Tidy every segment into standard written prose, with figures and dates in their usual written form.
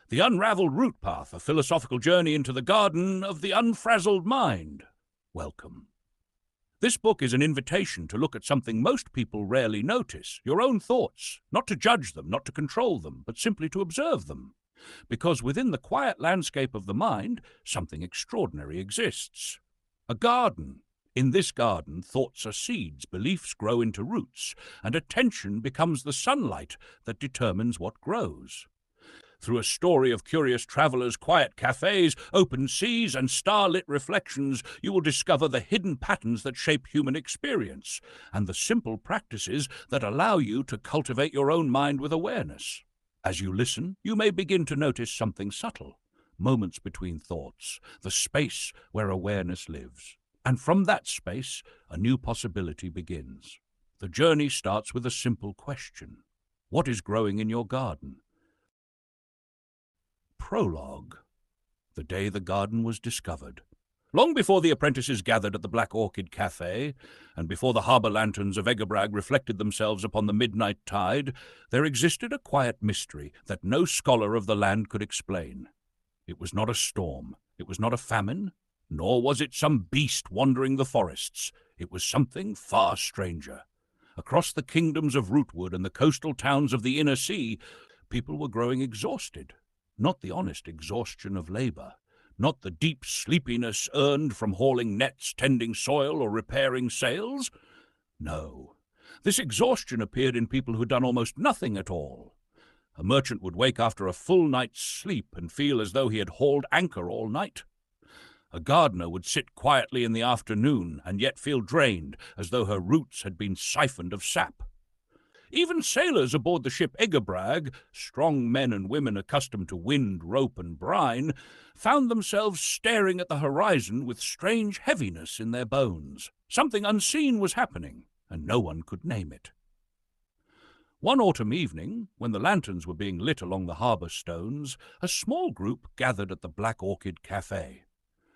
The Unraveled Root Path, a philosophical journey into the garden of the unfrazzled mind. Welcome. This book is an invitation to look at something most people rarely notice, your own thoughts, not to judge them, not to control them, but simply to observe them. Because within the quiet landscape of the mind, something extraordinary exists. A garden. In this garden, thoughts are seeds, beliefs grow into roots, and attention becomes the sunlight that determines what grows. Through a story of curious travellers, quiet cafes, open seas, and starlit reflections, you will discover the hidden patterns that shape human experience, and the simple practices that allow you to cultivate your own mind with awareness. As you listen, you may begin to notice something subtle, moments between thoughts, the space where awareness lives. And from that space, a new possibility begins. The journey starts with a simple question. What is growing in your garden? Prologue. The day the garden was discovered. Long before the apprentices gathered at the Black Orchid Café, and before the harbour lanterns of Egabrag reflected themselves upon the midnight tide, there existed a quiet mystery that no scholar of the land could explain. It was not a storm, it was not a famine, nor was it some beast wandering the forests. It was something far stranger. Across the kingdoms of Rootwood and the coastal towns of the inner sea, people were growing exhausted. Not the honest exhaustion of labour, not the deep sleepiness earned from hauling nets, tending soil, or repairing sails. No, this exhaustion appeared in people who had done almost nothing at all. A merchant would wake after a full night's sleep and feel as though he had hauled anchor all night. A gardener would sit quietly in the afternoon and yet feel drained, as though her roots had been siphoned of sap. Even sailors aboard the ship Egabrag, strong men and women accustomed to wind, rope, and brine, found themselves staring at the horizon with strange heaviness in their bones. Something unseen was happening, and no one could name it. One autumn evening, when the lanterns were being lit along the harbour stones, a small group gathered at the Black Orchid Café.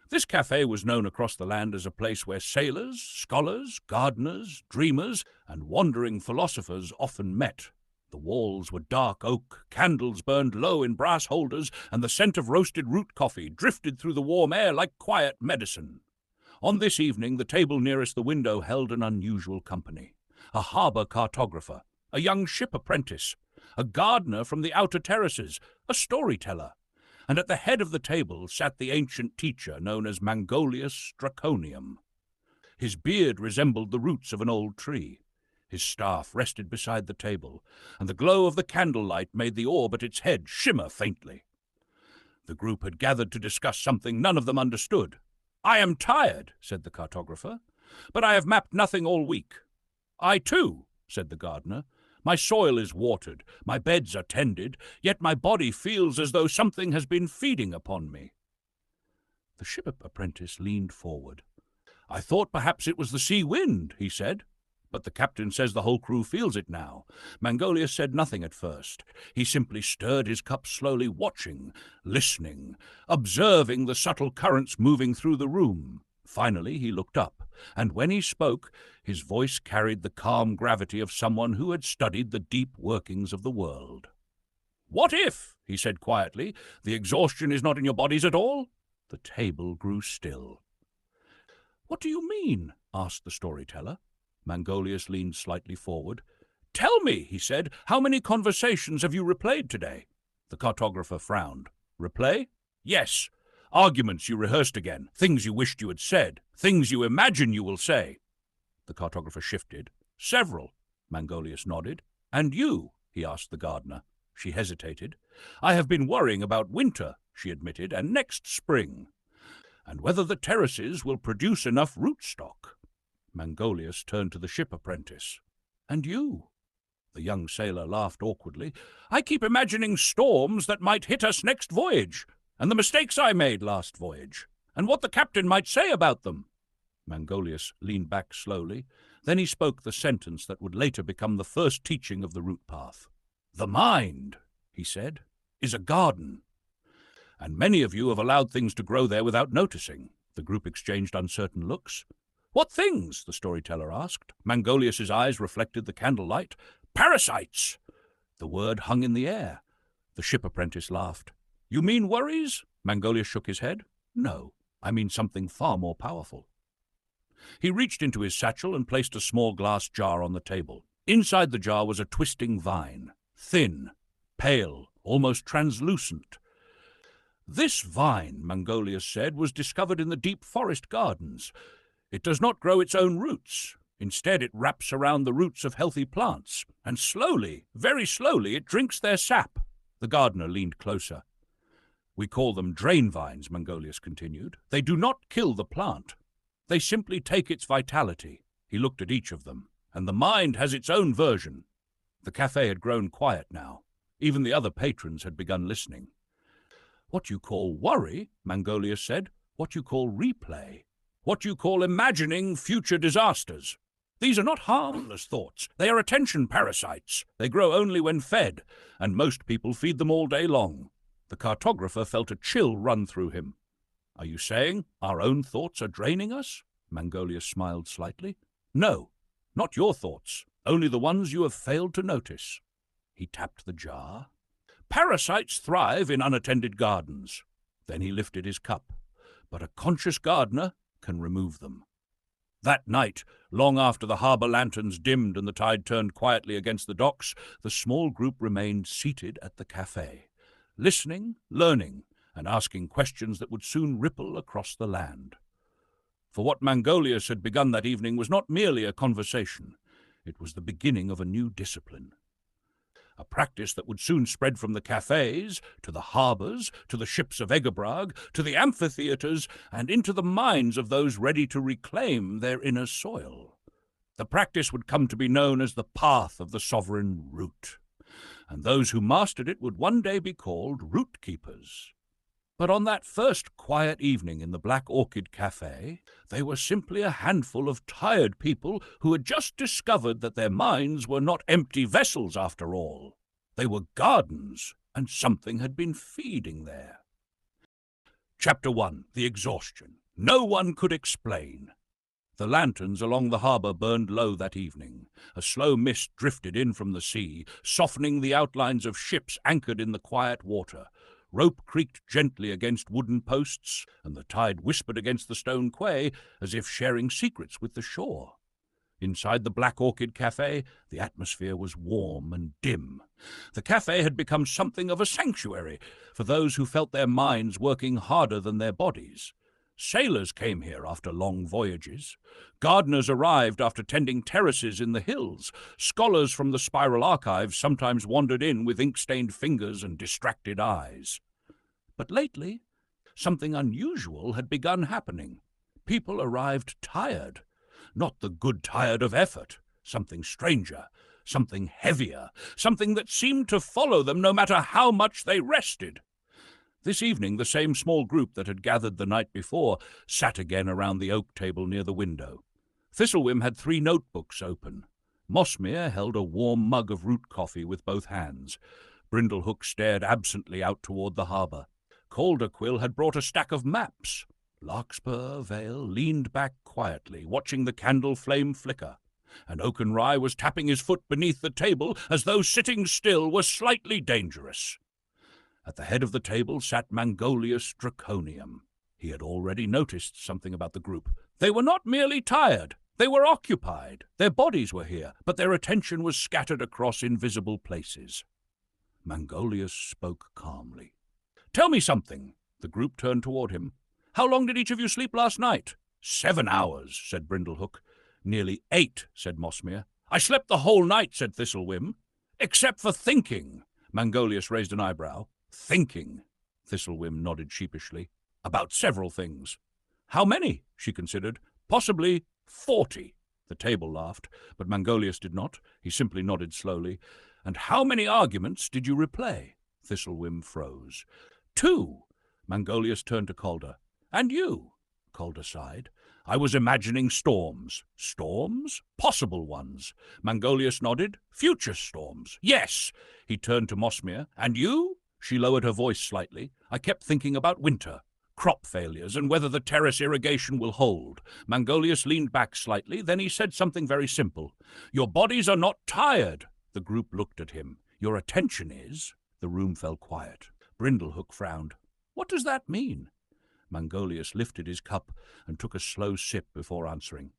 This café was known across the land as a place where sailors, scholars, gardeners, dreamers, and wandering philosophers often met. The walls were dark oak, candles burned low in brass holders, and the scent of roasted root coffee drifted through the warm air like quiet medicine. On this evening, the table nearest the window held an unusual company. A harbour cartographer, a young ship apprentice, a gardener from the outer terraces, a storyteller, and at the head of the table sat the ancient teacher known as Mangolius Draconiam. His beard resembled the roots of an old tree. His staff rested beside the table, and the glow of the candlelight made the orb at its head shimmer faintly. The group had gathered to discuss something none of them understood. "I am tired," said the cartographer, "but I have mapped nothing all week." "I too," said the gardener. "My soil is watered, my beds are tended, yet my body feels as though something has been feeding upon me." The ship apprentice leaned forward. "I thought perhaps it was the sea wind," he said. "But the captain says the whole crew feels it now." Mangolius said nothing at first. He simply stirred his cup slowly, watching, listening, observing the subtle currents moving through the room. Finally he looked up, and when he spoke, his voice carried the calm gravity of someone who had studied the deep workings of the world. "What if," he said quietly, "the exhaustion is not in your bodies at all?" The table grew still. "What do you mean?" asked the storyteller. Mangolius leaned slightly forward. "Tell me," he said, "how many conversations have you replayed today?" The cartographer frowned. "Replay?" "Yes. Arguments you rehearsed again, things you wished you had said, things you imagine you will say." The cartographer shifted. "Several," Mangolius nodded. "And you?" he asked the gardener. She hesitated. "I have been worrying about winter," she admitted, "and next spring, and whether the terraces will produce enough rootstock." Mangolius turned to the ship apprentice. "And you?" The young sailor laughed awkwardly. "I keep imagining storms that might hit us next voyage, and the mistakes I made last voyage, and what the captain might say about them." Mangolius leaned back slowly. Then he spoke the sentence that would later become the first teaching of the root path. "The mind," he said, "is a garden. And many of you have allowed things to grow there without noticing." The group exchanged uncertain looks. "What things?" the storyteller asked. Mangolius's eyes reflected the candlelight. "Parasites!" The word hung in the air. The ship apprentice laughed. You mean worries? Mangolius shook his head. No, I mean something far more powerful. He reached into his satchel and placed a small glass jar on the table. Inside the jar was a twisting vine, thin, pale, almost translucent. This vine, Mangolius said, was discovered in the deep forest gardens. It does not grow its own roots. Instead, it wraps around the roots of healthy plants, and slowly, very slowly, it drinks their sap. The gardener leaned closer. We call them drain vines, Mangolius continued. They do not kill the plant. They simply take its vitality. He looked at each of them. And the mind has its own version. The cafe had grown quiet now. Even the other patrons had begun listening. What you call worry, Mangolius said, what you call replay, what you call imagining future disasters. These are not harmless thoughts. They are attention parasites. They grow only when fed, and most people feed them all day long. The cartographer felt a chill run through him. Are you saying our own thoughts are draining us? Mangolius smiled slightly. No. Not your thoughts, only the ones you have failed to notice. He tapped the jar. Parasites thrive in unattended gardens. Then he lifted his cup. But a conscious gardener can remove them. That night, long after the harbour lanterns dimmed and the tide turned quietly against the docks, the small group remained seated at the cafe, listening, learning, and asking questions that would soon ripple across the land. For what Mangolius had begun that evening was not merely a conversation. It was the beginning of a new discipline. A practice that would soon spread from the cafes, to the harbours, to the ships of Egabrag, to the amphitheatres, and into the minds of those ready to reclaim their inner soil. The practice would come to be known as the path of the sovereign root, and those who mastered it would one day be called root keepers. But on that first quiet evening in the Black Orchid Café, they were simply a handful of tired people who had just discovered that their minds were not empty vessels after all. They were gardens, and something had been feeding there. Chapter 1. The Exhaustion. No one could explain. The lanterns along the harbour burned low that evening. A slow mist drifted in from the sea, softening the outlines of ships anchored in the quiet water. Rope creaked gently against wooden posts, and the tide whispered against the stone quay as if sharing secrets with the shore. Inside the Black Orchid Café, the atmosphere was warm and dim. The café had become something of a sanctuary for those who felt their minds working harder than their bodies. Sailors came here after long voyages. Gardeners arrived after tending terraces in the hills. Scholars from the spiral archives sometimes wandered in with ink-stained fingers and distracted eyes. But lately, something unusual had begun happening. People arrived tired. Not the good tired of effort. Something stranger, something heavier, something that seemed to follow them no matter how much they rested. This evening, the same small group that had gathered the night before sat again around the oak table near the window. Thistlewhim had 3 notebooks open. Mossmere held a warm mug of root coffee with both hands. Brindlehook stared absently out toward the harbour. Calderquill had brought a stack of maps. Larkspur Vale leaned back quietly, watching the candle flame flicker, and Oakenrye was tapping his foot beneath the table as though sitting still was slightly dangerous. At the head of the table sat Mangolius Draconiam. He had already noticed something about the group. They were not merely tired. They were occupied. Their bodies were here, but their attention was scattered across invisible places. Mangolius spoke calmly. "Tell me something." The group turned toward him. "How long did each of you sleep last night?" 7 hours, said Brindlehook. "Nearly 8, said Mossmere. "I slept the whole night," said Thistlewhim. "Except for thinking." Mangolius raised an eyebrow. "Thinking," Thistlewhim nodded sheepishly. "About several things." "How many?" she considered. "Possibly 40. The table laughed, but Mangolius did not. He simply nodded slowly. "And how many arguments did you replay?" Thistlewhim froze. 2. Mangolius turned to Calder. "And you?" Calder sighed. "I was imagining storms." "Storms?" "Possible ones." Mangolius nodded. "Future storms." "Yes." He turned to Mossmere. "And you?" She lowered her voice slightly. "I kept thinking about winter, crop failures, and whether the terrace irrigation will hold." Mangolius leaned back slightly. Then he said something very simple. "Your bodies are not tired." The group looked at him. "Your attention is." The room fell quiet. Brindlehook frowned. "What does that mean?" Mangolius lifted his cup and took a slow sip before answering.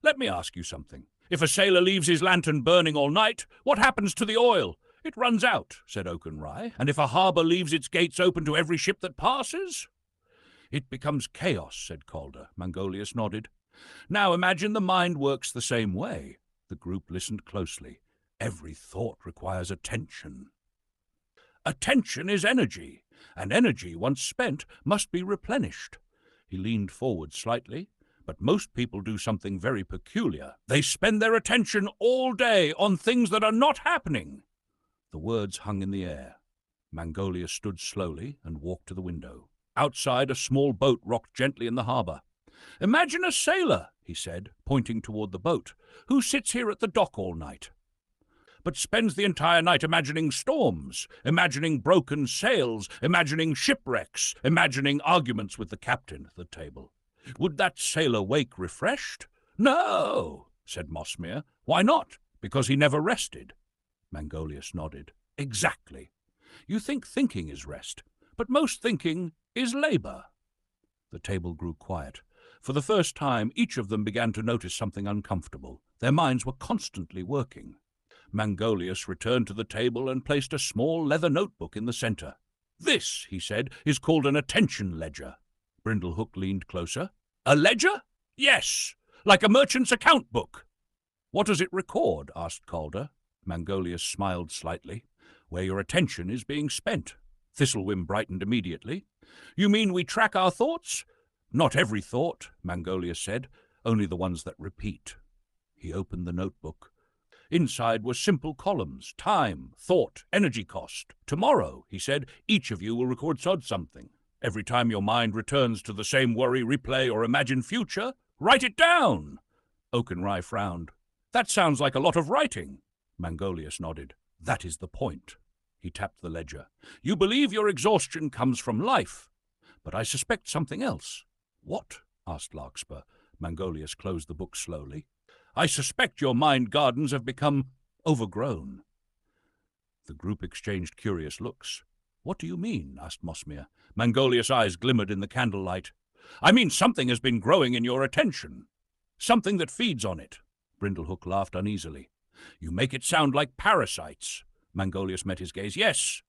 "Let me ask you something. If a sailor leaves his lantern burning all night, what happens to the oil?" "It runs out," said Oakenrye. "And if a harbour leaves its gates open to every ship that passes?" "It becomes chaos," said Calder. Mangolius nodded. "Now imagine the mind works the same way." The group listened closely. "Every thought requires attention." "Attention is energy, and energy, once spent, must be replenished." He leaned forward slightly. "But most people do something very peculiar. They spend their attention all day on things that are not happening." The words hung in the air. Mangolius stood slowly and walked to the window. Outside, a small boat rocked gently in the harbour. "Imagine a sailor," he said, pointing toward the boat, "who sits here at the dock all night, but spends the entire night imagining storms, imagining broken sails, imagining shipwrecks, imagining arguments with the captain at the table. Would that sailor wake refreshed?" "No," said Mosmere. "Why not? Because he never rested." Mangolius nodded. "Exactly. You think thinking is rest, but most thinking is labour." The table grew quiet. For the first time, each of them began to notice something uncomfortable. Their minds were constantly working. Mangolius returned to the table and placed a small leather notebook in the centre. "This," he said, "is called an attention ledger." Brindlehook leaned closer. "A ledger?" "Yes, like a merchant's account book." "What does it record?" asked Calder. Mangolius smiled slightly. "Where your attention is being spent." Thistlewhim brightened immediately. "You mean we track our thoughts?" "Not every thought," Mangolius said, "only the ones that repeat." He opened the notebook. Inside were simple columns: time, thought, energy cost. "Tomorrow," he said, "each of you will record something. Every time your mind returns to the same worry, replay, or imagined future, write it down." Oakenrye frowned. "That sounds like a lot of writing." Mangolius nodded. "That is the point." He tapped the ledger. "You believe your exhaustion comes from life, but I suspect something else." "What?" asked Larkspur. Mangolius closed the book slowly. "I suspect your mind gardens have become overgrown." The group exchanged curious looks. "What do you mean?" asked Mosmere. Mangolius' eyes glimmered in the candlelight. "I mean something has been growing in your attention. Something that feeds on it." Brindlehook laughed uneasily. "You make it sound like parasites." Mangolius met his gaze. "Yes,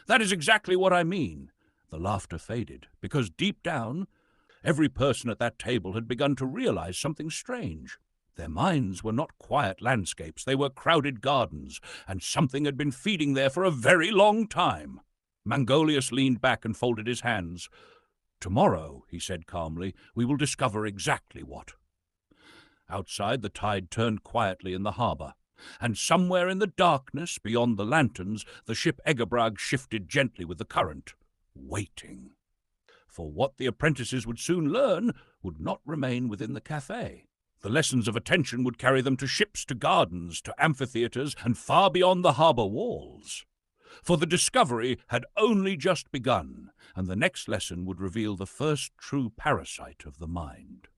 that is exactly what I mean." The laughter faded, because deep down, every person at that table had begun to realize something strange. Their minds were not quiet landscapes, they were crowded gardens, and something had been feeding there for a very long time. Mangolius leaned back and folded his hands. "Tomorrow," he said calmly, "we will discover exactly what." Outside, the tide turned quietly in the harbour, and somewhere in the darkness, beyond the lanterns, the ship Egabrag shifted gently with the current, waiting. For what the apprentices would soon learn would not remain within the café. The lessons of attention would carry them to ships, to gardens, to amphitheatres, and far beyond the harbour walls. For the discovery had only just begun, and the next lesson would reveal the first true parasite of the mind.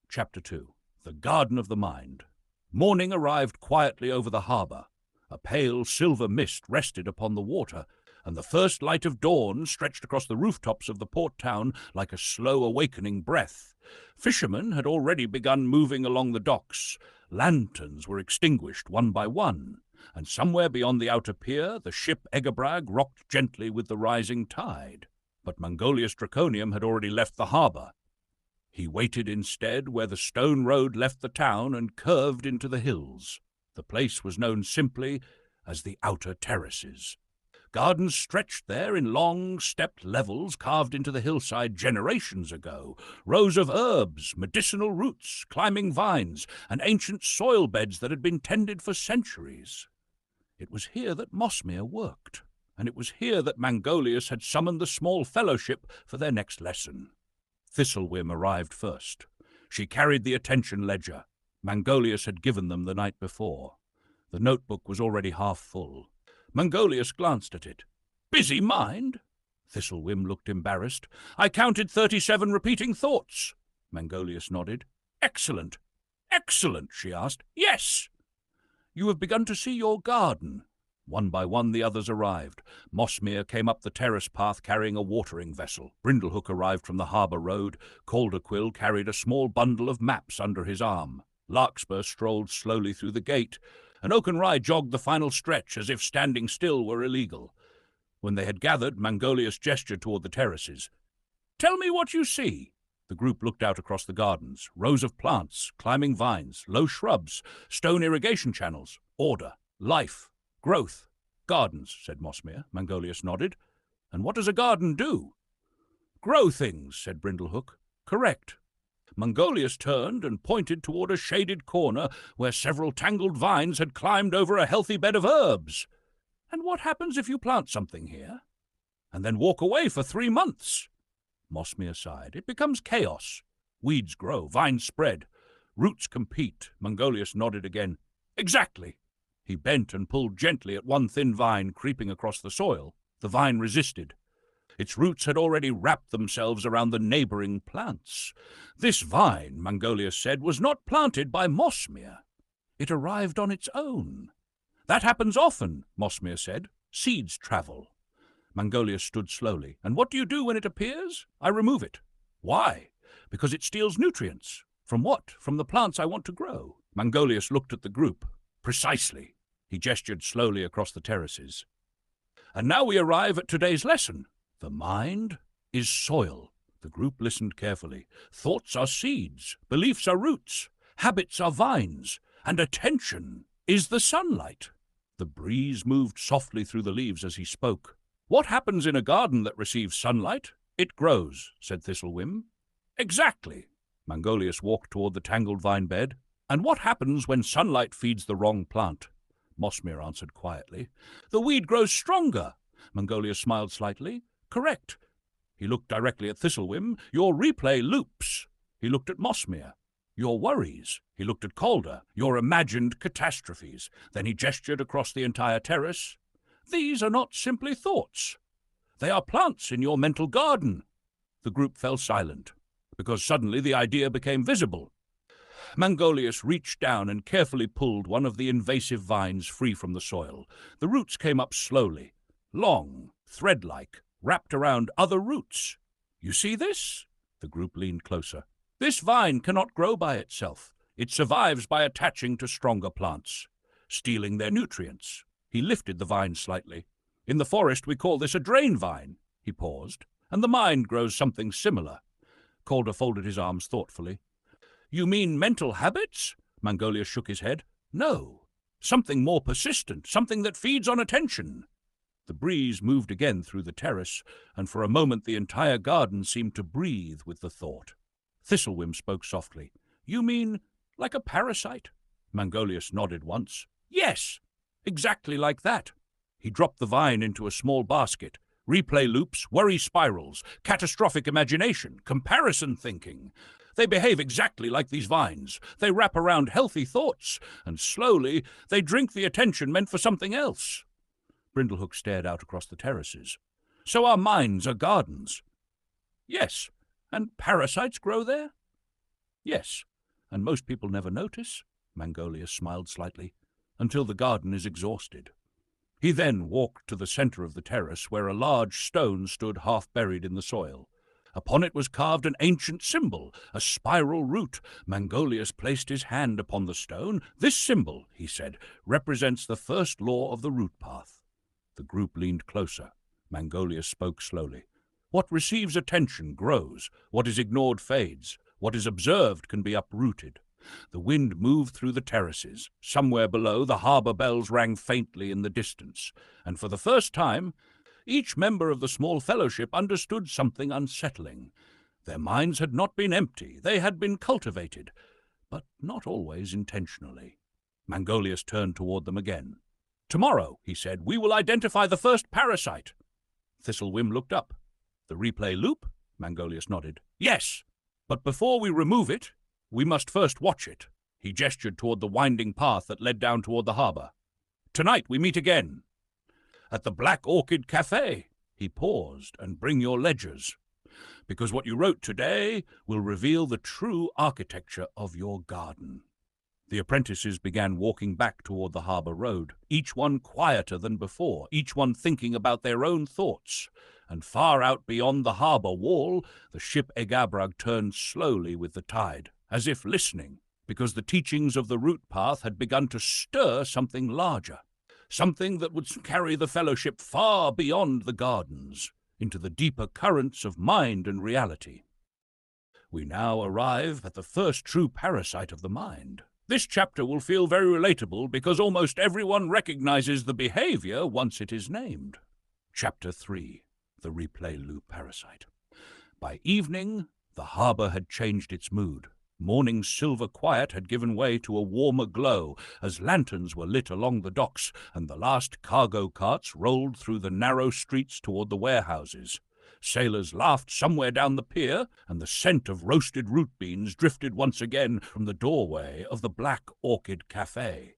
Chapter 2. The Garden of the Mind. Morning arrived quietly over the harbour. A pale silver mist rested upon the water, and the first light of dawn stretched across the rooftops of the port town like a slow awakening breath. Fishermen had already begun moving along the docks. Lanterns were extinguished one by one, and somewhere beyond the outer pier the ship Egabrag rocked gently with the rising tide. But Mangolius Draconiam had already left the harbour. He waited instead where the stone road left the town and curved into the hills. The place was known simply as the Outer Terraces. Gardens stretched there in long, stepped levels carved into the hillside generations ago, rows of herbs, medicinal roots, climbing vines, and ancient soil beds that had been tended for centuries. It was here that Mosmere worked, and it was here that Mangolius had summoned the small fellowship for their next lesson. Thistlewhim arrived first. She carried the attention ledger. Mangolius had given them the night before. The notebook was already half full. Mangolius glanced at it. "Busy mind?" Thistlewhim looked embarrassed. "I counted 37 repeating thoughts." Mangolius nodded. "Excellent." "Excellent?" she asked. "Yes." "You have begun to see your garden." One by one the others arrived. Mossmere came up the terrace path carrying a watering vessel. Brindlehook arrived from the harbour road. Calderquill carried a small bundle of maps under his arm. Larkspur strolled slowly through the gate, and Oakenrye jogged the final stretch as if standing still were illegal. When they had gathered, Mangolius gestured toward the terraces. "Tell me what you see." The group looked out across the gardens. Rows of plants, climbing vines, low shrubs, stone irrigation channels. Order, life, growth. "Gardens," said Mossmere. Mangolius nodded. "And what does a garden do?" "Grow things," said Brindlehook. "Correct." Mangolius turned and pointed toward a shaded corner where several tangled vines had climbed over a healthy bed of herbs. "And what happens if you plant something here, and then walk away for 3 months?" Mossmere sighed. "It becomes chaos. Weeds grow, vines spread, roots compete." Mangolius nodded again. "Exactly." He bent and pulled gently at one thin vine creeping across the soil. The vine resisted. Its roots had already wrapped themselves around the neighbouring plants. "This vine," Mangolius said, "was not planted by Mossmere. It arrived on its own." "That happens often," Mossmere said. "Seeds travel." Mangolius stood slowly. "And what do you do when it appears?" "I remove it." "Why?" "Because it steals nutrients." "From what?" "From the plants I want to grow." Mangolius looked at the group. "Precisely." He gestured slowly across the terraces. "And now we arrive at today's lesson. The mind is soil." The group listened carefully. "Thoughts are seeds, beliefs are roots, habits are vines, and attention is the sunlight." The breeze moved softly through the leaves as he spoke. "What happens in a garden that receives sunlight?" "It grows," said Thistlewhim. "Exactly." Mangolius walked toward the tangled vine bed. "And what happens when sunlight feeds the wrong plant?" Mossmere answered quietly. "The weed grows stronger." Mangolius smiled slightly. "Correct." He looked directly at Thistlewhim. "Your replay loops." He looked at Mossmere. "Your worries." He looked at Calder. "Your imagined catastrophes." Then he gestured across the entire terrace. "These are not simply thoughts. They are plants in your mental garden." The group fell silent, because suddenly the idea became visible. Mangolius reached down and carefully pulled one of the invasive vines free from the soil. The roots came up slowly, long, thread-like, wrapped around other roots. "You see this?" The group leaned closer. "This vine cannot grow by itself. It survives by attaching to stronger plants, stealing their nutrients." He lifted the vine slightly. "In the forest we call this a drain vine." He paused. "And the mind grows something similar." Calder folded his arms thoughtfully. "You mean mental habits?" Mangolius shook his head. "No. Something more persistent, something that feeds on attention." The breeze moved again through the terrace, and for a moment the entire garden seemed to breathe with the thought. Thistlewhim spoke softly. "You mean like a parasite?" Mangolius nodded once. "Yes, exactly like that." He dropped the vine into a small basket. "Replay loops, worry spirals, catastrophic imagination, comparison thinking. They behave exactly like these vines. They wrap around healthy thoughts, and slowly they drink the attention meant for something else." Brindlehook stared out across the terraces. "So our minds are gardens?" "Yes. And parasites grow there?" "Yes. And most people never notice." Mangolius smiled slightly. "Until the garden is exhausted." He then walked to the center of the terrace, where a large stone stood half buried in the soil. Upon it was carved an ancient symbol, a spiral root. Mangolius placed his hand upon the stone. "This symbol," he said, "represents the first law of the root path." The group leaned closer. Mangolius spoke slowly. "What receives attention grows. What is ignored fades. What is observed can be uprooted." The wind moved through the terraces. Somewhere below, the harbour bells rang faintly in the distance, and for the first time, each member of the small fellowship understood something unsettling. Their minds had not been empty. They had been cultivated, but not always intentionally. Mangolius turned toward them again. "Tomorrow," he said, "we will identify the first parasite." Thistlewhim looked up. "The replay loop?" Mangolius nodded. "Yes, but before we remove it, we must first watch it." He gestured toward the winding path that led down toward the harbour. "Tonight we meet again. At the Black Orchid Café." He paused. "And bring your ledgers, because what you wrote today will reveal the true architecture of your garden." The apprentices began walking back toward the harbour road, each one quieter than before, each one thinking about their own thoughts. And far out beyond the harbour wall, the ship Egabrag turned slowly with the tide, as if listening, because the teachings of the route path had begun to stir something larger, something that would carry the fellowship far beyond the gardens, into the deeper currents of mind and reality. We now arrive at the first true parasite of the mind. This chapter will feel very relatable because almost everyone recognizes the behavior once it is named. Chapter 3. The Replay Loop Parasite. By evening, the harbour had changed its mood. Morning's silver quiet had given way to a warmer glow as lanterns were lit along the docks and the last cargo carts rolled through the narrow streets toward the warehouses. Sailors laughed somewhere down the pier, and the scent of roasted root beans drifted once again from the doorway of the Black Orchid Café.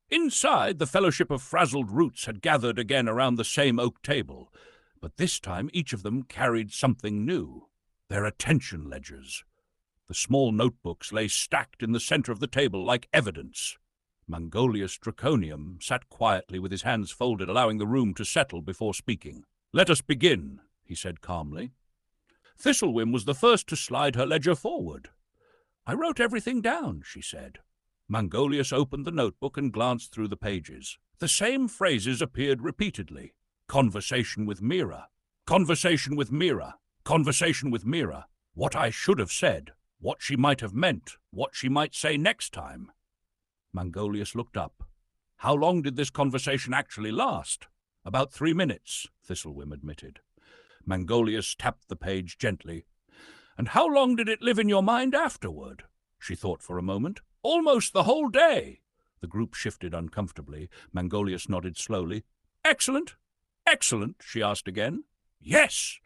Inside, the fellowship of frazzled roots had gathered again around the same oak table, but this time each of them carried something new, their attention ledgers. The small notebooks lay stacked in the center of the table like evidence. Mangolius Draconiam sat quietly with his hands folded, allowing the room to settle before speaking. "Let us begin," he said calmly. Thistlewhim was the first to slide her ledger forward. "I wrote everything down," she said. Mangolius opened the notebook and glanced through the pages. The same phrases appeared repeatedly. Conversation with Mira. Conversation with Mira. Conversation with Mira. What I should have said. What she might have meant. What she might say next time. Mangolius looked up. "How long did this conversation actually last?" "About 3 minutes," Thistlewhim admitted. Mangolius tapped the page gently. "And how long did it live in your mind afterward?" She thought for a moment. "Almost the whole day." The group shifted uncomfortably. Mangolius nodded slowly. "Excellent. Excellent," she asked again. "Yes,"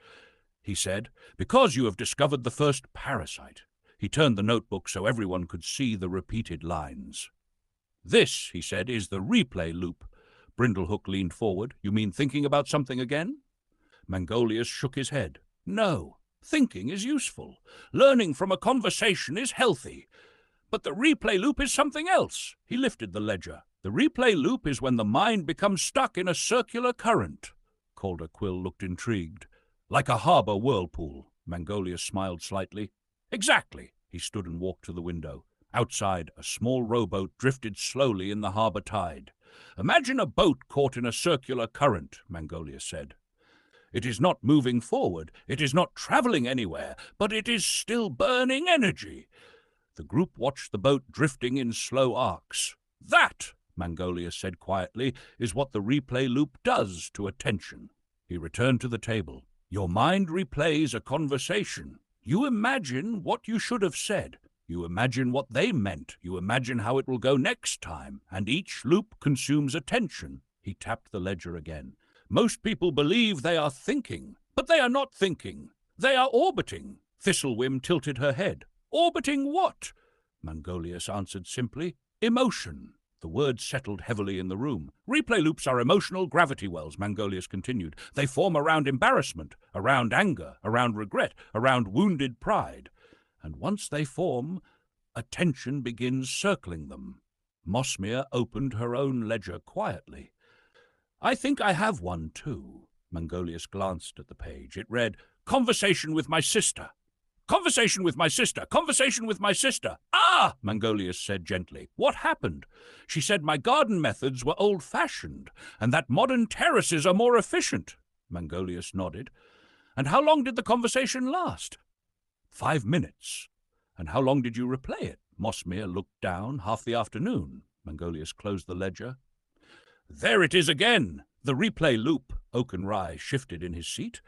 he said, "because you have discovered the first parasite." He turned the notebook so everyone could see the repeated lines. "This," he said, "is the replay loop." Brindlehook leaned forward. "You mean thinking about something again?" Mangolius shook his head. "No, thinking is useful. Learning from a conversation is healthy. But the replay loop is something else." He lifted the ledger. "The replay loop is when the mind becomes stuck in a circular current." Calder Quill looked intrigued. "Like a harbour whirlpool." Mangolius smiled slightly. "Exactly." He stood and walked to the window. Outside, a small rowboat drifted slowly in the harbour tide. "Imagine a boat caught in a circular current," Mangolius said. "It is not moving forward, it is not travelling anywhere, but it is still burning energy." The group watched the boat drifting in slow arcs. "That," Mangolius said quietly, "is what the replay loop does to attention." He returned to the table. "Your mind replays a conversation. You imagine what you should have said. You imagine what they meant. You imagine how it will go next time. And each loop consumes attention." He tapped the ledger again. "Most people believe they are thinking, but they are not thinking. They are orbiting." Thistlewhim tilted her head. "Orbiting what?" Mangolius answered simply. "Emotion." The words settled heavily in the room. "Replay loops are emotional gravity wells," Mangolius continued. "They form around embarrassment, around anger, around regret, around wounded pride. And once they form, attention begins circling them." Mossmere opened her own ledger quietly. "I think I have one too." Mangolius glanced at the page. It read, "Conversation with my sister. Conversation with my sister. Conversation with my sister." "Ah!" Mangolius said gently. "What happened?" She said my garden methods were old-fashioned, and that modern terraces are more efficient. Mangolius nodded. "And how long did the conversation last?" 5 minutes. "And how long did you replay it?" Mossmere looked down. "Half the afternoon." Mangolius closed the ledger. "There it is again, the replay loop." Oakenrye shifted in his seat.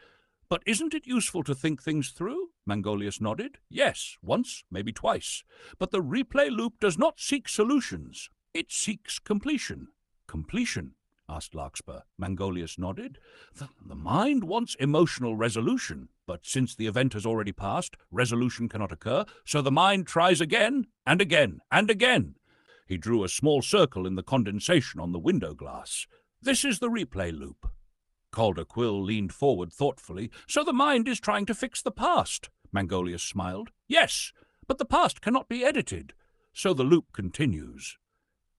"But isn't it useful to think things through?" Mangolius nodded. "Yes, once, maybe twice. But the replay loop does not seek solutions. It seeks completion." "Completion?" asked Larkspur. Mangolius nodded. The mind wants emotional resolution, but since the event has already passed, resolution cannot occur, so the mind tries again, and again, and again." He drew a small circle in the condensation on the window glass. "This is the replay loop." Calder Quill leaned forward thoughtfully. "So the mind is trying to fix the past." Mangolius smiled. "Yes, but the past cannot be edited. So the loop continues.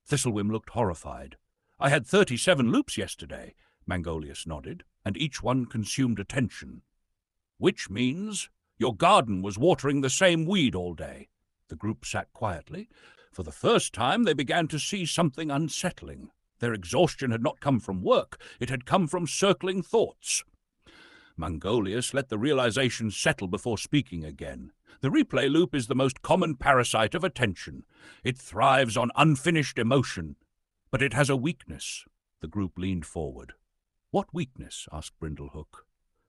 Thistlewhim looked horrified. I had 37 loops yesterday, Mangolius nodded, and each one consumed attention. Which means your garden was watering the same weed all day. The group sat quietly. For the first time they began to see something unsettling. Their exhaustion had not come from work, it had come from circling thoughts. Mangolius let the realization settle before speaking again. The replay loop is the most common parasite of attention. It thrives on unfinished emotion, but it has a weakness. The group leaned forward. What weakness? Asked Brindlehook.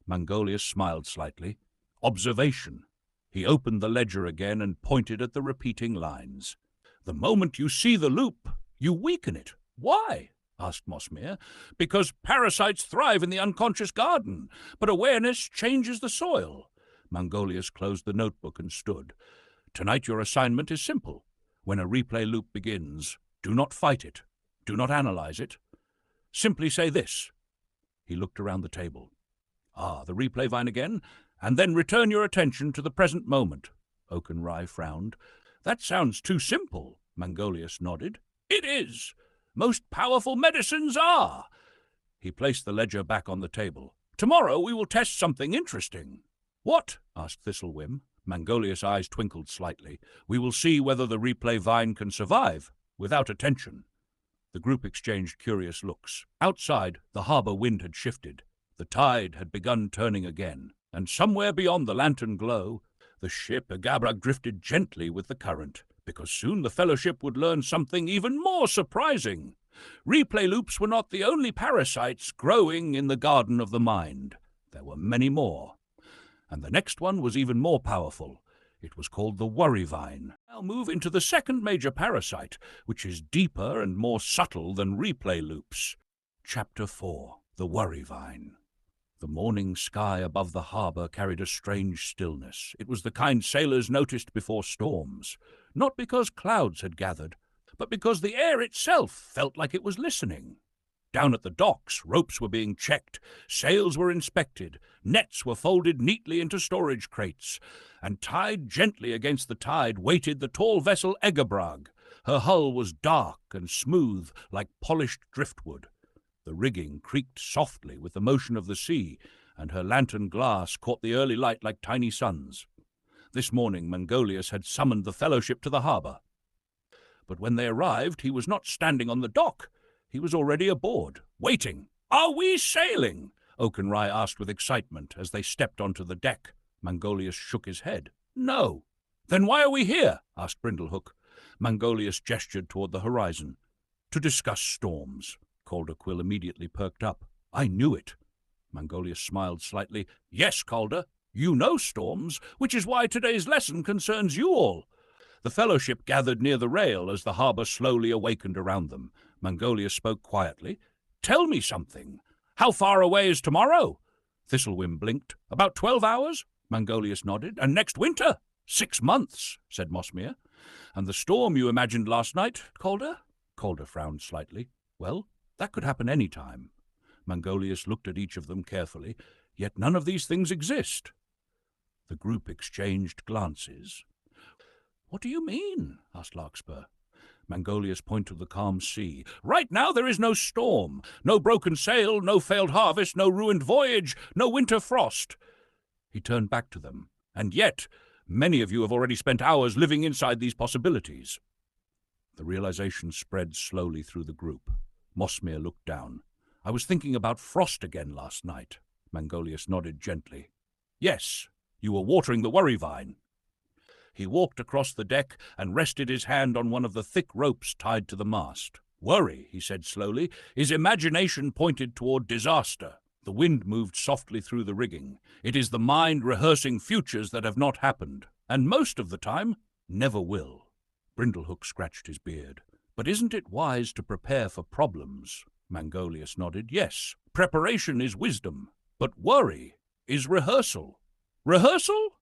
Mangolius smiled slightly. Observation. He opened the ledger again and pointed at the repeating lines. The moment you see the loop, you weaken it. Why? Asked Mossmere. Because parasites thrive in the unconscious garden, but awareness changes the soil. Mangolius closed the notebook and stood. Tonight your assignment is simple. When a replay loop begins, do not fight it. Do not analyze it. Simply say this. He looked around the table. The replay vine again, and then return your attention to the present moment. Oakenrye frowned. That sounds too simple, Mangolius nodded. It is. Most powerful medicines are. He placed the ledger back on the table. Tomorrow we will test something interesting. What? Asked Thistlewhim. Mangolius' eyes twinkled slightly. We will see whether the replay vine can survive without attention. The group exchanged curious looks. Outside, the harbour wind had shifted. The tide had begun turning again, and somewhere beyond the lantern glow, the ship Egabrag drifted gently with the current, because soon the Fellowship would learn something even more surprising. Replay loops were not the only parasites growing in the garden of the mind. There were many more. And the next one was even more powerful. It was called the worry vine. I'll move into the second major parasite, which is deeper and more subtle than replay loops. Chapter 4. The Worry Vine. The morning sky above the harbour carried a strange stillness. It was the kind sailors noticed before storms, not because clouds had gathered, but because the air itself felt like it was listening. Down at the docks, ropes were being checked, sails were inspected, nets were folded neatly into storage crates, and tied gently against the tide waited the tall vessel Egabrag. Her hull was dark and smooth like polished driftwood. The rigging creaked softly with the motion of the sea, and her lantern glass caught the early light like tiny suns. This morning Mangolius had summoned the Fellowship to the harbour. But when they arrived, he was not standing on the dock. He was already aboard, waiting. "Are we sailing?" Oakenrye asked with excitement as they stepped onto the deck. Mangolius shook his head. "No." "Then why are we here?" asked Brindlehook. Mangolius gestured toward the horizon. "To discuss storms." Calder Quill immediately perked up. "I knew it." Mangolius smiled slightly. "Yes, Calder, you know storms, which is why today's lesson concerns you all." The Fellowship gathered near the rail as the harbour slowly awakened around them. Mangolius spoke quietly. "Tell me something. How far away is tomorrow?" Thistlewhim blinked. "About 12 hours?" Mangolius nodded. "And next winter?" 6 months, said Mossmere. "And the storm you imagined last night, Calder?" Calder frowned slightly. "Well, that could happen any time." Mangolius looked at each of them carefully. "Yet none of these things exist." The group exchanged glances. "What do you mean?" asked Larkspur. Mangolius pointed to the calm sea. "Right now there is no storm, no broken sail, no failed harvest, no ruined voyage, no winter frost." He turned back to them. "And yet, many of you have already spent hours living inside these possibilities." The realization spread slowly through the group. Mossmere looked down. "I was thinking about frost again last night." Mangolius nodded gently. "Yes, you were watering the worry vine." He walked across the deck and rested his hand on one of the thick ropes tied to the mast. "Worry," he said slowly, "is imagination pointed toward disaster." The wind moved softly through the rigging. It is the mind rehearsing futures that have not happened, and most of the time, never will. Brindlehook scratched his beard. "But isn't it wise to prepare for problems?" Mangolius nodded. "Yes, preparation is wisdom, but worry is rehearsal." "Rehearsal?"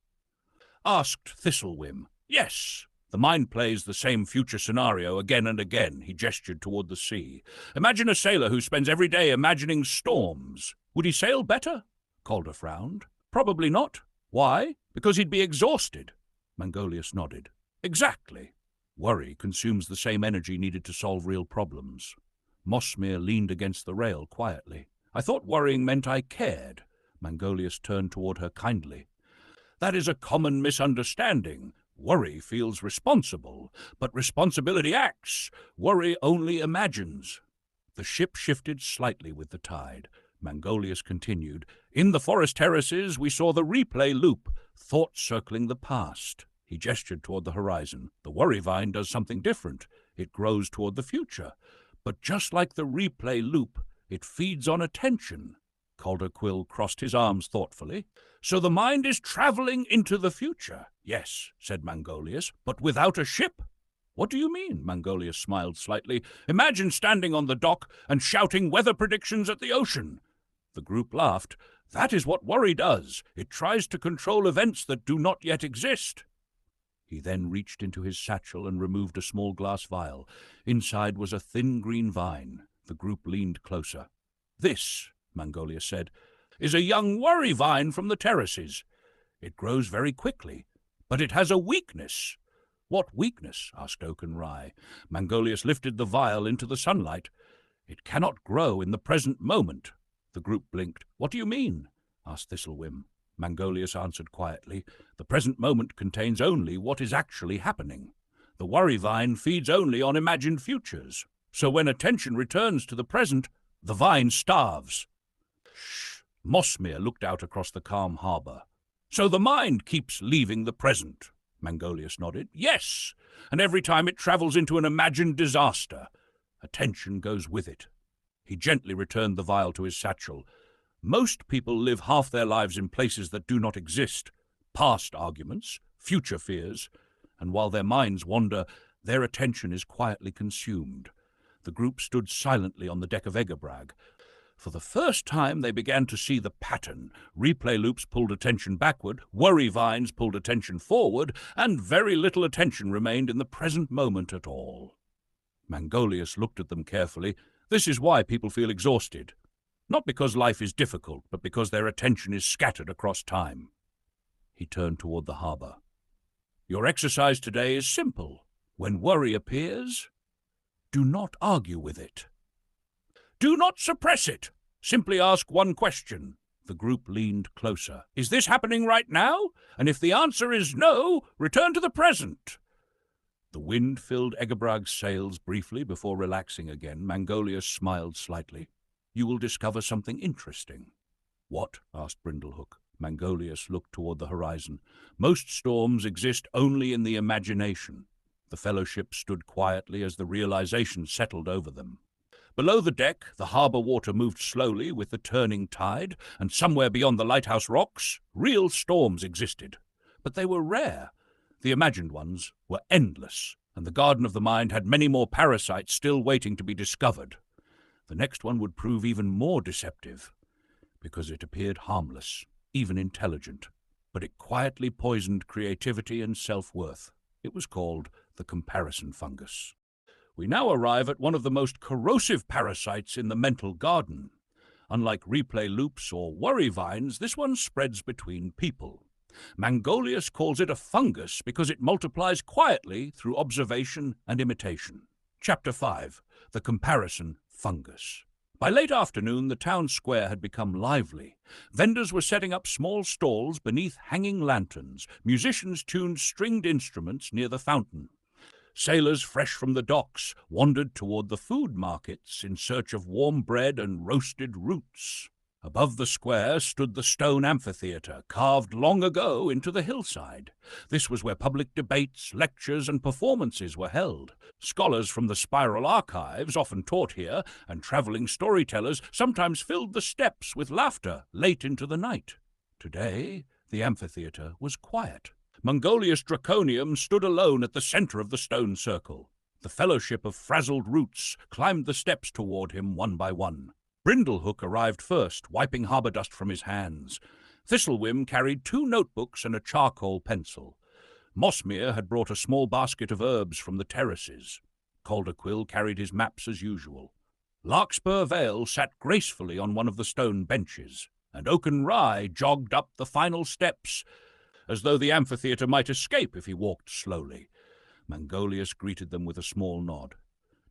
asked Thistlewhim. "Yes. The mind plays the same future scenario again and again." He gestured toward the sea. "Imagine a sailor who spends every day imagining storms. Would he sail better?" Calder frowned. "Probably not." "Why?" "Because he'd be exhausted." Mangolius nodded. "Exactly." Worry consumes the same energy needed to solve real problems. Mossmere leaned against the rail quietly. I thought worrying meant I cared. Mangolius turned toward her kindly. That is a common misunderstanding. Worry feels responsible, but responsibility acts. Worry only imagines. The ship shifted slightly with the tide. Mangolius continued. In the forest terraces, we saw the replay loop, thoughts circling the past. He gestured toward the horizon. The worry vine does something different. It grows toward the future. But just like the replay loop, it feeds on attention. Calder Quill crossed his arms thoughtfully. So the mind is traveling into the future. Yes, said Mangolius, but without a ship. What do you mean? Mangolius smiled slightly. Imagine standing on the dock and shouting weather predictions at the ocean. The group laughed. That is what worry does. It tries to control events that do not yet exist. He then reached into his satchel and removed a small glass vial. Inside was a thin green vine. The group leaned closer. This, Mangolius said, is a young worry vine from the terraces. It grows very quickly, but it has a weakness. What weakness? Asked Oakenrye. Mangolius lifted the vial into the sunlight. It cannot grow in the present moment. The group blinked. What do you mean? Asked Thistlewhim. Mangolius answered quietly. The present moment contains only what is actually happening. The worry vine feeds only on imagined futures. So when attention returns to the present, the vine starves. Shh! Mossmere looked out across the calm harbour. So the mind keeps leaving the present. Mangolius nodded. Yes, and every time it travels into an imagined disaster, attention goes with it. He gently returned the vial to his satchel. Most people live half their lives in places that do not exist, past arguments, future fears, and while their minds wander, their attention is quietly consumed. The group stood silently on the deck of Egabrag. For the first time they began to see the pattern. Replay loops pulled attention backward, worry vines pulled attention forward, and very little attention remained in the present moment at all. Mangolius looked at them carefully. This is why people feel exhausted. Not because life is difficult, but because their attention is scattered across time. He turned toward the harbour. Your exercise today is simple. When worry appears, do not argue with it. Do not suppress it. Simply ask one question. The group leaned closer. Is this happening right now? And if the answer is no, return to the present. The wind filled Egabrag's sails briefly before relaxing again. Mangolius smiled slightly. You will discover something interesting. What? Asked Brindlehook. Mangolius looked toward the horizon. Most storms exist only in the imagination. The fellowship stood quietly as the realization settled over them. Below the deck, the harbour water moved slowly with the turning tide, and somewhere beyond the lighthouse rocks, real storms existed. But they were rare. The imagined ones were endless, and the Garden of the Mind had many more parasites still waiting to be discovered. The next one would prove even more deceptive, because it appeared harmless, even intelligent, but it quietly poisoned creativity and self-worth. It was called the Comparison Fungus. We now arrive at one of the most corrosive parasites in the mental garden. Unlike replay loops or worry vines, this one spreads between people. Mangolius calls it a fungus because it multiplies quietly through observation and imitation. Chapter 5. The Comparison Fungus. By late afternoon, the town square had become lively. Vendors were setting up small stalls beneath hanging lanterns. Musicians tuned stringed instruments near the fountain. Sailors fresh from the docks wandered toward the food markets in search of warm bread and roasted roots. Above the square stood the stone amphitheatre, carved long ago into the hillside. This was where public debates, lectures, and performances were held. Scholars from the spiral archives often taught here, and travelling storytellers sometimes filled the steps with laughter late into the night. Today, the amphitheatre was quiet. Mangolius Draconiam stood alone at the centre of the stone circle. The fellowship of frazzled roots climbed the steps toward him one by one. Brindlehook arrived first, wiping harbour dust from his hands. Thistlewhim carried 2 notebooks and a charcoal pencil. Mossmere had brought a small basket of herbs from the terraces. Calderquill carried his maps as usual. Larkspur Vale sat gracefully on one of the stone benches, and Oakenrye jogged up the final steps, as though the amphitheatre might escape if he walked slowly. Mangolius greeted them with a small nod.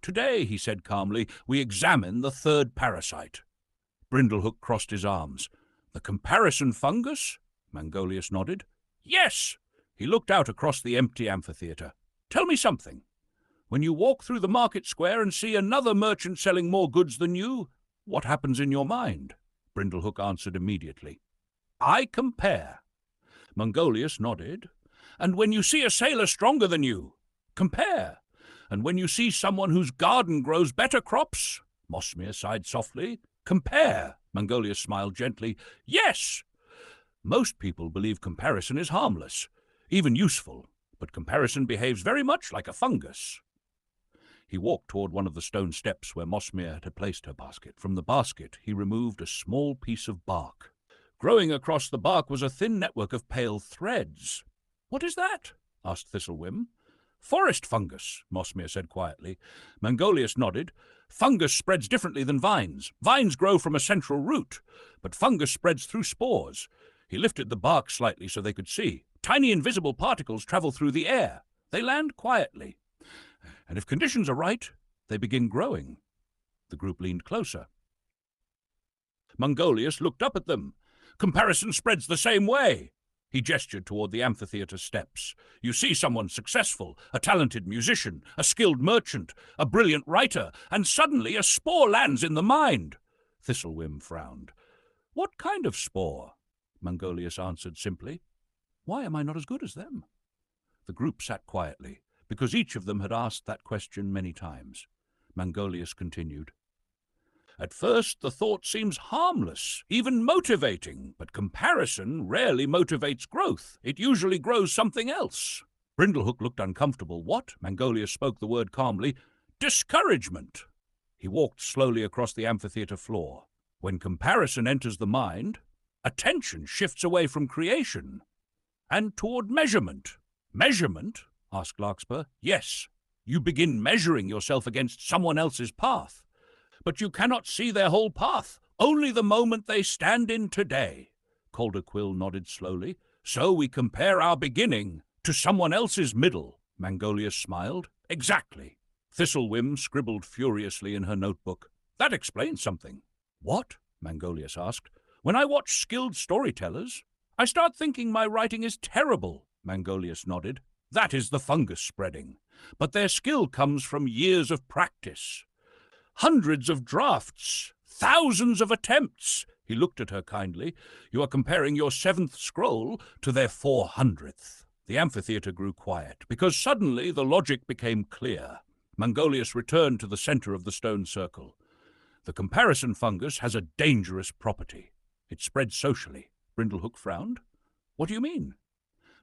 "Today," he said calmly, "we examine the third parasite." Brindlehook crossed his arms. "The comparison fungus?" Mangolius nodded. "Yes." He looked out across the empty amphitheatre. "Tell me something. When you walk through the market square and see another merchant selling more goods than you, what happens in your mind?" Brindlehook answered immediately. "I compare." Mangolius nodded. "And when you see a sailor stronger than you, compare. And when you see someone whose garden grows better crops," Mosmere sighed softly, "compare." Mangolius smiled gently. "Yes." Most people believe comparison is harmless, even useful, but comparison behaves very much like a fungus. He walked toward one of the stone steps where Mosmere had placed her basket. From the basket he removed a small piece of bark. Growing across the bark was a thin network of pale threads. "What is that?" asked Thistlewhim. "Forest fungus," Mosmere said quietly. Mangolius nodded. "Fungus spreads differently than vines. Vines grow from a central root, but fungus spreads through spores." He lifted the bark slightly so they could see. "Tiny invisible particles travel through the air. They land quietly. And if conditions are right, they begin growing." The group leaned closer. Mangolius looked up at them. "Comparison spreads the same way." He gestured toward the amphitheatre steps. "You see someone successful, a talented musician, a skilled merchant, a brilliant writer, and suddenly a spore lands in the mind." Thistlewhim frowned. "What kind of spore?" Mangolius answered simply. "Why am I not as good as them?" The group sat quietly, because each of them had asked that question many times. Mangolius continued. "At first the thought seems harmless, even motivating, but comparison rarely motivates growth. It usually grows something else." Brindlehook looked uncomfortable. "What?" Mangolius spoke the word calmly. "Discouragement." He walked slowly across the amphitheatre floor. "When comparison enters the mind, attention shifts away from creation and toward measurement." "Measurement?" asked Larkspur. "Yes. You begin measuring yourself against someone else's path. But you cannot see their whole path, only the moment they stand in today." Calderquill nodded slowly. "So we compare our beginning to someone else's middle." Mangolius smiled. "Exactly." Thistlewhim scribbled furiously in her notebook. "That explains something." "What?" Mangolius asked. "When I watch skilled storytellers, I start thinking my writing is terrible." Mangolius nodded. "That is the fungus spreading. But their skill comes from years of practice. Hundreds of drafts, thousands of attempts." He looked at her kindly. "You are comparing your 7th scroll to their 400th. The amphitheatre grew quiet, because suddenly the logic became clear. Mangolius returned to the center of the stone circle. "The comparison fungus has a dangerous property. It spreads socially." Brindlehook frowned. "What do you mean?"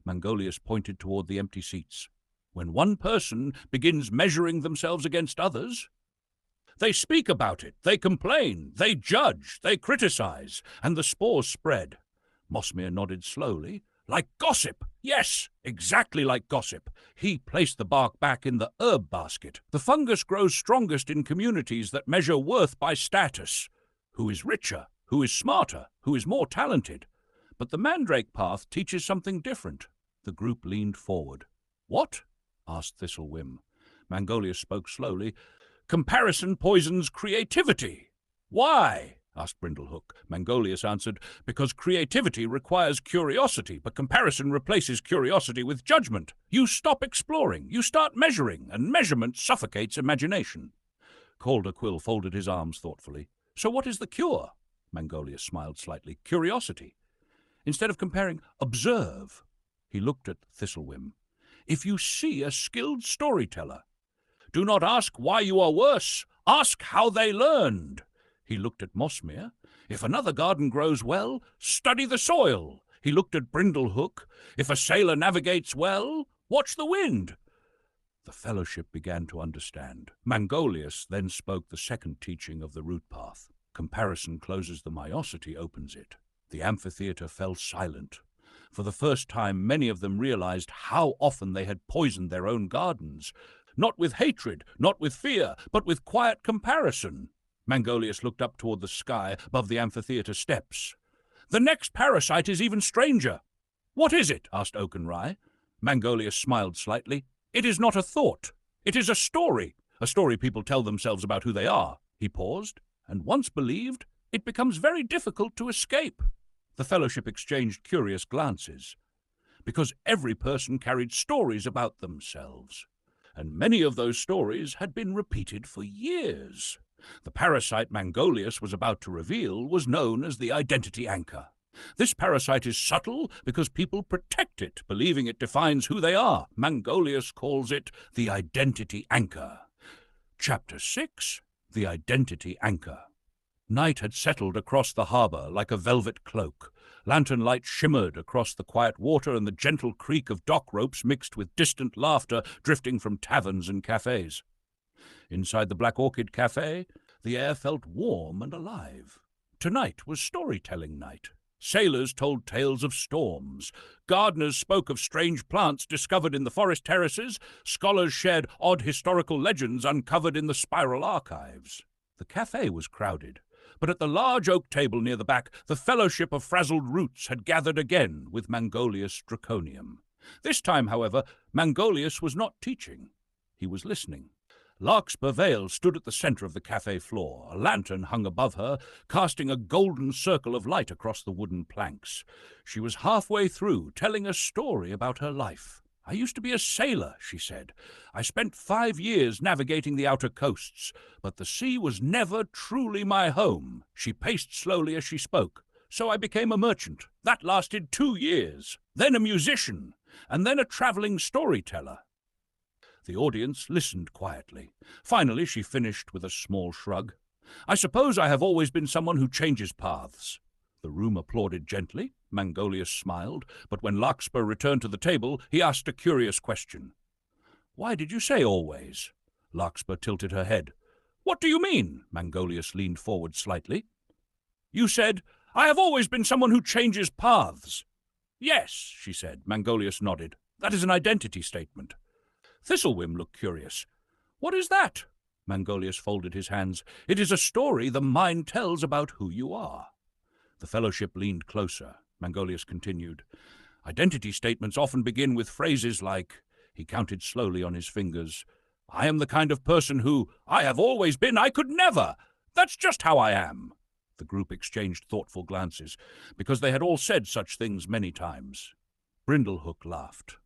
Mangolius pointed toward the empty seats. "When one person begins measuring themselves against others, they speak about it, they complain, they judge, they criticize, and the spores spread." Mosmere nodded slowly. "Like gossip. Yes, exactly like gossip." He placed the bark back in the herb basket. "The fungus grows strongest in communities that measure worth by status. Who is richer? Who is smarter? Who is more talented? But the mandrake path teaches something different." The group leaned forward. "What?" asked Thistlewhim. Mangolius spoke slowly. "Comparison poisons creativity." "Why?" asked Brindlehook. Mangolius answered, "Because creativity requires curiosity, but comparison replaces curiosity with judgment. You stop exploring, you start measuring, and measurement suffocates imagination." Calderquill folded his arms thoughtfully. "So what is the cure?" Mangolius smiled slightly. "Curiosity. Instead of comparing, observe." He looked at Thistlewhim. "If you see a skilled storyteller, do not ask why you are worse. Ask how they learned." He looked at Mosmere. "If another garden grows well, study the soil." He looked at Brindlehook. "If a sailor navigates well, watch the wind." The fellowship began to understand. Mangolius then spoke the second teaching of the root path. Comparison closes the myosity, opens it. The amphitheatre fell silent. For the first time, many of them realized how often they had poisoned their own gardens. Not with hatred, not with fear, but with quiet comparison. Mangolius looked up toward the sky above the amphitheatre steps. "The next parasite is even stranger." "What is it?" asked Oakenrye. Mangolius smiled slightly. It is not a thought. It is a story people tell themselves about who they are. He paused, and once believed, it becomes very difficult to escape. The fellowship exchanged curious glances, because every person carried stories about themselves, and many of those stories had been repeated for years. The parasite Mangolius was about to reveal was known as the identity anchor. This parasite is subtle because people protect it, believing it defines who they are. Mangolius calls it the identity anchor. Chapter 6, The Identity Anchor. Night had settled across the harbour like a velvet cloak. Lantern light shimmered across the quiet water, and the gentle creak of dock ropes mixed with distant laughter drifting from taverns and cafes. Inside the Black Orchid Café, the air felt warm and alive. Tonight was storytelling night. Sailors told tales of storms. Gardeners spoke of strange plants discovered in the forest terraces. Scholars shared odd historical legends uncovered in the spiral archives. The café was crowded, but at the large oak table near the back, the fellowship of frazzled roots had gathered again with Mangolius Draconiam. This time, however, Mangolius was not teaching. He was listening. Larkspur Vale stood at the centre of the café floor. A lantern hung above her, casting a golden circle of light across the wooden planks. She was halfway through, telling a story about her life. "I used to be a sailor," she said. "I spent 5 years navigating the outer coasts, but the sea was never truly my home." She paced slowly as she spoke. "So I became a merchant. That lasted 2 years. Then a musician, and then a travelling storyteller." The audience listened quietly. Finally, she finished with a small shrug. "I suppose I have always been someone who changes paths." The room applauded gently. Mangolius smiled, but when Larkspur returned to the table, he asked a curious question. "Why did you say always?" Larkspur tilted her head. "What do you mean?" Mangolius leaned forward slightly. "You said, 'I have always been someone who changes paths.'" "Yes," she said. Mangolius nodded. "That is an identity statement." Thistlewhim looked curious. "What is that?" Mangolius folded his hands. "It is a story the mind tells about who you are." The fellowship leaned closer. Mangolius continued. "Identity statements often begin with phrases like," he counted slowly on his fingers, "I am the kind of person who, I have always been, I could never. That's just how I am." The group exchanged thoughtful glances, because they had all said such things many times. Brindlehook laughed.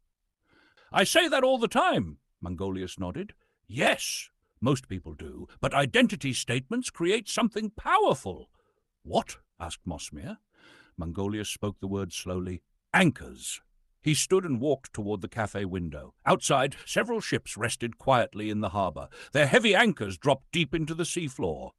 "I say that all the time," Mangolius nodded. "Yes, most people do, but identity statements create something powerful." "What?" asked Mossmere. Mangolius spoke the word slowly. "Anchors." He stood and walked toward the cafe window. Outside, several ships rested quietly in the harbour. Their heavy anchors dropped deep into the seafloor.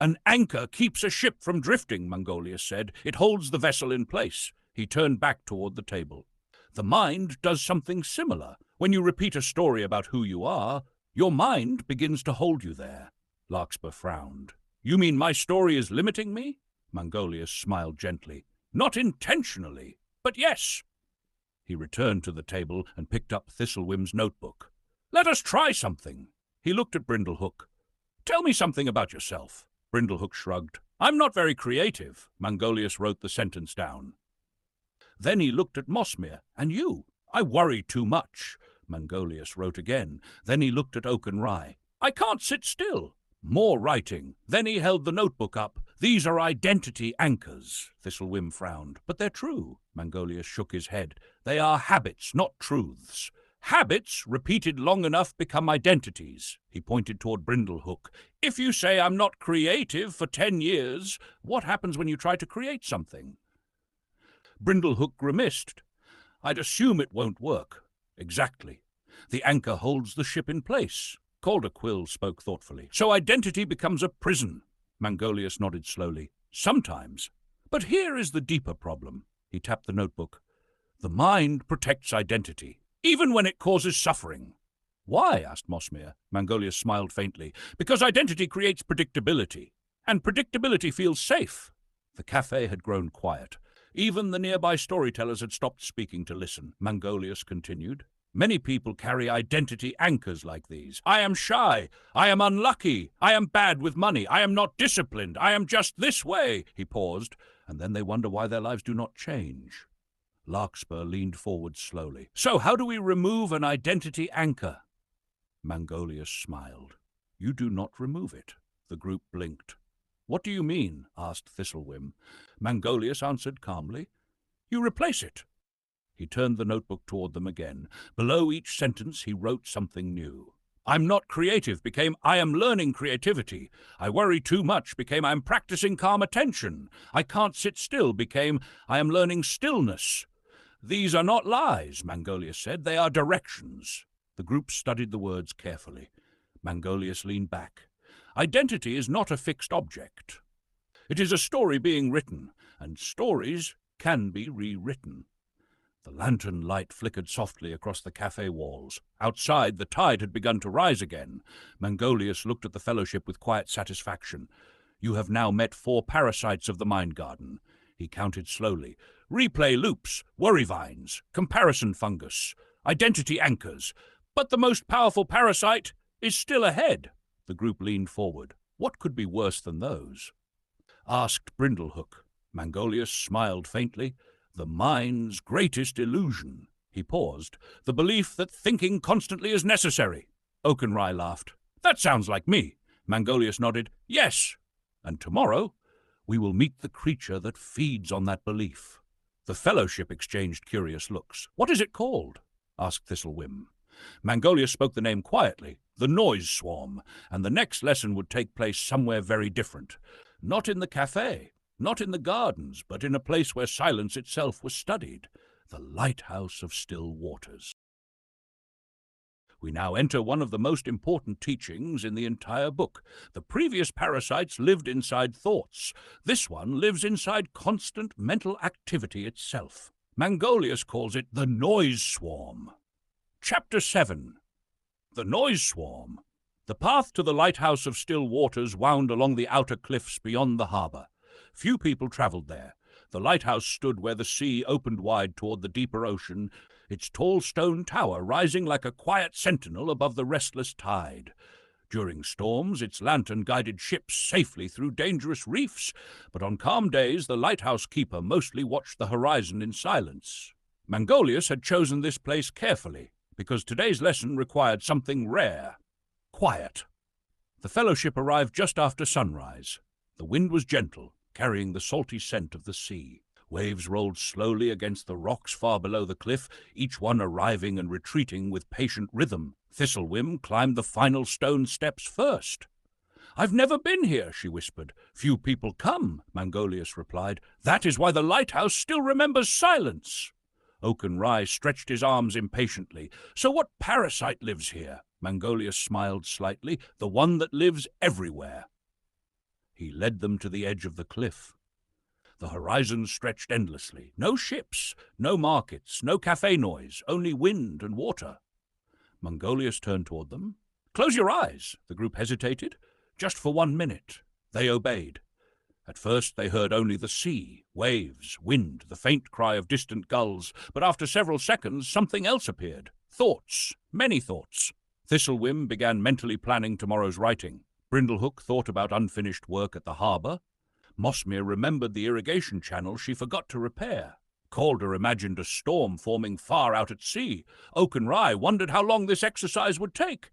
"An anchor keeps a ship from drifting," Mangolius said. "It holds the vessel in place." He turned back toward the table. "The mind does something similar. When you repeat a story about who you are, your mind begins to hold you there." Larkspur frowned. "You mean my story is limiting me?" Mangolius smiled gently. "Not intentionally, but yes." He returned to the table and picked up Thistlewhim's notebook. "Let us try something." He looked at Brindlehook. "Tell me something about yourself." Brindlehook shrugged. "I'm not very creative." Mangolius wrote the sentence down. Then he looked at Mossmere. "And you?" "I worry too much." Mangolius wrote again. Then he looked at Oaken Rye. "I can't sit still." More writing. Then he held the notebook up. "These are identity anchors." Thistlewhim frowned. "But they're true." Mangolius shook his head. "They are habits, not truths. Habits, repeated long enough, become identities." He pointed toward Brindlehook. "If you say I'm not creative for 10 years, what happens when you try to create something?" Brindlehook grimaced. "I'd assume it won't work." "Exactly. The anchor holds the ship in place." Calderquill spoke thoughtfully. "So identity becomes a prison." Mangolius nodded slowly. "Sometimes. But here is the deeper problem." He tapped the notebook. "The mind protects identity, even when it causes suffering." "Why?" asked Mossmere. Mangolius smiled faintly. "Because identity creates predictability, and predictability feels safe." The café had grown quiet. Even the nearby storytellers had stopped speaking to listen. Mangolius continued. "Many people carry identity anchors like these. I am shy. I am unlucky. I am bad with money. I am not disciplined. I am just this way." He paused, and then they wonder why their lives do not change. Larkspur leaned forward slowly. So how do we remove an identity anchor? Mangolius smiled. You do not remove it. The group blinked. What do you mean? Asked Thistlewhim. Mangolius answered calmly. You replace it. He turned the notebook toward them again. Below each sentence he wrote something new. I'm not creative became I am learning creativity. I worry too much became I'm practicing calm attention. I can't sit still became I am learning stillness. These are not lies, Mangolius said. They are directions. The group studied the words carefully. Mangolius leaned back. Identity is not a fixed object. It is a story being written, and stories can be rewritten. The lantern light flickered softly across the cafe walls. Outside, the tide had begun to rise again. Mangolius looked at the fellowship with quiet satisfaction. You have now met 4 parasites of the mind garden. He counted slowly. Replay loops, worry vines, comparison fungus, identity anchors. But the most powerful parasite is still ahead. The group leaned forward. What could be worse than those? Asked Brindlehook. Mangolius smiled faintly. The mind's greatest illusion. He paused. The belief that thinking constantly is necessary. Oakenrye laughed. That sounds like me. Mangolius nodded. Yes. And tomorrow we will meet the creature that feeds on that belief. The fellowship exchanged curious looks. What is it called? Asked Thistlewhim. Mangolius spoke the name quietly. The Noise Swarm. And the next lesson would take place somewhere very different. Not in the cafe. Not in the gardens, but in a place where silence itself was studied, the lighthouse of still waters. We now enter one of the most important teachings in the entire book. The previous parasites lived inside thoughts. This one lives inside constant mental activity itself. Mangolius calls it the Noise Swarm. Chapter 7. The Noise Swarm. The path to the lighthouse of still waters wound along the outer cliffs beyond the harbour. Few people travelled there. The lighthouse stood where the sea opened wide toward the deeper ocean, its tall stone tower rising like a quiet sentinel above the restless tide. During storms, its lantern guided ships safely through dangerous reefs, but on calm days the lighthouse keeper mostly watched the horizon in silence. Mangolius had chosen this place carefully, because today's lesson required something rare. Quiet. The fellowship arrived just after sunrise. The wind was gentle, carrying the salty scent of the sea. Waves rolled slowly against the rocks far below the cliff, each one arriving and retreating with patient rhythm. Thistlewhim climbed the final stone steps first. I've never been here, she whispered. Few people come, Mangolius replied. That is why the lighthouse still remembers silence. Oakenrye stretched his arms impatiently. So what parasite lives here? Mangolius smiled slightly. The one that lives everywhere. He led them to the edge of the cliff. The horizon stretched endlessly. No ships, no markets, no cafe noise, only wind and water. Mangolius turned toward them. Close your eyes. The group hesitated. Just for 1 minute. They obeyed. At first they heard only the sea, waves, wind, the faint cry of distant gulls, but after several seconds something else appeared. Thoughts, many thoughts. Thistlewhim began mentally planning tomorrow's writing. Brindlehook thought about unfinished work at the harbour. Mossmere remembered the irrigation channel she forgot to repair. Calder imagined a storm forming far out at sea. Oakenrye wondered how long this exercise would take.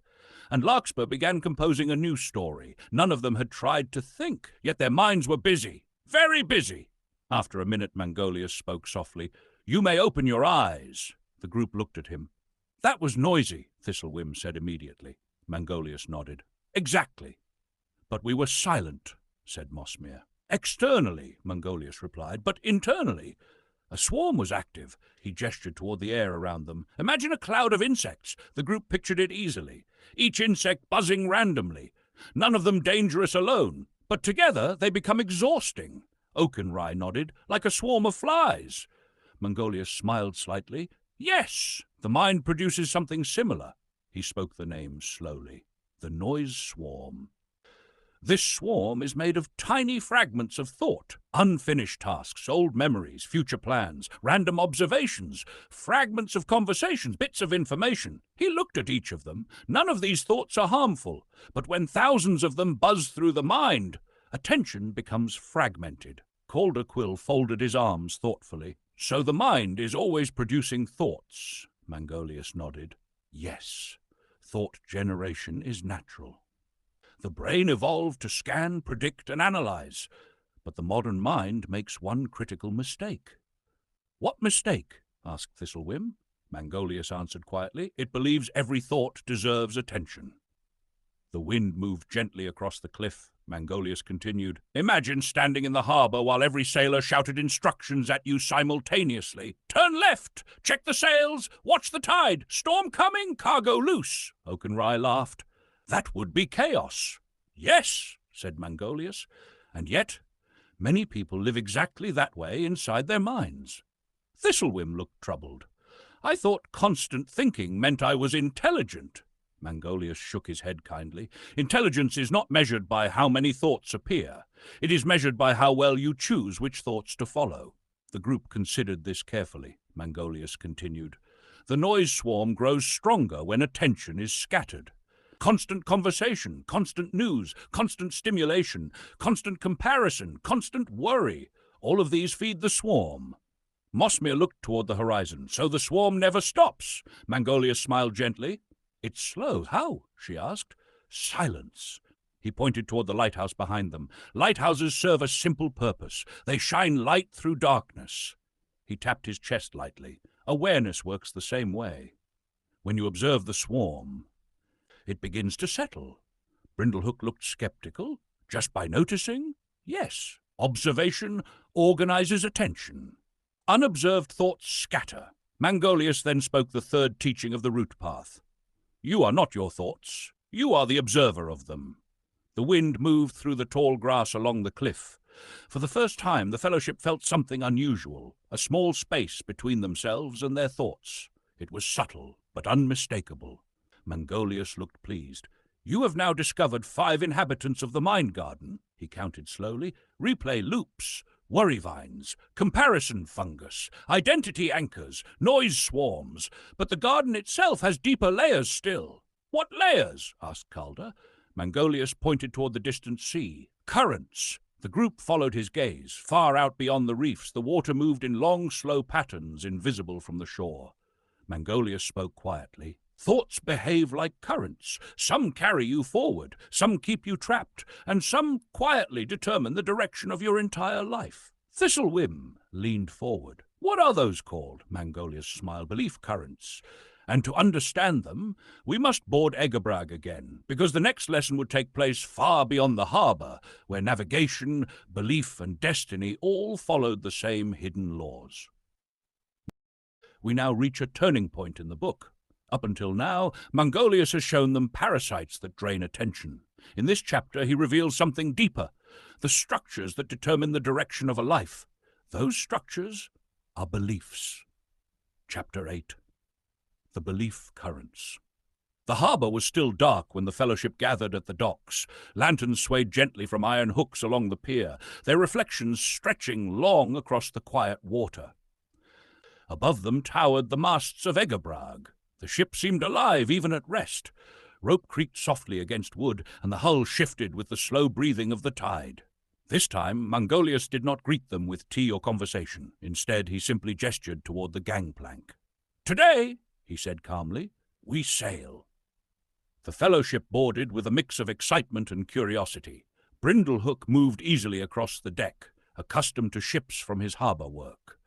And Larkspur began composing a new story. None of them had tried to think, yet their minds were busy, very busy. After a minute, Mangolius spoke softly. You may open your eyes. The group looked at him. That was noisy, Thistlewhim said immediately. Mangolius nodded. Exactly. But we were silent, said Mossmere. Externally, Mangolius replied, but internally. A swarm was active. He gestured toward the air around them. Imagine a cloud of insects. The group pictured it easily. Each insect buzzing randomly. None of them dangerous alone, but together they become exhausting. Oakenrye nodded, like a swarm of flies. Mangolius smiled slightly. Yes, the mind produces something similar. He spoke the name slowly. The Noise Swarm. This swarm is made of tiny fragments of thought, unfinished tasks, old memories, future plans, random observations, fragments of conversations, bits of information. He looked at each of them. None of these thoughts are harmful, but when thousands of them buzz through the mind, attention becomes fragmented. Calder Quill folded his arms thoughtfully. So the mind is always producing thoughts, Mangolius nodded. Yes, thought generation is natural. The brain evolved to scan, predict, and analyze, but the modern mind makes one critical mistake. What mistake? Asked Thistlewhim. Mangolius answered quietly. It believes every thought deserves attention. The wind moved gently across the cliff. Mangolius continued. Imagine standing in the harbour while every sailor shouted instructions at you simultaneously. Turn left! Check the sails! Watch the tide! Storm coming! Cargo loose! Oakenrye laughed. That would be chaos. Yes, said Mangolius, and yet many people live exactly that way inside their minds. Thistlewhim looked troubled. I thought constant thinking meant I was intelligent. Mangolius shook his head kindly. Intelligence is not measured by how many thoughts appear. It is measured by how well you choose which thoughts to follow. The group considered this carefully. Mangolius continued. The noise swarm grows stronger when attention is scattered. Constant conversation, constant news, constant stimulation, constant comparison, constant worry. All of these feed the swarm. Mosmere looked toward the horizon. So the swarm never stops. Mangolius smiled gently. It's slow. How? She asked. Silence. He pointed toward the lighthouse behind them. Lighthouses serve a simple purpose. They shine light through darkness. He tapped his chest lightly. Awareness works the same way. When you observe the swarm, it begins to settle. Brindlehook looked skeptical. Just by noticing? Yes. Observation organizes attention. Unobserved thoughts scatter. Mangolius then spoke the third teaching of the root path. You are not your thoughts. You are the observer of them. The wind moved through the tall grass along the cliff. For the first time, the fellowship felt something unusual, a small space between themselves and their thoughts. It was subtle, but unmistakable. Mangolius looked pleased. You have now discovered 5 inhabitants of the mind garden, he counted slowly. Replay loops, worry vines, comparison fungus, identity anchors, noise swarms. But the garden itself has deeper layers still. What layers? Asked Calder. Mangolius pointed toward the distant sea. Currents. The group followed his gaze. Far out beyond the reefs, the water moved in long, slow patterns invisible from the shore. Mangolius spoke quietly. Thoughts behave like currents. Some carry you forward, some keep you trapped, and some quietly determine the direction of your entire life. Thistlewhim leaned forward. What are those called? Mangolius smiled. Belief currents. And to understand them, we must board Egabrag again, because the next lesson would take place far beyond the harbour, where navigation, belief, and destiny all followed the same hidden laws. We now reach a turning point in the book. Up until now, Mangolius has shown them parasites that drain attention. In this chapter, he reveals something deeper, the structures that determine the direction of a life. Those structures are beliefs. Chapter 8. The Belief Currents. The harbour was still dark when the fellowship gathered at the docks. Lanterns swayed gently from iron hooks along the pier, their reflections stretching long across the quiet water. Above them towered the masts of Egabrag. The ship seemed alive even at rest. Rope creaked softly against wood, and the hull shifted with the slow breathing of the tide. This time, Mangolius did not greet them with tea or conversation. Instead, he simply gestured toward the gangplank. Today, he said calmly, we sail. The fellowship boarded with a mix of excitement and curiosity. Brindlehook moved easily across the deck, accustomed to ships from his harbour work.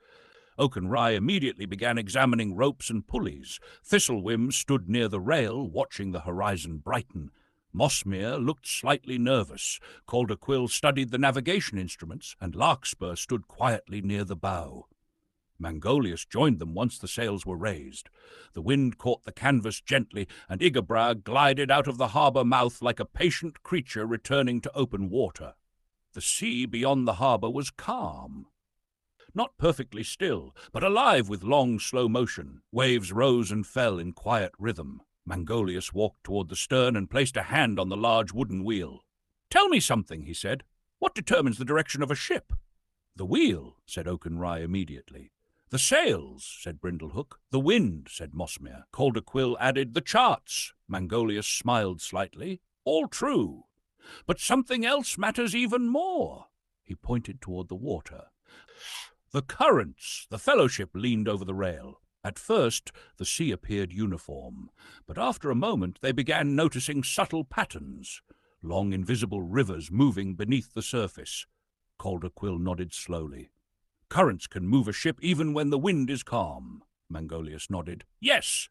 Oakenrye immediately began examining ropes and pulleys. Thistlewhim stood near the rail, watching the horizon brighten. Mosmere looked slightly nervous. Calderquill studied the navigation instruments, and Larkspur stood quietly near the bow. Mangolius joined them once the sails were raised. The wind caught the canvas gently, and Egabrag glided out of the harbour mouth like a patient creature returning to open water. The sea beyond the harbour was calm. Not perfectly still, but alive with long, slow motion. Waves rose and fell in quiet rhythm. Mangolius walked toward the stern and placed a hand on the large wooden wheel. "Tell me something," he said. "What determines the direction of a ship?" "The wheel," said Oakenrye immediately. "The sails," said Brindlehook. "The wind," said Mosmere. Calderquill added, "The charts." Mangolius smiled slightly. "All true. But something else matters even more." He pointed toward the water. The currents! The fellowship leaned over the rail. At first, the sea appeared uniform, but after a moment they began noticing subtle patterns, long invisible rivers moving beneath the surface. Calder Quill nodded slowly. Currents can move a ship even when the wind is calm. Mangolius nodded. Yes,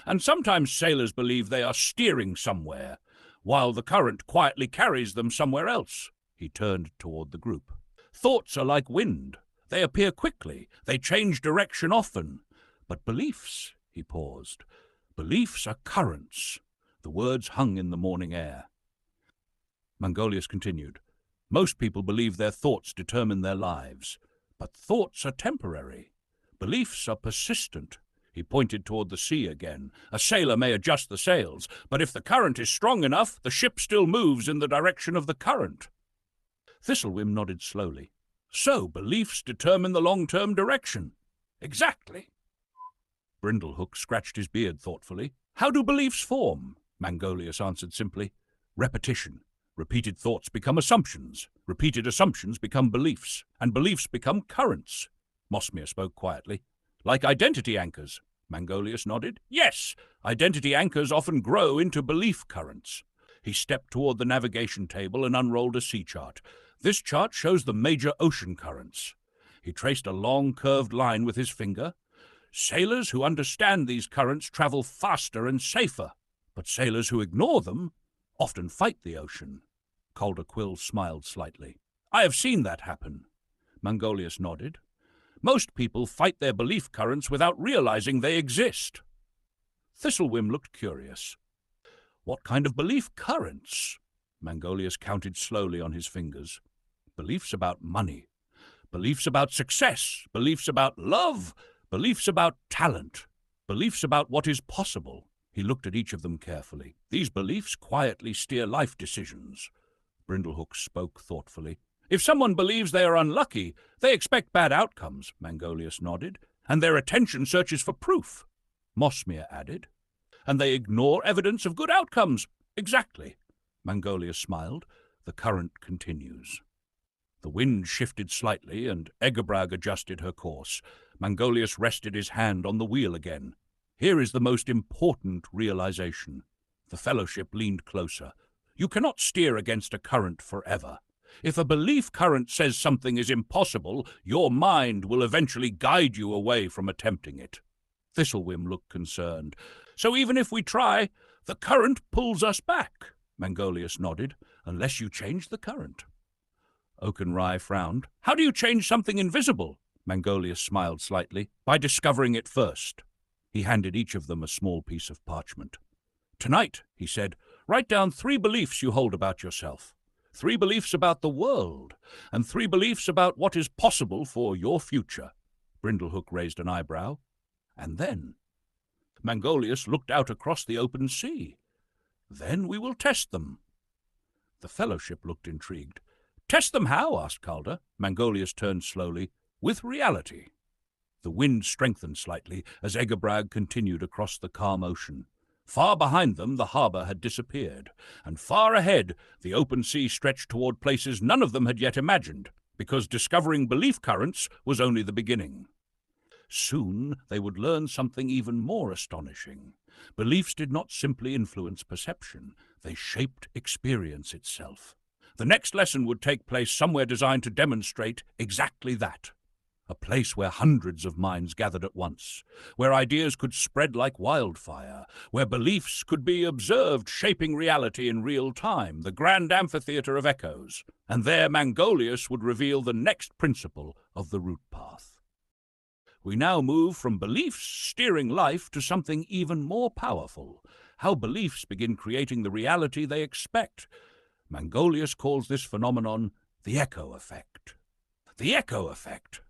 and sometimes sailors believe they are steering somewhere, while the current quietly carries them somewhere else. He turned toward the group. Thoughts are like wind. They appear quickly. They change direction often. But beliefs, he paused. Beliefs are currents. The words hung in the morning air. Mangolius continued. Most people believe their thoughts determine their lives. But thoughts are temporary. Beliefs are persistent. He pointed toward the sea again. A sailor may adjust the sails, but if the current is strong enough, the ship still moves in the direction of the current. Thistlewhim nodded slowly. So beliefs determine the long-term direction. Exactly. Brindlehook scratched his beard thoughtfully. How do beliefs form? Mangolius answered simply. Repetition. Repeated thoughts become assumptions. Repeated assumptions become beliefs. And beliefs become currents. Mosmere spoke quietly. Like identity anchors. Mangolius nodded. Yes, identity anchors often grow into belief currents. He stepped toward the navigation table and unrolled a sea chart. This chart shows the major ocean currents. He traced a long, curved line with his finger. Sailors who understand these currents travel faster and safer, but sailors who ignore them often fight the ocean. Calder Quill smiled slightly. I have seen that happen. Mangolius nodded. Most people fight their belief currents without realizing they exist. Thistlewhim looked curious. What kind of belief currents? Mangolius counted slowly on his fingers. Beliefs about money, beliefs about success, beliefs about love, beliefs about talent, beliefs about what is possible. He looked at each of them carefully. These beliefs quietly steer life decisions. Brindlehook spoke thoughtfully. If someone believes they are unlucky, they expect bad outcomes, Mangolius nodded, and their attention searches for proof. Mosmere added. And they ignore evidence of good outcomes. Exactly. Mangolius smiled. The current continues. The wind shifted slightly, and Egabrag adjusted her course. Mangolius rested his hand on the wheel again. Here is the most important realization. The fellowship leaned closer. You cannot steer against a current forever. If a belief current says something is impossible, your mind will eventually guide you away from attempting it. Thistlewhim looked concerned. So even if we try, the current pulls us back. Mangolius nodded. Unless you change the current. Oakenrye frowned. How do you change something invisible? Mangolius smiled slightly. By discovering it first. He handed each of them a small piece of parchment. Tonight, he said, write down 3 beliefs you hold about yourself. 3 beliefs about the world, and 3 beliefs about what is possible for your future. Brindlehook raised an eyebrow. And then? Mangolius looked out across the open sea. Then we will test them. The fellowship looked intrigued. Test them how? Asked Calder. Mangolius turned slowly. With reality. The wind strengthened slightly as Egabrag continued across the calm ocean. Far behind them, the harbour had disappeared, and far ahead, the open sea stretched toward places none of them had yet imagined, because discovering belief currents was only the beginning. Soon they would learn something even more astonishing. Beliefs did not simply influence perception, they shaped experience itself. The next lesson would take place somewhere designed to demonstrate exactly that. A place where hundreds of minds gathered at once, where ideas could spread like wildfire, where beliefs could be observed shaping reality in real time, the grand amphitheatre of echoes. And there Mangolius would reveal the next principle of the route path. We now move from beliefs steering life to something even more powerful, how beliefs begin creating the reality they expect. Mangolius calls this phenomenon the echo effect. The echo effect.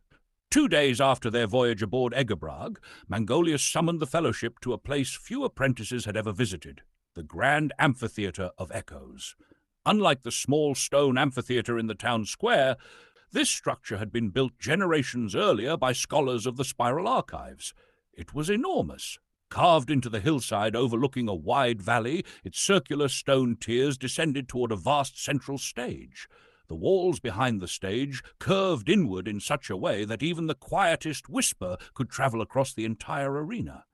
2 days after their voyage aboard Egabrag, Mangolius summoned the fellowship to a place few apprentices had ever visited, the grand amphitheatre of echoes. Unlike the small stone amphitheatre in the town square, this structure had been built generations earlier by scholars of the Spiral Archives. It was enormous. Carved into the hillside overlooking a wide valley, its circular stone tiers descended toward a vast central stage. The walls behind the stage curved inward in such a way that even the quietest whisper could travel across the entire arena.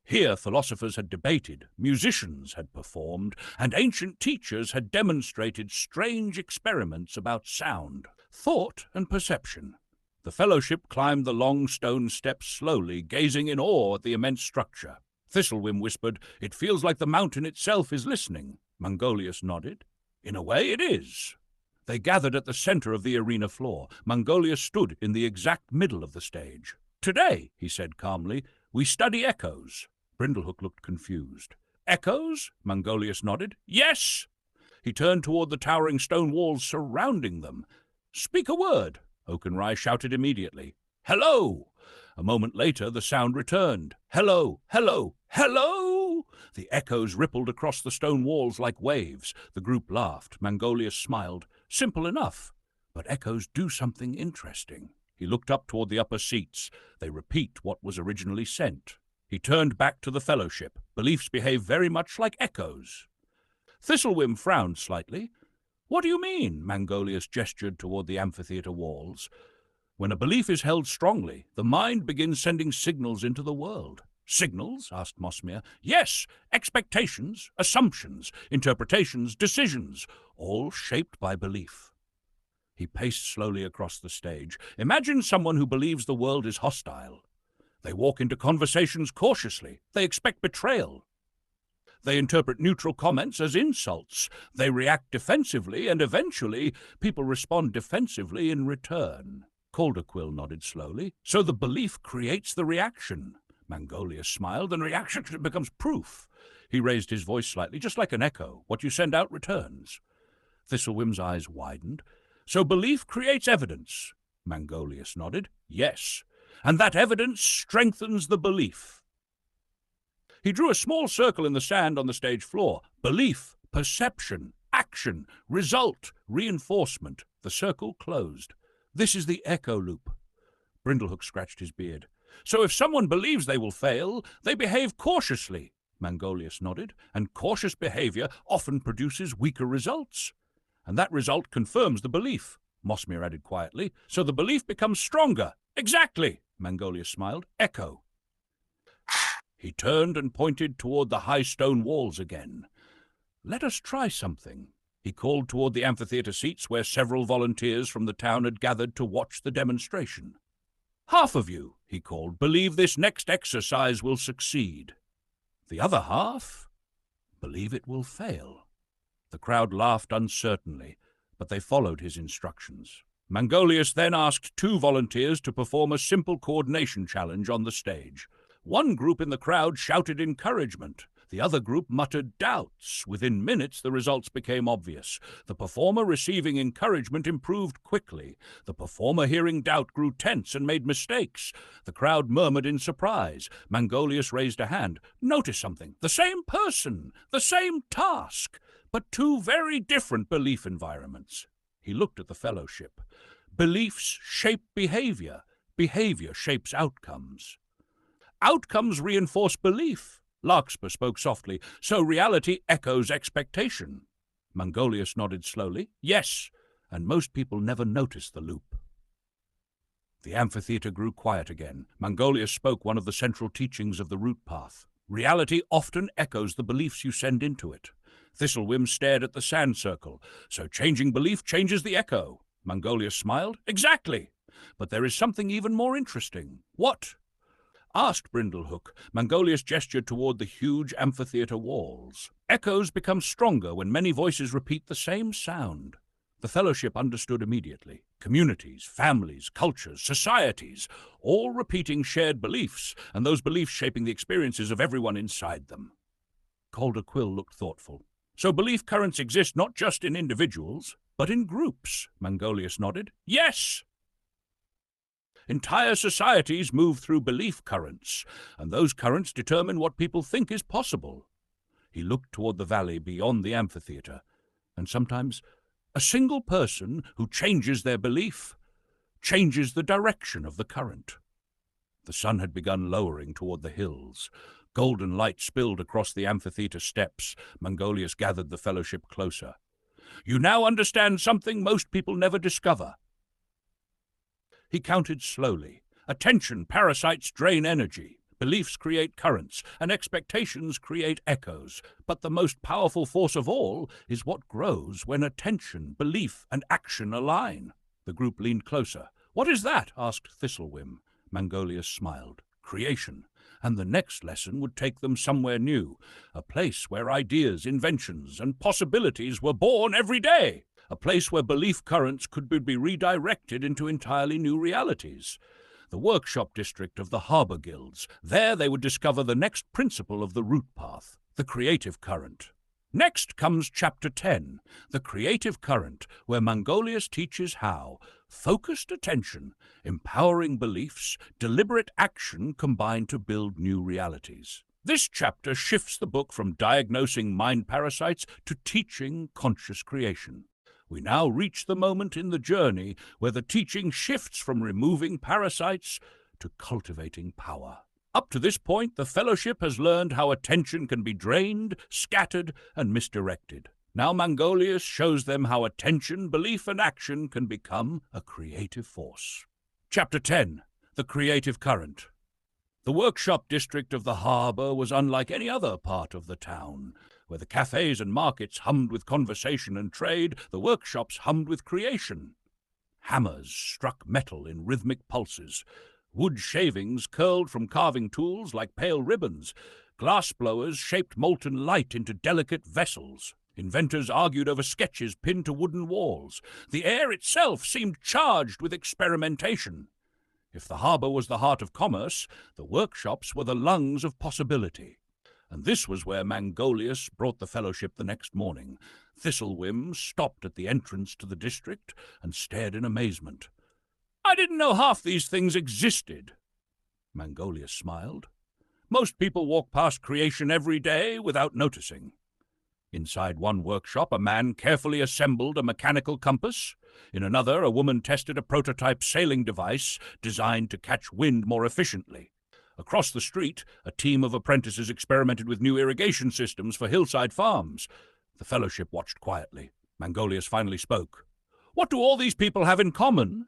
Here philosophers had debated, musicians had performed, and ancient teachers had demonstrated strange experiments about sound, thought, and perception. The fellowship climbed the long stone steps slowly, gazing in awe at the immense structure. Thistlewhim whispered, "It feels like the mountain itself is listening." Mangolius nodded. "In a way, it is." They gathered at the center of the arena floor. Mangolius stood in the exact middle of the stage. "Today," he said calmly, "we study echoes." Brindlehook looked confused. "Echoes?" Mangolius nodded. "Yes." He turned toward the towering stone walls surrounding them. "Speak a word," Oakenrai shouted immediately. "Hello!" A moment later, the sound returned. "Hello! Hello! Hello!" The echoes rippled across the stone walls like waves. The group laughed. Mangolius smiled. "Simple enough. But echoes do something interesting." He looked up toward the upper seats. They repeat what was originally sent. He turned back to the fellowship. Beliefs behave very much like echoes. Thistlewhim frowned slightly. "What do you mean?" Mangolius gestured toward the amphitheater walls. "When a belief is held strongly, the mind begins sending signals into the world." "Signals?" asked Mosmere. "Yes, expectations, assumptions, interpretations, decisions, all shaped by belief." He paced slowly across the stage. "Imagine someone who believes the world is hostile. They walk into conversations cautiously. They expect betrayal. They interpret neutral comments as insults. They react defensively, and eventually people respond defensively in return." Calderquill nodded slowly. "So the belief creates the reaction." Mangolius smiled, "and reaction becomes proof." He raised his voice slightly, "just like an echo. What you send out returns." Thistlewhim's eyes widened. "So belief creates evidence." Mangolius nodded. "Yes. And that evidence strengthens the belief." He drew a small circle in the sand on the stage floor. Belief, perception, action, result, reinforcement. The circle closed. "This is the echo loop." Brindlehook scratched his beard. "So if someone believes they will fail, they behave cautiously." Mangolius nodded. "And cautious behavior often produces weaker results. And that result confirms the belief," Mosmere added quietly. "So the belief becomes stronger." "Exactly," Mangolius smiled. "Echo." He turned and pointed toward the high stone walls again. "Let us try something." He called toward the amphitheater seats where several volunteers from the town had gathered to watch the demonstration. "Half of you," he called, "believe this next exercise will succeed. The other half believe it will fail." The crowd laughed uncertainly, but they followed his instructions. Mangolius then asked 2 volunteers to perform a simple coordination challenge on the stage. One group in the crowd shouted encouragement. The other group muttered doubts. Within minutes, the results became obvious. The performer receiving encouragement improved quickly. The performer hearing doubt grew tense and made mistakes. The crowd murmured in surprise. Mangolius raised a hand. "Notice something. The same person, the same task, but 2 very different belief environments." He looked at the fellowship. "Beliefs shape behavior. Behavior shapes outcomes. Outcomes reinforce belief." Larkspur spoke softly. "So reality echoes expectation." Mangolius nodded slowly. "Yes, and most people never notice the loop." The amphitheater grew quiet again. Mangolius spoke one of the central teachings of the root path. "Reality often echoes the beliefs you send into it." Thistlewhim stared at the sand circle. "So changing belief changes the echo." Mangolius smiled. "Exactly. But there is something even more interesting." "What?" asked Brindlehook. Mangolius gestured toward the huge amphitheater walls. "Echoes become stronger when many voices repeat the same sound." The fellowship understood immediately. Communities, families, cultures, societies, all repeating shared beliefs, and those beliefs shaping the experiences of everyone inside them. Calderquill looked thoughtful. "So belief currents exist not just in individuals, but in groups." Mangolius nodded. "Yes. Entire societies move through belief currents, and those currents determine what people think is possible." He looked toward the valley beyond the amphitheater, and sometimes a single person who changes their belief changes the direction of the current. The sun had begun lowering toward the hills. Golden light spilled across the amphitheater steps. Mangolius gathered the fellowship closer. You now understand something most people never discover. He counted slowly. Attention parasites drain energy. Beliefs create currents, and expectations create echoes. But the most powerful force of all is what grows when attention, belief, and action align. The group leaned closer. "What is that?" asked Thistlewhim. Mangolius smiled. "Creation." And the next lesson would take them somewhere new, a place where ideas, inventions, and possibilities were born every day, a place where belief currents could be redirected into entirely new realities. The workshop district of the harbour guilds. There they would discover the next principle of the root path, the creative current. Next comes Chapter 10, the creative current, where Mangolius teaches how focused attention, empowering beliefs, deliberate action combine to build new realities. This chapter shifts the book from diagnosing mind parasites to teaching conscious creation. We now reach the moment in the journey where the teaching shifts from removing parasites to cultivating power. Up to this point, the Fellowship has learned how attention can be drained, scattered, and misdirected. Now Mangolius shows them how attention, belief, and action can become a creative force. Chapter 10. The Creative Current. The workshop district of the harbour was unlike any other part of the town. Where the cafes and markets hummed with conversation and trade, the workshops hummed with creation. Hammers struck metal in rhythmic pulses. Wood shavings curled from carving tools like pale ribbons. Glass blowers shaped molten light into delicate vessels. Inventors argued over sketches pinned to wooden walls. The air itself seemed charged with experimentation. If the harbour was the heart of commerce, the workshops were the lungs of possibility. And this was where Mangolius brought the Fellowship the next morning. Thistlewhim stopped at the entrance to the district and stared in amazement. "I didn't know half these things existed." Mangolius smiled. "Most people walk past creation every day without noticing." Inside one workshop, a man carefully assembled a mechanical compass. In another, a woman tested a prototype sailing device designed to catch wind more efficiently. Across the street, a team of apprentices experimented with new irrigation systems for hillside farms. The Fellowship watched quietly. Mangolius finally spoke. "What do all these people have in common?"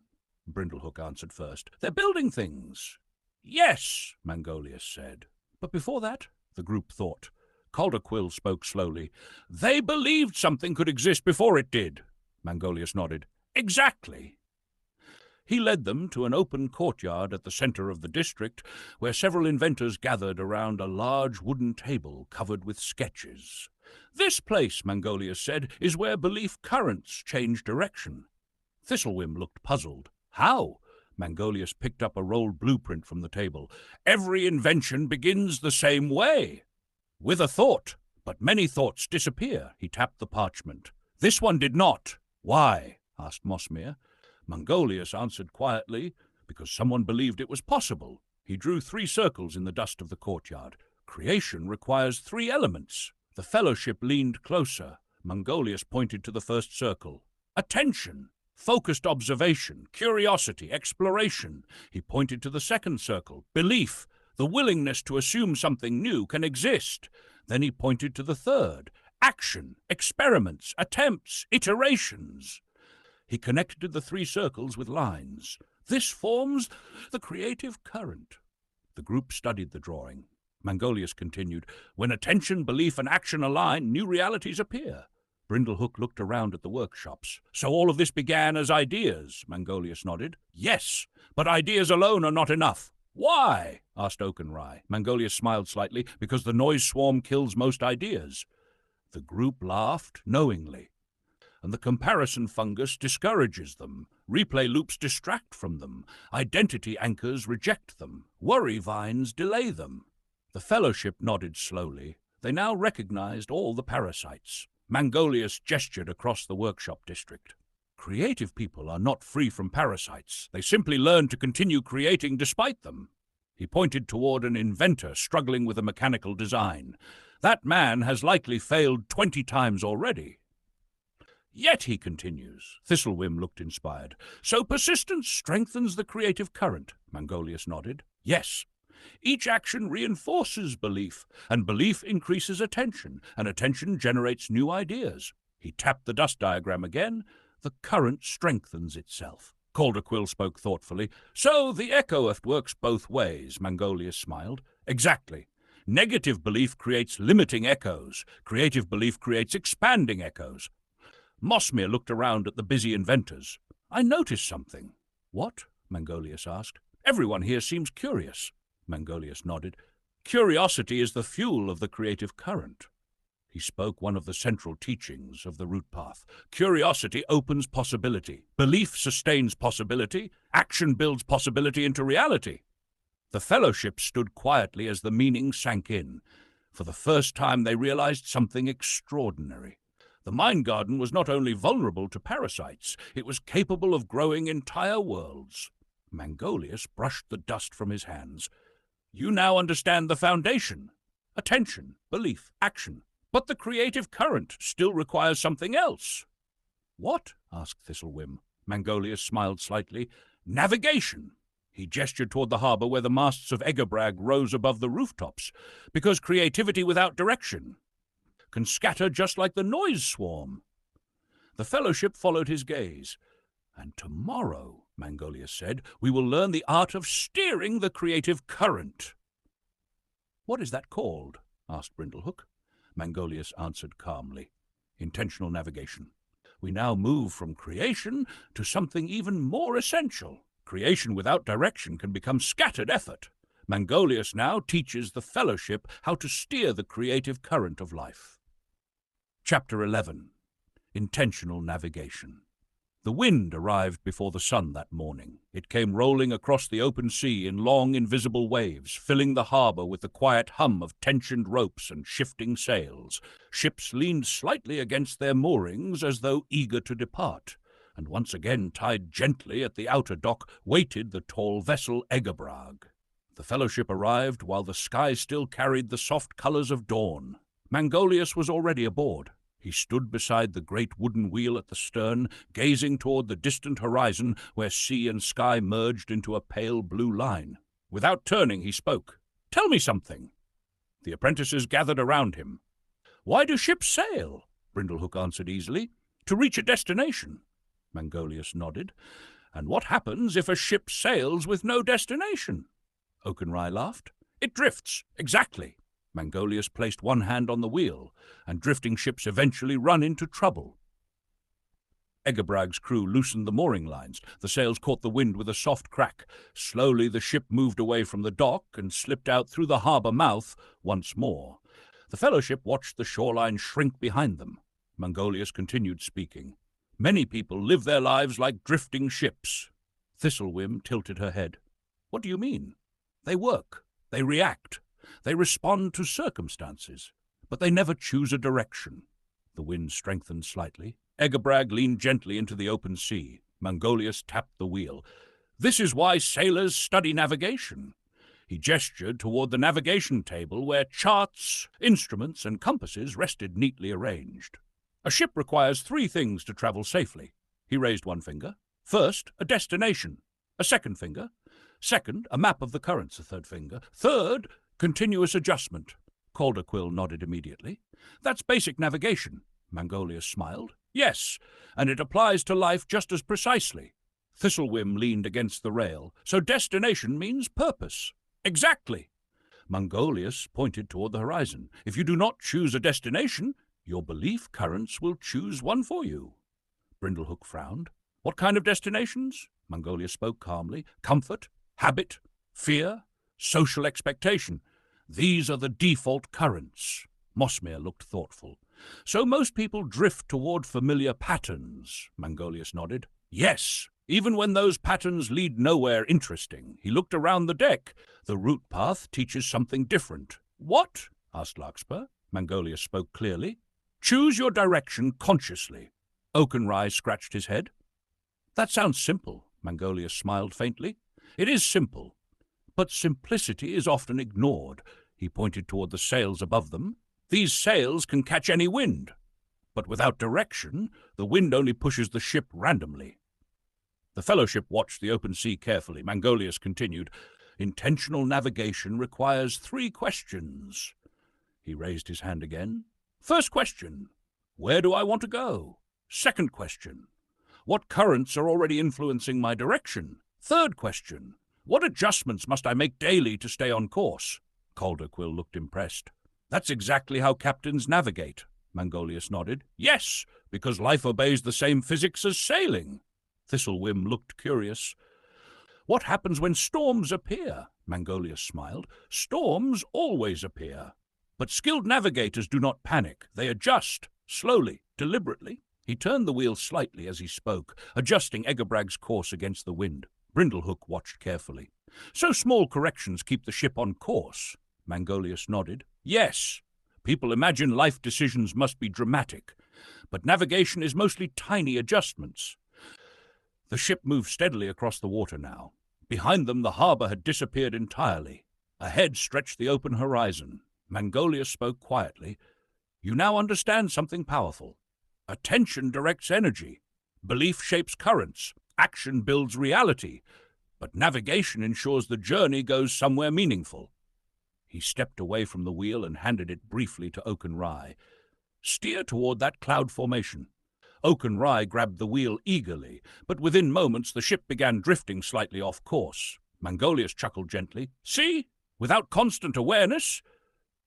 Brindlehook answered first. "They're building things." "Yes," Mangolius said. But before that, the group thought. Calderquill spoke slowly. "They believed something could exist before it did." Mangolius nodded. "Exactly." He led them to an open courtyard at the centre of the district, where several inventors gathered around a large wooden table covered with sketches. "This place," Mangolius said, "is where belief currents change direction." Thistlewhim looked puzzled. "How?" Mangolius picked up a rolled blueprint from the table. "Every invention begins the same way. With a thought, but many thoughts disappear." He tapped the parchment. "This one did not." "Why?" asked Mossmere. Mangolius answered quietly, "Because someone believed it was possible." He drew 3 circles in the dust of the courtyard. "Creation requires 3 elements." The Fellowship leaned closer. Mangolius pointed to the first circle. "Attention, focused observation, curiosity, exploration." He pointed to the second circle. "Belief, the willingness to assume something new can exist." Then he pointed to the third. "Action, experiments, attempts, iterations." He connected the 3 circles with lines. "This forms the creative current." The group studied the drawing. Mangolius continued, "When attention, belief, and action align, new realities appear." Brindlehook looked around at the workshops. "So all of this began as ideas?" Mangolius nodded. "Yes, but ideas alone are not enough." "Why?" asked Oakenrye. Mangolius smiled slightly. "Because the noise swarm kills most ideas." The group laughed knowingly. "And the comparison fungus discourages them. Replay loops distract from them. Identity anchors reject them. Worry vines delay them." The Fellowship nodded slowly. They now recognized all the parasites. Mangolius gestured across the workshop district. "Creative people are not free from parasites. They simply learn to continue creating despite them." He pointed toward an inventor struggling with a mechanical design. "That man has likely failed 20 times already." "Yet," he continues, Thistlewhim looked inspired, "so persistence strengthens the creative current." Mangolius nodded. "Yes. Each action reinforces belief, and belief increases attention, and attention generates new ideas." He tapped the dust diagram again. The current strengthens itself. Calderquill spoke thoughtfully. So the echo works both ways, Mangolius smiled. Exactly. Negative belief creates limiting echoes. Creative belief creates expanding echoes. Mossmere looked around at the busy inventors. I noticed something. What? Mangolius asked. Everyone here seems curious. Mangolius nodded. Curiosity is the fuel of the creative current. He spoke one of the central teachings of the root path. Curiosity opens possibility. Belief sustains possibility. Action builds possibility into reality. The fellowship stood quietly as the meaning sank in. For the first time they realized something extraordinary. The mind garden was not only vulnerable to parasites, it was capable of growing entire worlds. Mangolius brushed the dust from his hands. You now understand the foundation. Attention, belief, action. But the creative current still requires something else. What? Asked Thistlewhim. Mangolius smiled slightly. Navigation. He gestured toward the harbour where the masts of Egabrag rose above the rooftops, because creativity without direction can scatter just like the noise swarm. The fellowship followed his gaze. And tomorrow, Mangolius said, we will learn the art of steering the creative current. What is that called? Asked Brindlehook. Mangolius answered calmly. Intentional navigation. We now move from creation to something even more essential. Creation without direction can become scattered effort. Mangolius now teaches the fellowship how to steer the creative current of life. Chapter 11. Intentional Navigation. The wind arrived before the sun that morning. It came rolling across the open sea in long, invisible waves, filling the harbour with the quiet hum of tensioned ropes and shifting sails. Ships leaned slightly against their moorings as though eager to depart, and once again tied gently at the outer dock waited the tall vessel Egabrag. The fellowship arrived while the sky still carried the soft colours of dawn. Mangolius was already aboard. He stood beside the great wooden wheel at the stern, gazing toward the distant horizon where sea and sky merged into a pale blue line. Without turning, he spoke. Tell me something. The apprentices gathered around him. Why do ships sail? Brindlehook answered easily. To reach a destination. Mangolius nodded. And what happens if a ship sails with no destination? Oakenrai laughed. It drifts. Exactly. Mangolius placed one hand on the wheel, and drifting ships eventually run into trouble. Egabrag's crew loosened the mooring lines. The sails caught the wind with a soft crack. Slowly the ship moved away from the dock and slipped out through the harbour mouth once more. The fellowship watched the shoreline shrink behind them. Mangolius continued speaking. Many people live their lives like drifting ships. Thistlewhim tilted her head. What do you mean? They work. They react. They respond to circumstances, but they never choose a direction. The wind strengthened slightly. Egabrag leaned gently into the open sea. Mangolius tapped the wheel. This is why sailors study navigation. He gestured toward the navigation table where charts, instruments, and compasses rested neatly arranged. A ship requires 3 things to travel safely. He raised one finger. First, a destination. A second finger. Second, a map of the currents, a third finger. Third, continuous adjustment. Calderquill nodded immediately. That's basic navigation. Mangolius smiled. Yes, and it applies to life just as precisely. Thistlewhim leaned against the rail. So destination means purpose. Exactly. Mangolius pointed toward the horizon. If you do not choose a destination, your belief currents will choose one for you. Brindlehook frowned. What kind of destinations? Mangolius spoke calmly. Comfort, habit, fear, social expectation. These are the default currents. Mossmere looked thoughtful. So most people drift toward familiar patterns, Mangolius nodded. Yes, even when those patterns lead nowhere interesting. He looked around the deck. The route path teaches something different. What? Asked Larkspur. Mangolius spoke clearly. Choose your direction consciously. Oakenrai scratched his head. That sounds simple, Mangolius smiled faintly. It is simple, but simplicity is often ignored. He pointed toward the sails above them. These sails can catch any wind, but without direction, the wind only pushes the ship randomly. The fellowship watched the open sea carefully. Mangolius continued, Intentional navigation requires 3 questions. He raised his hand again. First question, Where do I want to go? Second question. What currents are already influencing my direction? Third question. What adjustments must I make daily to stay on course? Calderquill looked impressed. That's exactly how captains navigate, Mangolius nodded. Yes, because life obeys the same physics as sailing. Thistlewhim looked curious. What happens when storms appear? Mangolius smiled. Storms always appear. But skilled navigators do not panic. They adjust, slowly, deliberately. He turned the wheel slightly as he spoke, adjusting Egabrag's course against the wind. Brindlehook watched carefully. So small corrections keep the ship on course? Mangolius nodded. Yes. People imagine life decisions must be dramatic, but navigation is mostly tiny adjustments. The ship moved steadily across the water now. Behind them, the harbour had disappeared entirely. Ahead stretched the open horizon. Mangolius spoke quietly. You now understand something powerful. Attention directs energy. Belief shapes currents. Action builds reality. But navigation ensures the journey goes somewhere meaningful. He stepped away from the wheel and handed it briefly to Oaken Rye. Steer toward that cloud formation. Oaken Rye grabbed the wheel eagerly, but within moments the ship began drifting slightly off course. Mangolius chuckled gently. See? Without constant awareness,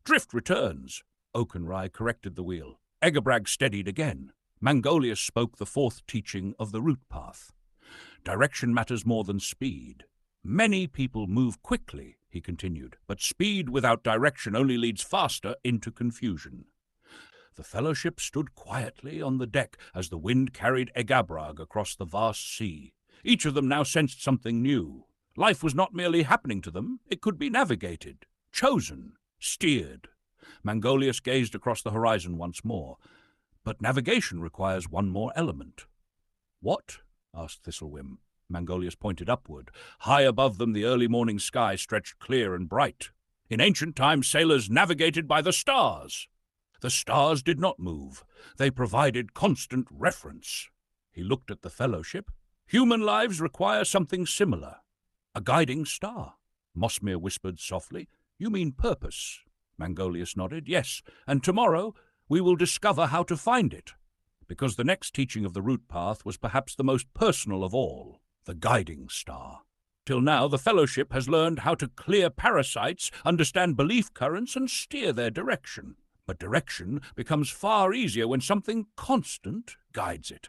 drift returns. Oaken Rye corrected the wheel. Egabrag steadied again. Mangolius spoke the fourth teaching of the route path. Direction matters more than speed. Many people move quickly, he continued, but speed without direction only leads faster into confusion. The fellowship stood quietly on the deck as the wind carried Egabrag across the vast sea. Each of them now sensed something new. Life was not merely happening to them, it could be navigated, chosen, steered. Mangolius gazed across the horizon once more. But navigation requires one more element. What? Asked Thistlewhim. Mangolius pointed upward. High above them the early morning sky stretched clear and bright. In ancient times sailors navigated by the stars. The stars did not move. They provided constant reference. He looked at the fellowship. Human lives require something similar. A guiding star. Mossmere whispered softly. You mean purpose? Mangolius nodded. Yes, and tomorrow we will discover how to find it. Because the next teaching of the route path was perhaps the most personal of all. The guiding star. Till now, the fellowship has learned how to clear parasites, understand belief currents, and steer their direction. But direction becomes far easier when something constant guides it.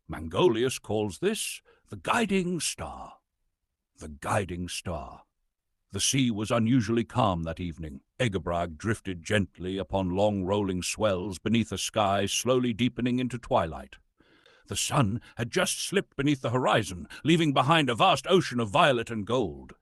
Mangolius calls this the guiding star. The guiding star. The sea was unusually calm that evening. Egabrag drifted gently upon long rolling swells beneath a sky slowly deepening into twilight. The sun had just slipped beneath the horizon, leaving behind a vast ocean of violet and gold.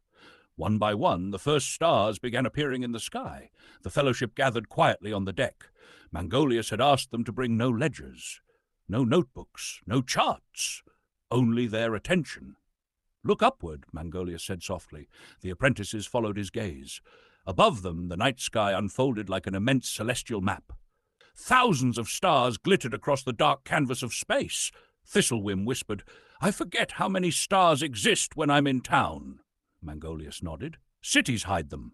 One by one, the first stars began appearing in the sky. The fellowship gathered quietly on the deck. Mangolius had asked them to bring no ledgers, no notebooks, no charts, only their attention. Look upward, Mangolius said softly. The apprentices followed his gaze. Above them, the night sky unfolded like an immense celestial map. Thousands of stars glittered across the dark canvas of space. Thistlewhim whispered, I forget how many stars exist when I'm in town. Mangolius nodded. Cities hide them,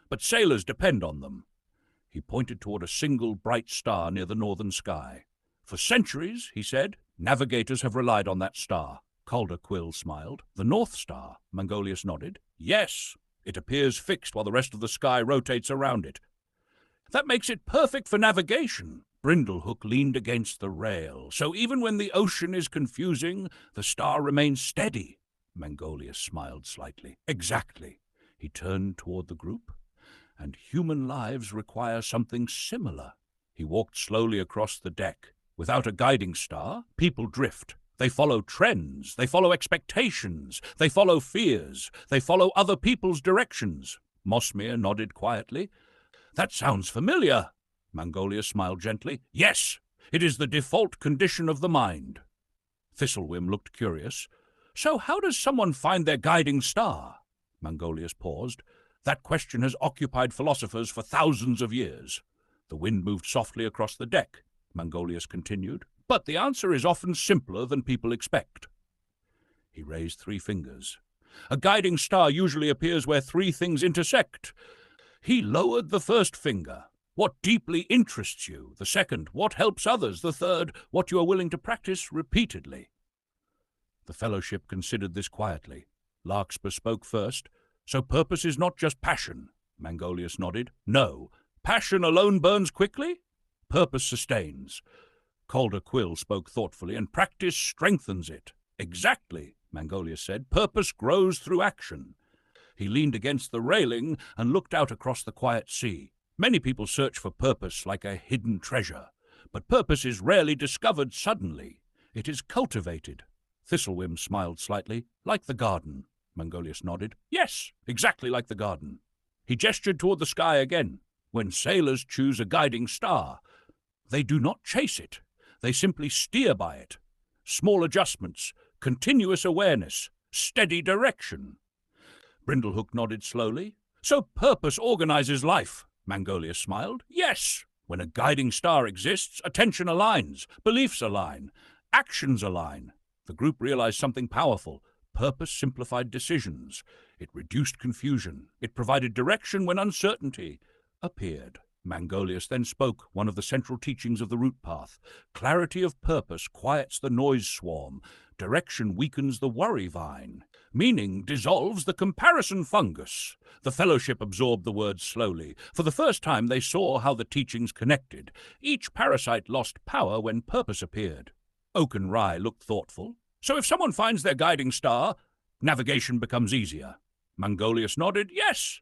but sailors depend on them. He pointed toward a single bright star near the northern sky. For centuries, he said, navigators have relied on that star. Calderquill smiled. The North Star, Mangolius nodded. Yes, it appears fixed while the rest of the sky rotates around it. That makes it perfect for navigation. Brindlehook leaned against the rail, so even when the ocean is confusing, the star remains steady. Mangolius smiled slightly. Exactly. He turned toward the group. And human lives require something similar. He walked slowly across the deck. Without a guiding star, people drift. They follow trends. They follow expectations. They follow fears. They follow other people's directions. Mossmere nodded quietly. That sounds familiar. Mangolius smiled gently. Yes, it is the default condition of the mind. Thistlewhim looked curious. So how does someone find their guiding star? Mangolius paused. That question has occupied philosophers for thousands of years. The wind moved softly across the deck. Mangolius continued. But the answer is often simpler than people expect. He raised 3 fingers. A guiding star usually appears where 3 things intersect. He lowered the first finger. what deeply interests you. The second, what helps others. The third, what you are willing to practice repeatedly. The fellowship considered this quietly. Larkspur spoke first. So purpose is not just passion. Mangolius nodded. No. Passion alone burns quickly. Purpose sustains. Calder Quill spoke thoughtfully, and practice strengthens it. Exactly, Mangolius said. Purpose grows through action. He leaned against the railing and looked out across the quiet sea. Many people search for purpose like a hidden treasure, but purpose is rarely discovered suddenly. It is cultivated. Thistlewhim smiled slightly. Like the garden. Mangolius nodded. Yes, exactly like the garden. He gestured toward the sky again. When sailors choose a guiding star, they do not chase it. They simply steer by it. Small adjustments, continuous awareness, steady direction. Brindlehook nodded slowly. So purpose organizes life, Mangolius smiled. Yes. When a guiding star exists, attention aligns, beliefs align, actions align. The group realized something powerful. Purpose simplified decisions. It reduced confusion. It provided direction when uncertainty appeared. Mangolius then spoke one of the central teachings of the root path. Clarity of purpose quiets the noise swarm. Direction weakens the worry vine. Meaning dissolves the comparison fungus. The fellowship absorbed the words slowly. For the first time they saw how the teachings connected. Each parasite lost power when purpose appeared. Oaken Rye looked thoughtful. So if someone finds their guiding star, navigation becomes easier. Mangolius nodded. Yes,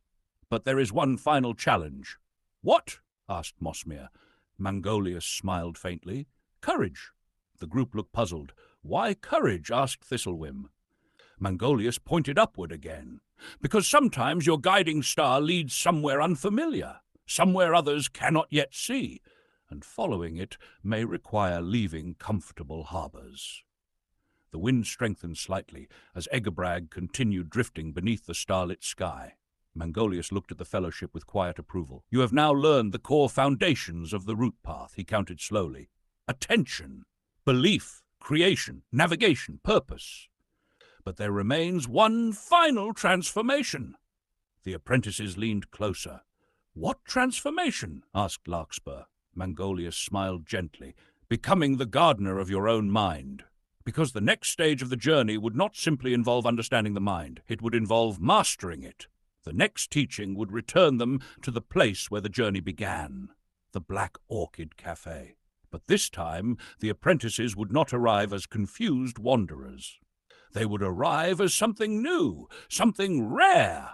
but there is one final challenge. What? Asked Mossmere. Mangolius smiled faintly. Courage. The group looked puzzled. Why courage? Asked Thistlewhim. Mangolius pointed upward again. Because sometimes your guiding star leads somewhere unfamiliar, somewhere others cannot yet see, and following it may require leaving comfortable harbours. The wind strengthened slightly as Egabrag continued drifting beneath the starlit sky. Mangolius looked at the fellowship with quiet approval. You have now learned the core foundations of the root path, he counted slowly. Attention, belief, creation, navigation, purpose. But there remains one final transformation. The apprentices leaned closer. What transformation? Asked Larkspur. Mangolius smiled gently. Becoming the gardener of your own mind. Because the next stage of the journey would not simply involve understanding the mind. It would involve mastering it. The next teaching would return them to the place where the journey began, the Black Orchid Café. But this time, the apprentices would not arrive as confused wanderers. They would arrive as something new, something rare,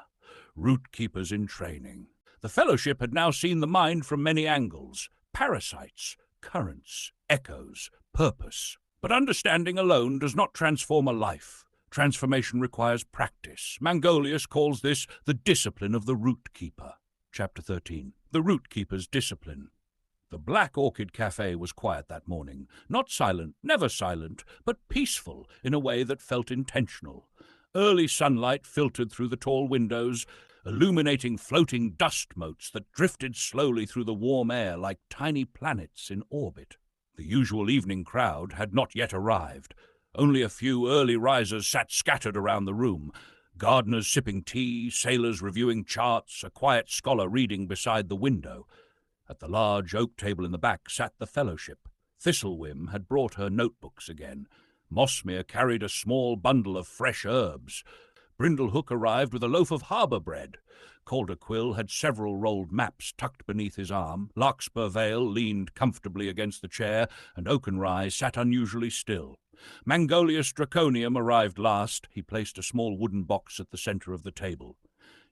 root keepers in training. The fellowship had now seen the mind from many angles, parasites, currents, echoes, purpose. But understanding alone does not transform a life. Transformation requires practice. Mangolius calls this the discipline of the root keeper. Chapter 13. The root keeper's discipline. The Black Orchid Café was quiet that morning. Not silent, never silent, but peaceful in a way that felt intentional. Early sunlight filtered through the tall windows, illuminating floating dust motes that drifted slowly through the warm air like tiny planets in orbit. The usual evening crowd had not yet arrived. Only a few early risers sat scattered around the room, gardeners sipping tea, sailors reviewing charts, a quiet scholar reading beside the window. At the large oak table in the back sat the fellowship. Thistlewhim had brought her notebooks again. Mossmere carried a small bundle of fresh herbs. Brindlehook arrived with a loaf of harbour bread. Calder Quill had several rolled maps tucked beneath his arm. Larkspur Vale leaned comfortably against the chair, and Oaken Rye sat unusually still. Mangolius Draconiam arrived last. He placed a small wooden box at the centre of the table.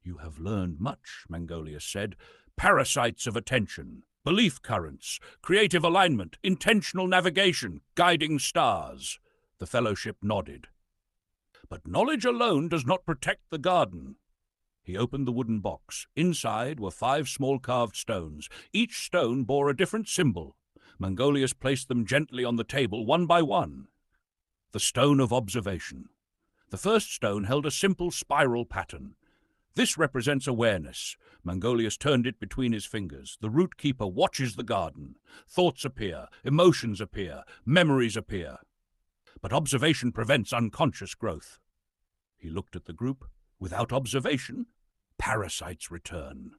You have learned much, Mangolius said. Parasites of attention, belief currents, creative alignment, intentional navigation, guiding stars. The fellowship nodded. But knowledge alone does not protect the garden. He opened the wooden box. Inside were 5 small carved stones. Each stone bore a different symbol. Mangolius placed them gently on the table, one by one. The stone of observation. The first stone held a simple spiral pattern. This represents awareness. Mangolius turned it between his fingers. The root keeper watches the garden. Thoughts appear, emotions appear, memories appear. But observation prevents unconscious growth. He looked at the group. Without observation, parasites return.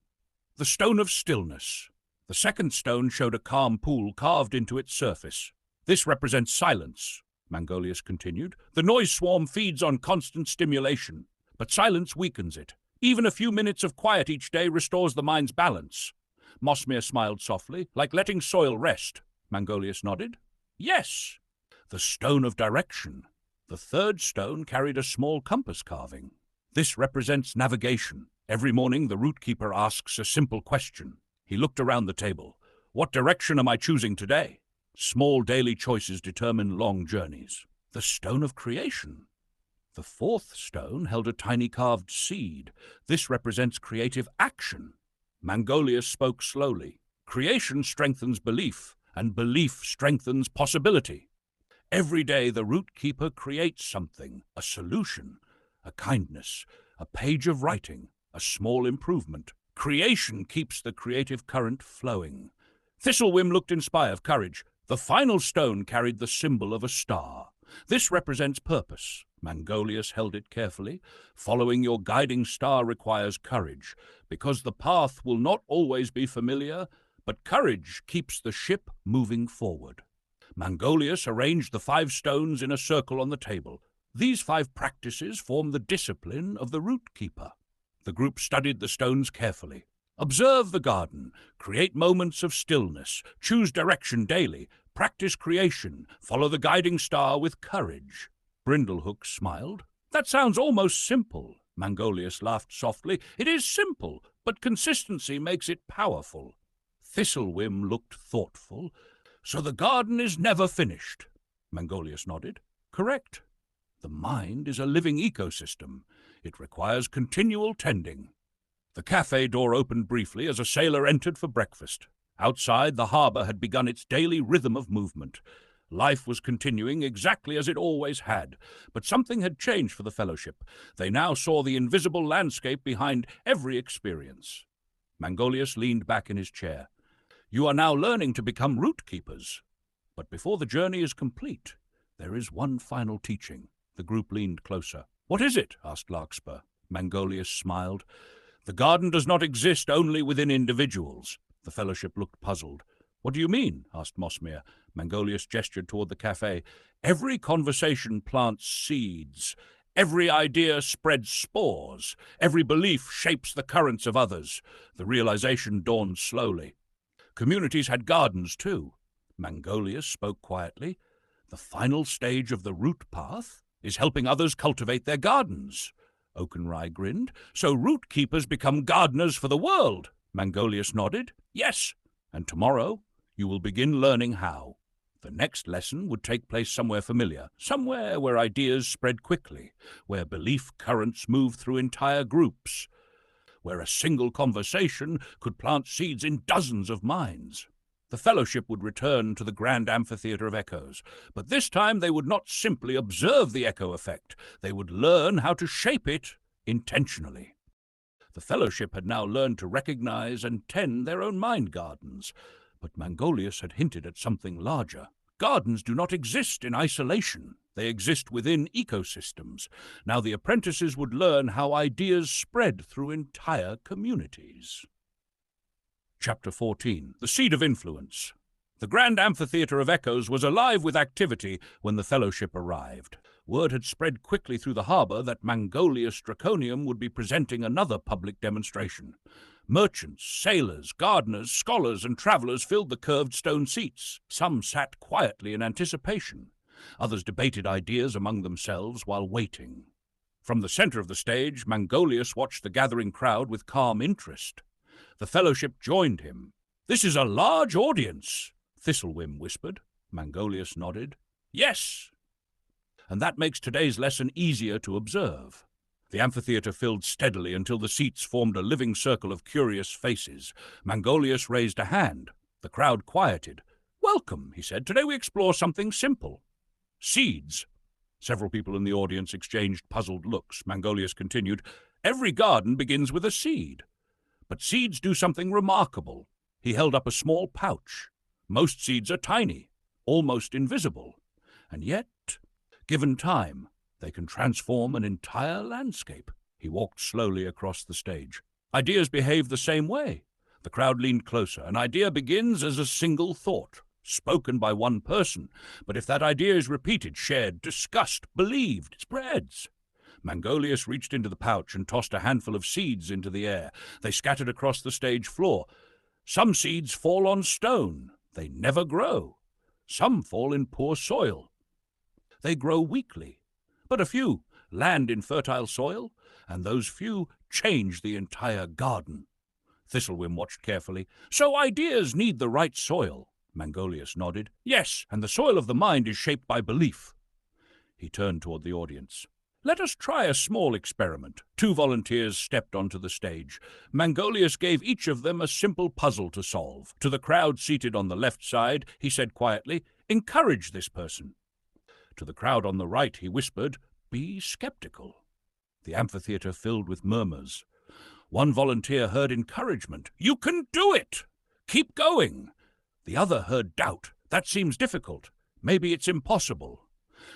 The stone of stillness. The second stone showed a calm pool carved into its surface. This represents silence, Mangolius continued. The noise swarm feeds on constant stimulation, but silence weakens it. Even a few minutes of quiet each day restores the mind's balance. Mosmere smiled softly, like letting soil rest. Mangolius nodded. Yes. The stone of direction. The third stone carried a small compass carving. This represents navigation. Every morning the route keeper asks a simple question. He looked around the table. What direction am I choosing today? Small daily choices determine long journeys. The stone of creation. The fourth stone held a tiny carved seed. This represents creative action. Mangolius spoke slowly. Creation strengthens belief, and belief strengthens possibility. Every day the route keeper creates something, a solution, a kindness, a page of writing, a small improvement. Creation keeps the creative current flowing. Thistlewhim looked inspired, courage. The final stone carried the symbol of a star. This represents purpose. Mangolius held it carefully. Following your guiding star requires courage, because the path will not always be familiar, but courage keeps the ship moving forward. Mangolius arranged the 5 stones in a circle on the table. These 5 practices form the discipline of the route keeper. The group studied the stones carefully. Observe the garden, create moments of stillness, choose direction daily, practice creation, follow the guiding star with courage. Brindlehook smiled. That sounds almost simple. Mangolius laughed softly. It is simple, but consistency makes it powerful. Thistlewhim looked thoughtful. So the garden is never finished. Mangolius nodded. Correct. The mind is a living ecosystem. It requires continual tending. The cafe door opened briefly as a sailor entered for breakfast. Outside, the harbour had begun its daily rhythm of movement. Life was continuing exactly as it always had, but something had changed for the Fellowship. They now saw the invisible landscape behind every experience. Mangolius leaned back in his chair. You are now learning to become route keepers. But before the journey is complete, there is one final teaching. The group leaned closer. What is it? Asked Larkspur. Mangolius smiled. The garden does not exist only within individuals. The Fellowship looked puzzled. What do you mean? Asked Mosmere. Mangolius gestured toward the cafe. Every conversation plants seeds. Every idea spreads spores. Every belief shapes the currents of others. The realization dawned slowly. Communities had gardens too. Mangolius spoke quietly. The final stage of the route path is helping others cultivate their gardens. Oakenrye grinned. So route keepers become gardeners for the world. Mangolius nodded. Yes, and tomorrow you will begin learning how. The next lesson would take place somewhere familiar, somewhere where ideas spread quickly, where belief currents move through entire groups, where a single conversation could plant seeds in dozens of minds. The Fellowship would return to the grand amphitheatre of echoes, but this time they would not simply observe the echo effect. They would learn how to shape it intentionally. The Fellowship had now learned to recognize and tend their own mind gardens, but Mangolius had hinted at something larger. Gardens do not exist in isolation. They exist within ecosystems. Now the apprentices would learn how ideas spread through entire communities. Chapter 14. The Seed of Influence. The Grand Amphitheatre of Echoes was alive with activity when the Fellowship arrived. Word had spread quickly through the harbour that Mangolius Draconiam would be presenting another public demonstration. Merchants, sailors, gardeners, scholars, and travellers filled the curved stone seats. Some sat quietly in anticipation. Others debated ideas among themselves while waiting. From the centre of the stage, Mangolius watched the gathering crowd with calm interest. The Fellowship joined him. This is a large audience, Thistlewhim whispered. Mangolius nodded. Yes, and that makes today's lesson easier to observe. The amphitheatre filled steadily until the seats formed a living circle of curious faces. Mangolius raised a hand. The crowd quieted. Welcome, he said. Today we explore something simple. Seeds. Several people in the audience exchanged puzzled looks. Mangolius continued. Every garden begins with a seed. But seeds do something remarkable. He held up a small pouch. Most seeds are tiny, almost invisible. And yet, given time, they can transform an entire landscape. He walked slowly across the stage. Ideas behave the same way. The crowd leaned closer. An idea begins as a single thought, spoken by one person. But if that idea is repeated, shared, discussed, believed, it spreads. Mangolius reached into the pouch and tossed a handful of seeds into the air. They scattered across the stage floor. Some seeds fall on stone. They never grow. Some fall in poor soil. They grow weakly. But a few land in fertile soil, and those few change the entire garden. Thistlewhim watched carefully. So ideas need the right soil. Mangolius nodded. Yes, and the soil of the mind is shaped by belief. He turned toward the audience. Let us try a small experiment. 2 volunteers stepped onto the stage. Mangolius gave each of them a simple puzzle to solve. To the crowd seated on the left side, he said quietly, encourage this person. To the crowd on the right, he whispered, be skeptical. The amphitheater filled with murmurs. One volunteer heard encouragement. You can do it! Keep going! The other heard doubt. That seems difficult. Maybe it's impossible.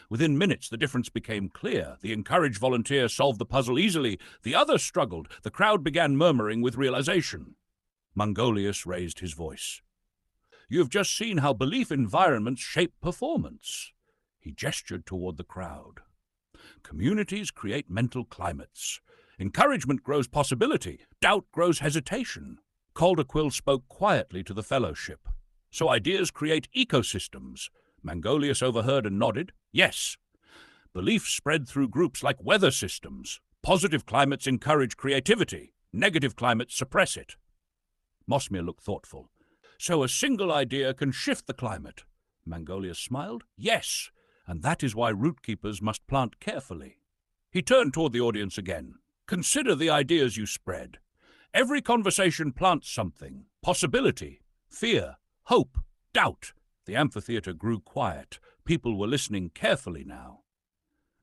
Within minutes, the difference became clear. The encouraged volunteer solved the puzzle easily. The other struggled. The crowd began murmuring with realization. Mangolius raised his voice. You have just seen how belief environments shape performance. He gestured toward the crowd. Communities create mental climates. Encouragement grows possibility. Doubt grows hesitation. Calderquill spoke quietly to the fellowship. So ideas create ecosystems. Mangolius overheard and nodded. Yes. Belief spread through groups like weather systems. Positive climates encourage creativity. Negative climates suppress it. Mosmere looked thoughtful. So a single idea can shift the climate. Mangolius smiled. Yes, and that is why root keepers must plant carefully. He turned toward the audience again. Consider the ideas you spread. Every conversation plants something. Possibility, fear, hope, doubt. The amphitheater grew quiet. People were listening carefully now.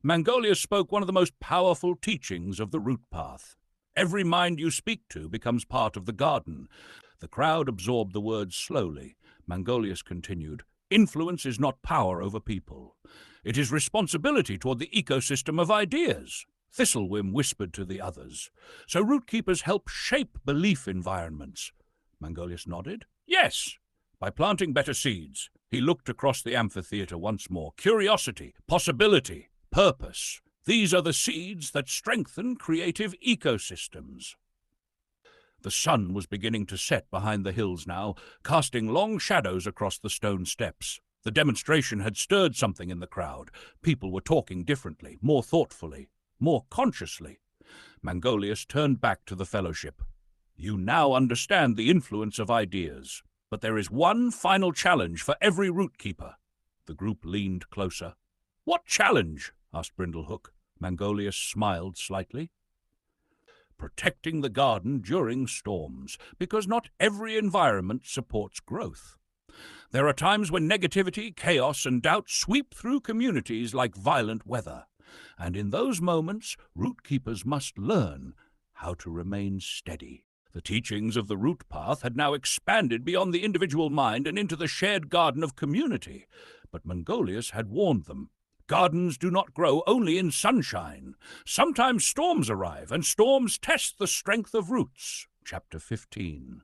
Mangolius spoke one of the most powerful teachings of the root path. Every mind you speak to becomes part of the garden. The crowd absorbed the words slowly. Mangolius continued, influence is not power over people. It is responsibility toward the ecosystem of ideas. Thistlewhim whispered to the others. So root keepers help shape belief environments. Mangolius nodded. Yes, by planting better seeds. He looked across the amphitheater once more. Curiosity, possibility, purpose. These are the seeds that strengthen creative ecosystems. The sun was beginning to set behind the hills now, casting long shadows across the stone steps. The demonstration had stirred something in the crowd. People were talking differently, more thoughtfully, more consciously. Mangolius turned back to the fellowship. You now understand the influence of ideas. But there is one final challenge for every root keeper. The group leaned closer. What challenge? Asked Brindlehook. Mangolius smiled slightly. Protecting the garden during storms, because not every environment supports growth. There are times when negativity, chaos, and doubt sweep through communities like violent weather. And in those moments, root keepers must learn how to remain steady. The teachings of the root path had now expanded beyond the individual mind and into the shared garden of community. But Mangolius had warned them. Gardens do not grow only in sunshine. Sometimes storms arrive, and storms test the strength of roots. Chapter 15.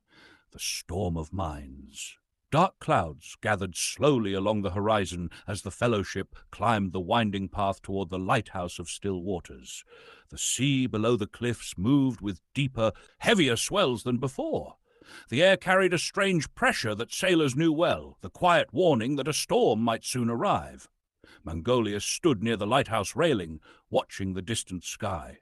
The Storm of Minds. Dark clouds gathered slowly along the horizon as the fellowship climbed the winding path toward the lighthouse of still waters. The sea below the cliffs moved with deeper, heavier swells than before. The air carried a strange pressure that sailors knew well, the quiet warning that a storm might soon arrive. Mangolius stood near the lighthouse railing, watching the distant sky.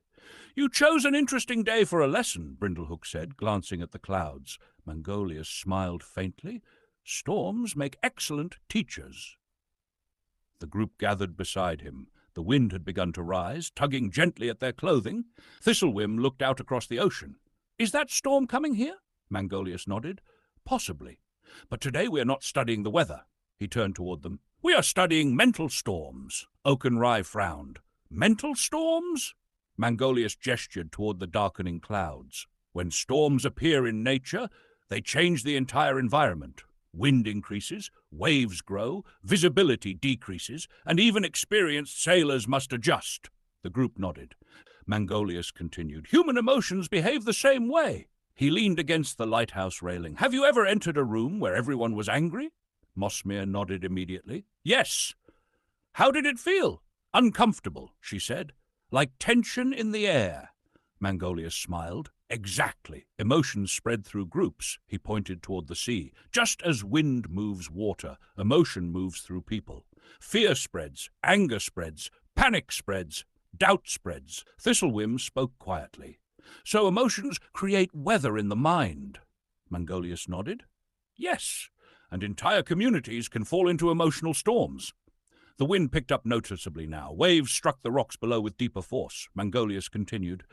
You chose an interesting day for a lesson, Brindlehook said, glancing at the clouds. Mangolius smiled faintly. Storms make excellent teachers. The group gathered beside him. The wind had begun to rise, tugging gently at their clothing. Thistlewhim looked out across the ocean. Is that storm coming here? Mangolius nodded. Possibly. But today we are not studying the weather. He turned toward them. We are studying mental storms. Oakenrye frowned. Mental storms? Mangolius gestured toward the darkening clouds. When storms appear in nature, they change the entire environment. Wind increases, waves grow, visibility decreases, and even experienced sailors must adjust. The group nodded. Mangolius continued. Human emotions behave the same way. He leaned against the lighthouse railing. "Have you ever entered a room where everyone was angry?" Mossmere nodded immediately. "Yes." "How did it feel?" "Uncomfortable," she said. "Like tension in the air." Mangolius smiled. "Exactly. Emotions spread through groups." He pointed toward the sea. "Just as wind moves water, emotion moves through people. Fear spreads, anger spreads, panic spreads, doubt spreads." Thistlewhim spoke quietly. "So emotions create weather in the mind." Mangolius nodded. "Yes, and entire communities can fall into emotional storms." The wind picked up noticeably now. Waves struck the rocks below with deeper force. Mangolius continued.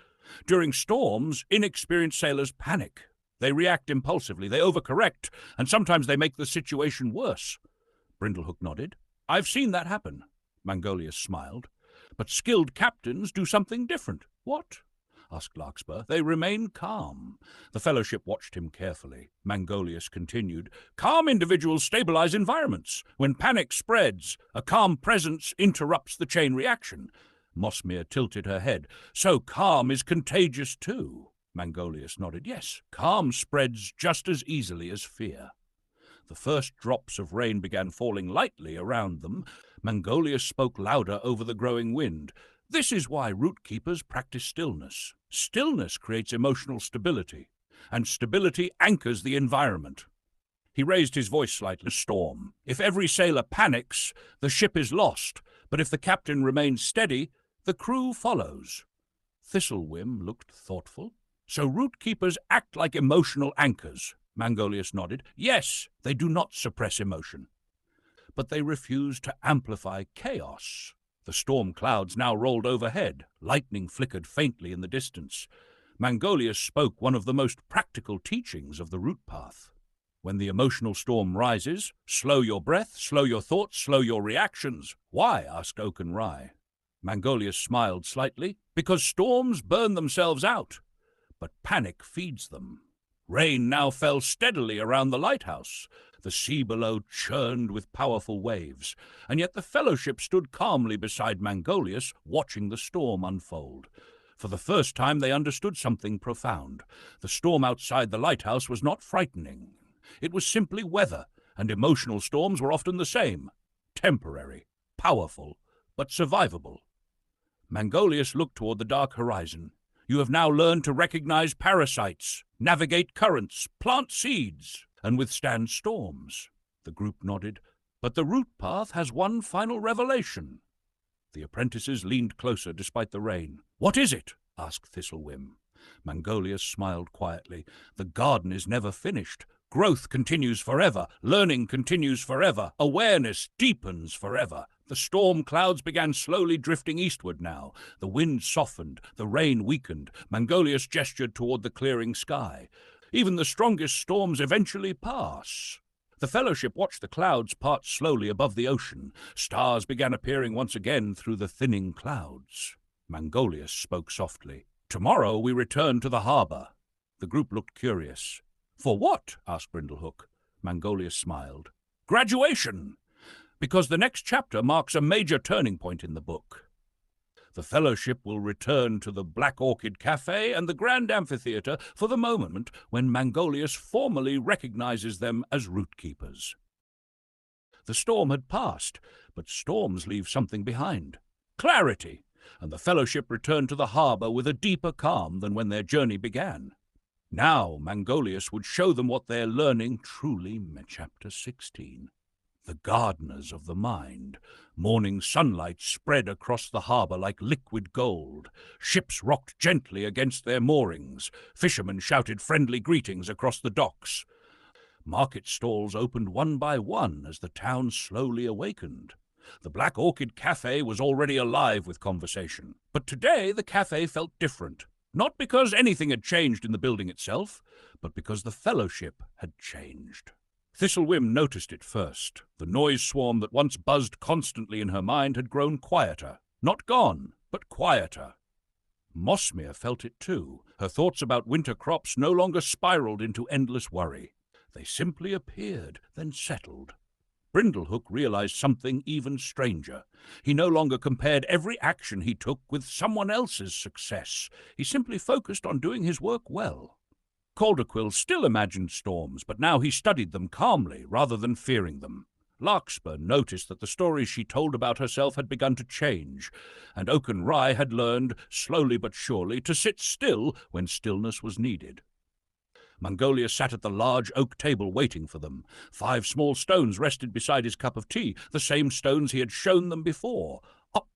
"During storms, inexperienced sailors panic. They react impulsively, they overcorrect, and sometimes they make the situation worse." Brindlehook nodded. "I've seen that happen." Mangolius smiled. "But skilled captains do something different." "What?" asked Larkspur. "They remain calm." The Fellowship watched him carefully. Mangolius continued. "Calm individuals stabilize environments. When panic spreads, a calm presence interrupts the chain reaction." Mossmere tilted her head. "So calm is contagious too." Mangolius nodded. "Yes, calm spreads just as easily as fear." The first drops of rain began falling lightly around them. Mangolius spoke louder over the growing wind. "This is why root keepers practice stillness. Stillness creates emotional stability, and stability anchors the environment." He raised his voice slightly. "Storm. If every sailor panics, the ship is lost. But if the captain remains steady, the crew follows." Thistlewhim looked thoughtful. "So root keepers act like emotional anchors." Mangolius nodded. "Yes, they do not suppress emotion, but they refuse to amplify chaos." The storm clouds now rolled overhead. Lightning flickered faintly in the distance. Mangolius spoke one of the most practical teachings of the root path. "When the emotional storm rises, slow your breath, slow your thoughts, slow your reactions." "Why?" asked Oaken Rye. Mangolius smiled slightly. "Because storms burn themselves out, but panic feeds them." Rain now fell steadily around the lighthouse. The sea below churned with powerful waves, and yet the Fellowship stood calmly beside Mangolius, watching the storm unfold. For the first time they understood something profound. The storm outside the lighthouse was not frightening. It was simply weather, and emotional storms were often the same. Temporary, powerful, but survivable. Mangolius looked toward the dark horizon. "You have now learned to recognize parasites, navigate currents, plant seeds, and withstand storms." The group nodded. "But the root path has one final revelation." The apprentices leaned closer despite the rain. "What is it?" asked Thistlewhim. Mangolius smiled quietly. "The garden is never finished. Growth continues forever. Learning continues forever. Awareness deepens forever." The storm clouds began slowly drifting eastward now. The wind softened, the rain weakened. Mangolius gestured toward the clearing sky. "Even the strongest storms eventually pass." The Fellowship watched the clouds part slowly above the ocean. Stars began appearing once again through the thinning clouds. Mangolius spoke softly. "Tomorrow we return to the harbour." The group looked curious. "For what?" asked Brindlehook. Mangolius smiled. "Graduation! Because the next chapter marks a major turning point in the book. The Fellowship will return to the Black Orchid Café and the Grand Amphitheatre for the moment when Mangolius formally recognizes them as root keepers." The storm had passed, but storms leave something behind. Clarity, and the Fellowship returned to the harbour with a deeper calm than when their journey began. Now Mangolius would show them what their learning truly meant. Chapter 16. The gardeners of the mind. Morning sunlight spread across the harbour like liquid gold. Ships rocked gently against their moorings. Fishermen shouted friendly greetings across the docks. Market stalls opened one by one as the town slowly awakened. The Black Orchid Café was already alive with conversation. But today the café felt different. Not because anything had changed in the building itself, but because the Fellowship had changed. Thistlewhim noticed it first. The noise swarm that once buzzed constantly in her mind had grown quieter. Not gone, but quieter. Mossmere felt it too. Her thoughts about winter crops no longer spiraled into endless worry. They simply appeared, then settled. Brindlehook realized something even stranger. He no longer compared every action he took with someone else's success. He simply focused on doing his work well. Calderquill still imagined storms, but now he studied them calmly rather than fearing them. Larkspur noticed that the stories she told about herself had begun to change, and Oaken Rye had learned, slowly but surely, to sit still when stillness was needed. Mangolius sat at the large oak table waiting for them. 5 small stones rested beside his cup of tea, the same stones he had shown them before.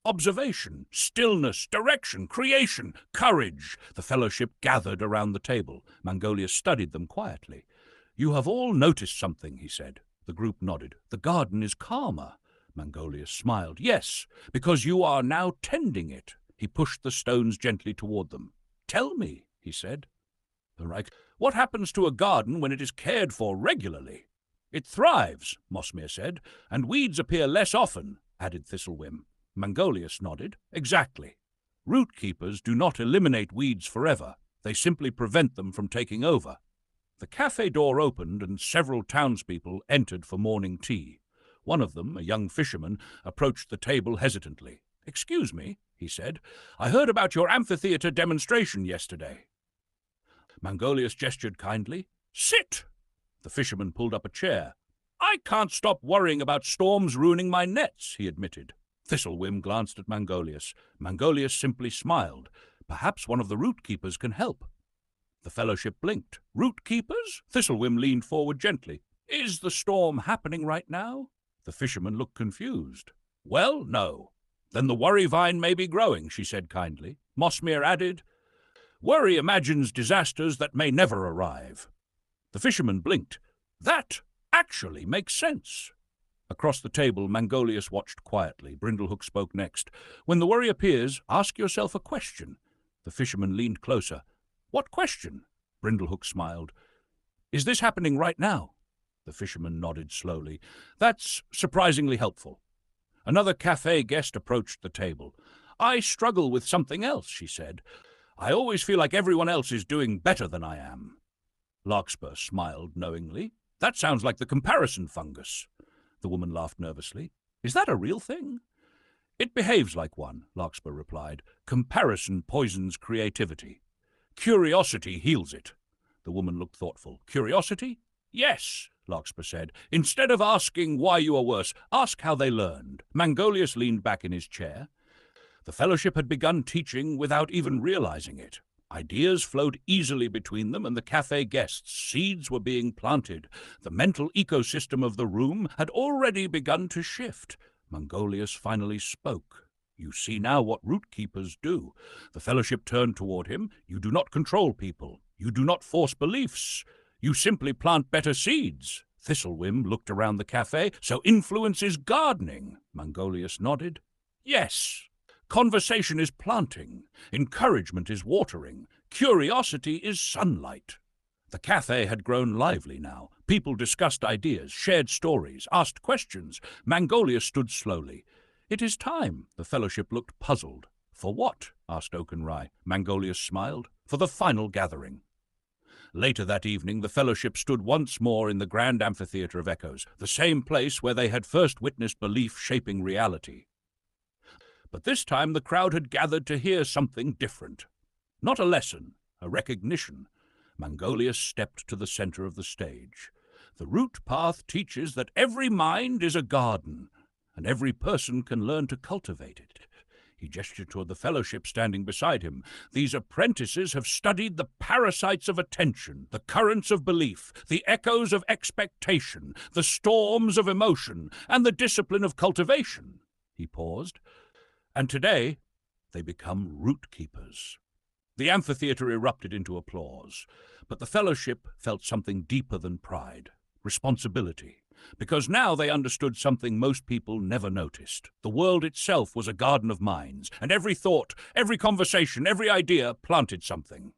Observation, stillness, direction, creation, courage. The fellowship gathered around the table. Mangolius studied them quietly. "You have all noticed something," he said. The group nodded. "The garden is calmer." Mangolius smiled. "Yes, because you are now tending it." He pushed the stones gently toward them. "Tell me," he said. The Reich, "What happens to a garden when it is cared for regularly?" "It thrives," Mosmere said, "and weeds appear less often," added Thistlewhim. Mangolius nodded. "Exactly. Root keepers do not eliminate weeds forever. They simply prevent them from taking over." The cafe door opened and several townspeople entered for morning tea. One of them, a young fisherman, approached the table hesitantly. "Excuse me," he said. "I heard about your amphitheater demonstration yesterday." Mangolius gestured kindly. "Sit!" The fisherman pulled up a chair. "I can't stop worrying about storms ruining my nets," he admitted. Thistlewhim glanced at Mangolius. Mangolius simply smiled. "Perhaps one of the root keepers can help." The fellowship blinked. "Root keepers?" Thistlewhim leaned forward gently. "Is the storm happening right now?" The fisherman looked confused. "Well, no." "Then the worry vine may be growing," she said kindly. Mosmere added, "Worry imagines disasters that may never arrive." The fisherman blinked. "That actually makes sense." Across the table, Mangolius watched quietly. Brindlehook spoke next. "When the worry appears, ask yourself a question." The fisherman leaned closer. "What question?" Brindlehook smiled. "Is this happening right now?" The fisherman nodded slowly. "That's surprisingly helpful." Another cafe guest approached the table. "I struggle with something else," she said. "I always feel like everyone else is doing better than I am." Larkspur smiled knowingly. "That sounds like the comparison fungus." The woman laughed nervously. "Is that a real thing?" "It behaves like one," Larkspur replied. "Comparison poisons creativity. Curiosity heals it." The woman looked thoughtful. "Curiosity?" "Yes," Larkspur said. "Instead of asking why you are worse, ask how they learned." Mangolius leaned back in his chair. The fellowship had begun teaching without even realizing it. Ideas flowed easily between them and the cafe guests. Seeds were being planted. The mental ecosystem of the room had already begun to shift. Mangolius finally spoke. "You see now what root keepers do." The fellowship turned toward him. "You do not control people. You do not force beliefs. You simply plant better seeds." Thistlewhim looked around the cafe. "So influence is gardening." Mangolius nodded. "Yes. Conversation is planting. Encouragement is watering. Curiosity is sunlight." The cafe had grown lively now. People discussed ideas, shared stories, asked questions. Mangolius stood slowly. "It is time." The fellowship looked puzzled. "For what?" asked Oaken Rye. Mangolius smiled. "For the final gathering." Later that evening, the fellowship stood once more in the grand amphitheater of echoes, the same place where they had first witnessed belief shaping reality. But this time the crowd had gathered to hear something different. Not a lesson, a recognition. Mangolius stepped to the center of the stage. "The root path teaches that every mind is a garden, and every person can learn to cultivate it." He gestured toward the fellowship standing beside him. "These apprentices have studied the parasites of attention, the currents of belief, the echoes of expectation, the storms of emotion, and the discipline of cultivation." He paused. "And today, they become root keepers." The amphitheater erupted into applause, but the fellowship felt something deeper than pride, responsibility, because now they understood something most people never noticed. The world itself was a garden of minds, and every thought, every conversation, every idea planted something.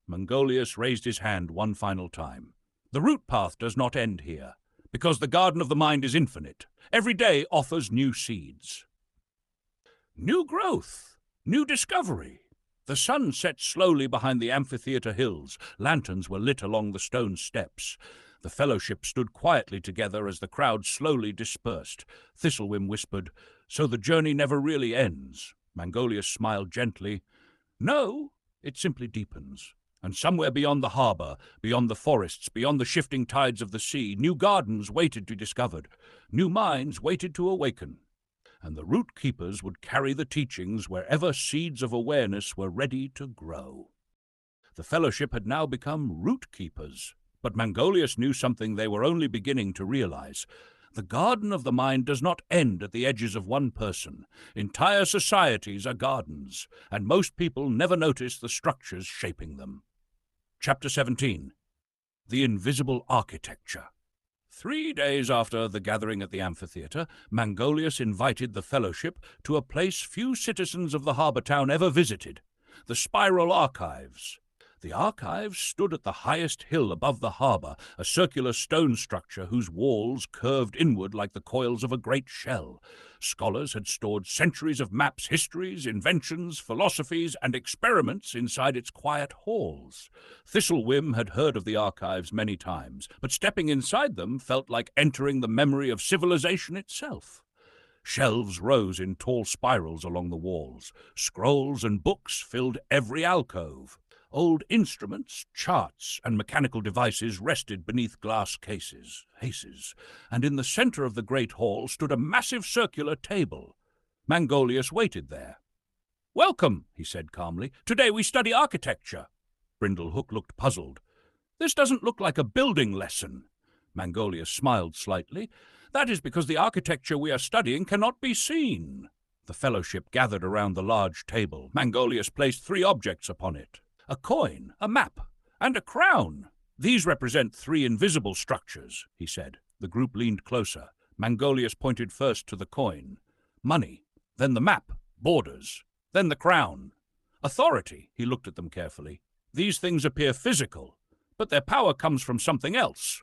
Mangolius raised his hand one final time. "The root path does not end here, because the garden of the mind is infinite. Every day offers new seeds. New growth, new discovery." The sun set slowly behind the amphitheater hills. Lanterns were lit along the stone steps. The fellowship stood quietly together as the crowd slowly dispersed. Thistlewhim whispered, "So the journey never really ends." Mangolius smiled gently. "No, it simply deepens." And somewhere beyond the harbour, beyond the forests, beyond the shifting tides of the sea, new gardens waited to be discovered, new minds waited to awaken. And the root keepers would carry the teachings wherever seeds of awareness were ready to grow. The fellowship had now become root keepers, but Mangolius knew something they were only beginning to realize. The garden of the mind does not end at the edges of one person. Entire societies are gardens, and most people never notice the structures shaping them. Chapter 17. The Invisible Architecture. 3 days after the gathering at the amphitheatre, Mangolius invited the fellowship to a place few citizens of the harbour town ever visited, the Spiral Archives. The archives stood at the highest hill above the harbour, a circular stone structure whose walls curved inward like the coils of a great shell. Scholars had stored centuries of maps, histories, inventions, philosophies, and experiments inside its quiet halls. Thistlewhim had heard of the archives many times, but stepping inside them felt like entering the memory of civilization itself. Shelves rose in tall spirals along the walls. Scrolls and books filled every alcove. Old instruments, charts, and mechanical devices rested beneath glass cases, and in the center of the great hall stood a massive circular table. Mangolius waited there. "Welcome," he said calmly. "Today we study architecture." Brindlehook looked puzzled. "This doesn't look like a building lesson." Mangolius smiled slightly. "That is because the architecture we are studying cannot be seen." The fellowship gathered around the large table. Mangolius placed 3 objects upon it: a coin, a map, and a crown. "These represent 3 invisible structures," he said. The group leaned closer. Mangolius pointed first to the coin. "Money, then the map, borders, then the crown. Authority," he looked at them carefully. "These things appear physical, but their power comes from something else."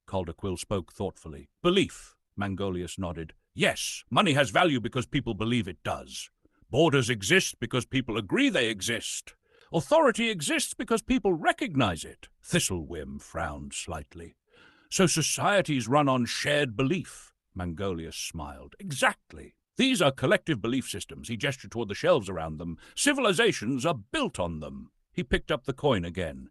Calderquill spoke thoughtfully. "Belief," Mangolius nodded. "Yes, money has value because people believe it does. Borders exist because people agree they exist. Authority exists because people recognize it." Thistlewhim frowned slightly. "So societies run on shared belief," Mangolius smiled. "Exactly. These are collective belief systems." He gestured toward the shelves around them. "Civilizations are built on them." He picked up the coin again.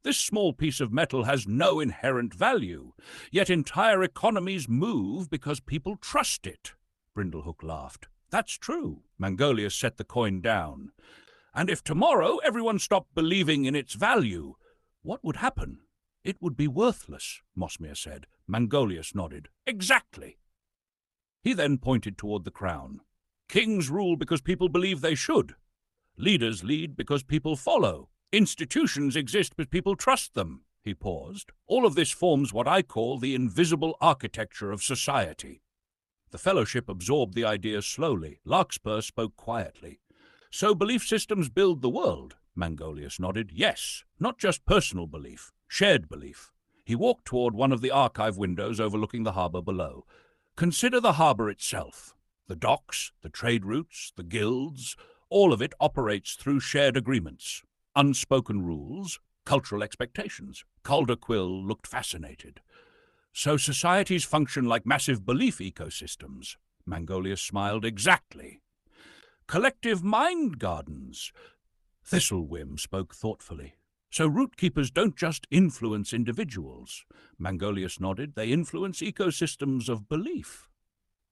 "This small piece of metal has no inherent value, yet entire economies move because people trust it." Brindlehook laughed. "That's true." Mangolius set the coin down. "And if tomorrow everyone stopped believing in its value, what would happen?" "It would be worthless," Mosmere said. Mangolius nodded. "Exactly." He then pointed toward the crown. "Kings rule because people believe they should. Leaders lead because people follow. Institutions exist because people trust them." He paused. "All of this forms what I call the invisible architecture of society." The fellowship absorbed the idea slowly. Larkspur spoke quietly. "So belief systems build the world?" Mangolius nodded. "Yes, not just personal belief, shared belief." He walked toward one of the archive windows overlooking the harbour below. "Consider the harbour itself. The docks, the trade routes, the guilds, all of it operates through shared agreements, unspoken rules, cultural expectations." Calderquill looked fascinated. "So societies function like massive belief ecosystems?" Mangolius smiled. "Exactly. Collective mind gardens." Thistlewhim spoke thoughtfully. "So root keepers don't just influence individuals." Mangolius nodded. "They influence ecosystems of belief."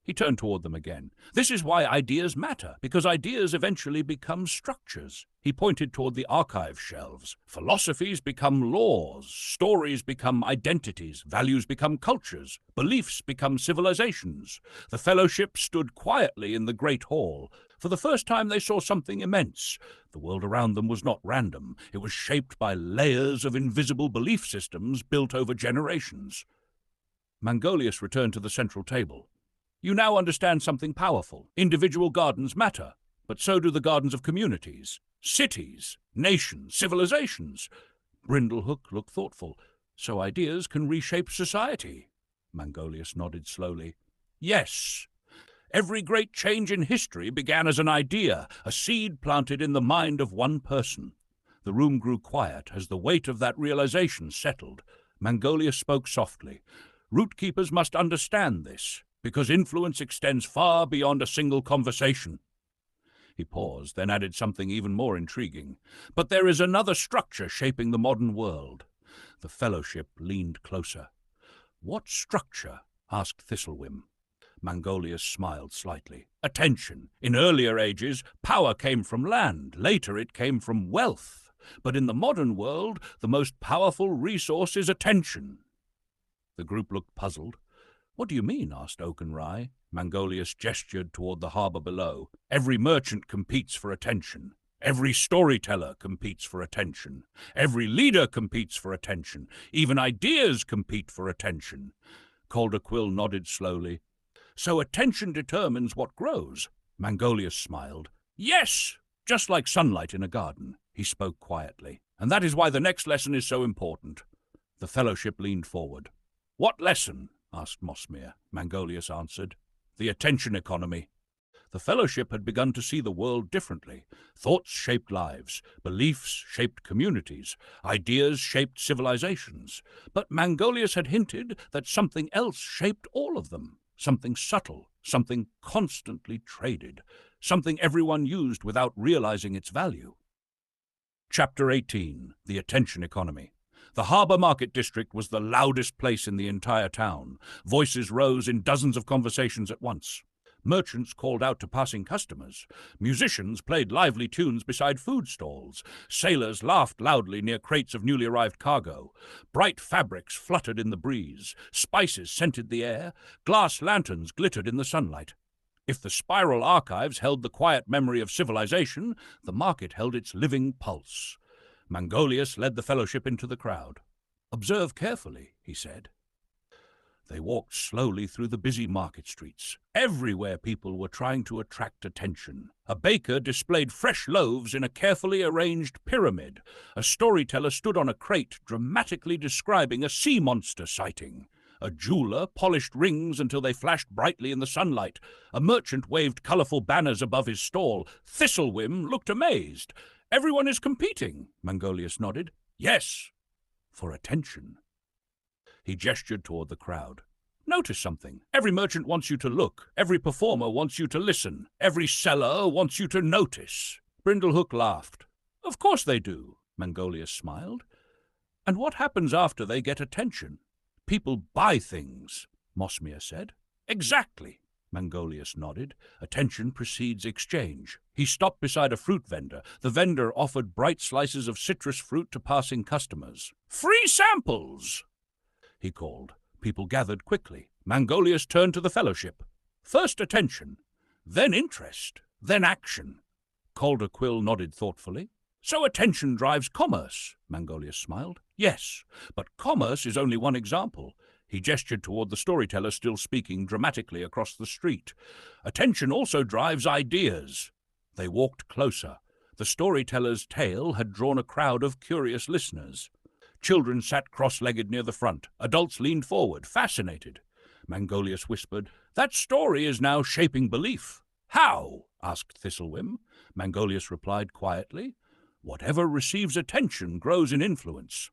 He turned toward them again. "This is why ideas matter, because ideas eventually become structures." He pointed toward the archive shelves. "Philosophies become laws, stories become identities, values become cultures, beliefs become civilizations." The fellowship stood quietly in the great hall. For the first time they saw something immense. The world around them was not random. It was shaped by layers of invisible belief systems built over generations. Mangolius returned to the central table. "You now understand something powerful. Individual gardens matter, but so do the gardens of communities, cities, nations, civilizations." Brindlehook looked thoughtful. "So ideas can reshape society?" Mangolius nodded slowly. "Yes. Every great change in history began as an idea, a seed planted in the mind of one person." The room grew quiet as the weight of that realization settled. Mangolius spoke softly. "Root keepers must understand this, because influence extends far beyond a single conversation." He paused, then added something even more intriguing. But there is another structure shaping the modern world. The fellowship leaned closer. What structure? Asked Thistlewhim. Mangolius smiled slightly. Attention. In earlier ages, power came from land. Later it came from wealth. But in the modern world, the most powerful resource is attention. The group looked puzzled. What do you mean? Asked Oakenrye. Mangolius gestured toward the harbour below. Every merchant competes for attention. Every storyteller competes for attention. Every leader competes for attention. Even ideas compete for attention. Calder Quill nodded slowly. So attention determines what grows. Mangolius smiled. Yes, just like sunlight in a garden. He spoke quietly. And that is why the next lesson is so important. The fellowship leaned forward. What lesson? Asked Mossmere. Mangolius answered. The attention economy. The fellowship had begun to see the world differently. Thoughts shaped lives, beliefs shaped communities, ideas shaped civilizations. But Mangolius had hinted that something else shaped all of them, something subtle, something constantly traded, something everyone used without realizing its value. Chapter 18. The Attention Economy. The harbour market district was the loudest place in the entire town. Voices rose in dozens of conversations at once. Merchants called out to passing customers. Musicians played lively tunes beside food stalls. Sailors laughed loudly near crates of newly arrived cargo. Bright fabrics fluttered in the breeze. Spices scented the air. Glass lanterns glittered in the sunlight. If the spiral archives held the quiet memory of civilization, the market held its living pulse. Mangolius led the fellowship into the crowd. Observe carefully, he said. They walked slowly through the busy market streets. Everywhere people were trying to attract attention. A baker displayed fresh loaves in a carefully arranged pyramid. A storyteller stood on a crate, dramatically describing a sea monster sighting. A jeweler polished rings until they flashed brightly in the sunlight. A merchant waved colourful banners above his stall. Thistlewhim looked amazed. Everyone is competing, Mangolius nodded. Yes, for attention. He gestured toward the crowd. Notice something. Every merchant wants you to look. Every performer wants you to listen. Every seller wants you to notice. Brindlehook laughed. Of course they do, Mangolius smiled. And what happens after they get attention? People buy things, Mossmere said. Exactly, Mangolius nodded. Attention precedes exchange. He stopped beside a fruit vendor. The vendor offered bright slices of citrus fruit to passing customers. Free samples! He called. People gathered quickly. Mangolius turned to the fellowship. First attention, then interest, then action. Calder Quill nodded thoughtfully. So attention drives commerce, Mangolius smiled. Yes, but commerce is only one example. He gestured toward the storyteller still speaking dramatically across the street. Attention also drives ideas. They walked closer. The storyteller's tale had drawn a crowd of curious listeners. Children sat cross-legged near the front. Adults leaned forward, fascinated. Mangolius whispered, That story is now shaping belief. How? Asked Thistlewhim. Mangolius replied quietly, Whatever receives attention grows in influence.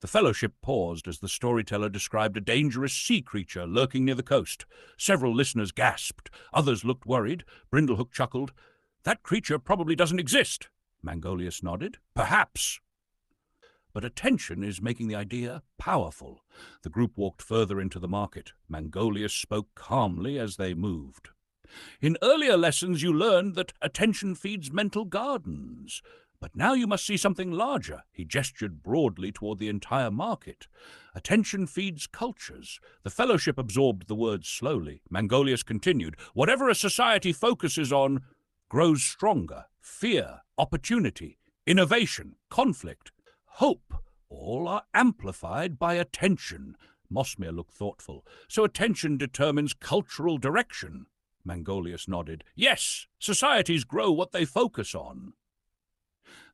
The fellowship paused as the storyteller described a dangerous sea creature lurking near the coast. Several listeners gasped. Others looked worried. Brindlehook chuckled. That creature probably doesn't exist. Mangolius nodded. Perhaps. But attention is making the idea powerful. The group walked further into the market. Mangolius spoke calmly as they moved. In earlier lessons you learned that attention feeds mental gardens. But now you must see something larger. He gestured broadly toward the entire market. Attention feeds cultures. The fellowship absorbed the words slowly. Mangolius continued, Whatever a society focuses on grows stronger. Fear, opportunity, innovation, conflict, hope, all are amplified by attention. Mossmere looked thoughtful. So attention determines cultural direction. Mangolius nodded. Yes, societies grow what they focus on.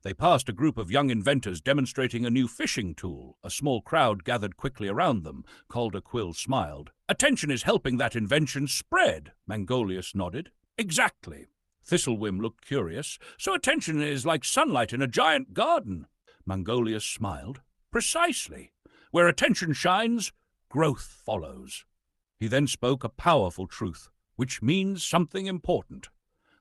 They passed a group of young inventors demonstrating a new fishing tool. A small crowd gathered quickly around them. Calder Quill smiled. Attention is helping that invention spread. Mangolius nodded. Exactly. Thistlewhim looked curious. So attention is like sunlight in a giant garden. Mangolius smiled. Precisely. Where attention shines, growth follows. He then spoke a powerful truth, which means something important.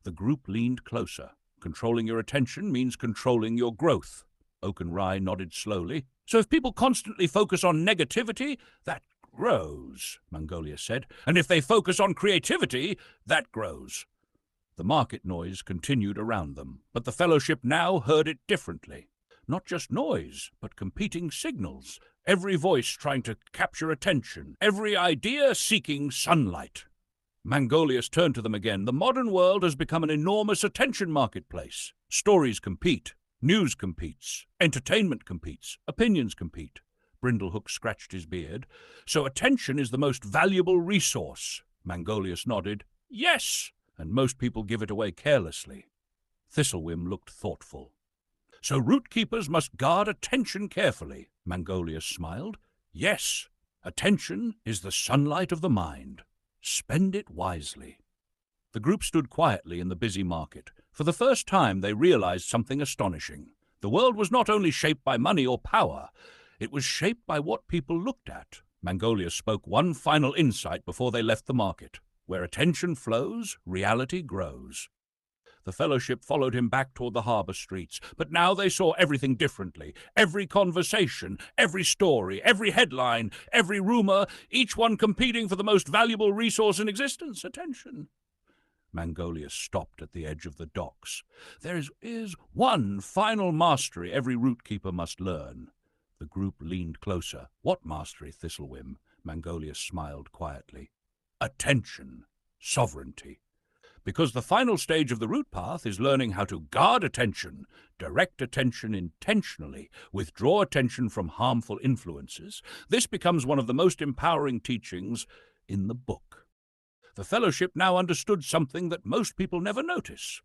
The group leaned closer. Controlling your attention means controlling your growth. Oakenrye nodded slowly. So if people constantly focus on negativity, that grows, Mangolius said. And if they focus on creativity, that grows. The market noise continued around them, but the fellowship now heard it differently. Not just noise, but competing signals. Every voice trying to capture attention. Every idea seeking sunlight. Mangolius turned to them again. The modern world has become an enormous attention marketplace. Stories compete. News competes. Entertainment competes. Opinions compete. Brindlehook scratched his beard. So attention is the most valuable resource. Mangolius nodded. Yes, and most people give it away carelessly. Thistlewhim looked thoughtful. So root keepers must guard attention carefully. Mangolius smiled. Yes, attention is the sunlight of the mind. Spend it wisely. The group stood quietly in the busy market. For the first time, they realized something astonishing. The world was not only shaped by money or power, it was shaped by what people looked at. Mangolius spoke one final insight before they left the market. Where attention flows, reality grows. The fellowship followed him back toward the harbour streets, but now they saw everything differently. Every conversation, every story, every headline, every rumour, each one competing for the most valuable resource in existence, attention. Mangolius stopped at the edge of the docks. There is one final mastery every root keeper must learn. The group leaned closer. What mastery, Thistlewhim? Mangolius smiled quietly. Attention. Sovereignty. Because the final stage of the root path is learning how to guard attention, direct attention intentionally, withdraw attention from harmful influences. This becomes one of the most empowering teachings in the book. The fellowship now understood something that most people never notice.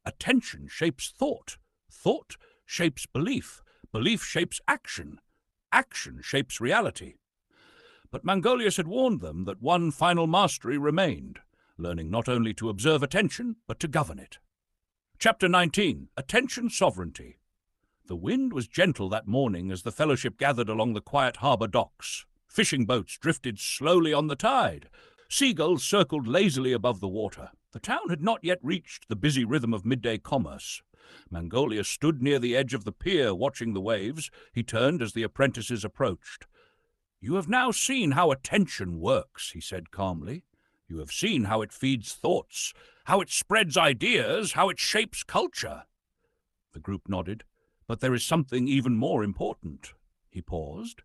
Attention shapes thought. Thought shapes belief. Belief shapes action. Action shapes reality. But Mangolius had warned them that one final mastery remained. Learning not only to observe attention, but to govern it. Chapter 19. Attention Sovereignty. The wind was gentle that morning as the fellowship gathered along the quiet harbour docks. Fishing boats drifted slowly on the tide. Seagulls circled lazily above the water. The town had not yet reached the busy rhythm of midday commerce. Mangolius stood near the edge of the pier watching the waves. He turned as the apprentices approached. You have now seen how attention works, he said calmly. You have seen how it feeds thoughts, how it spreads ideas, how it shapes culture. The group nodded. But there is something even more important. He paused.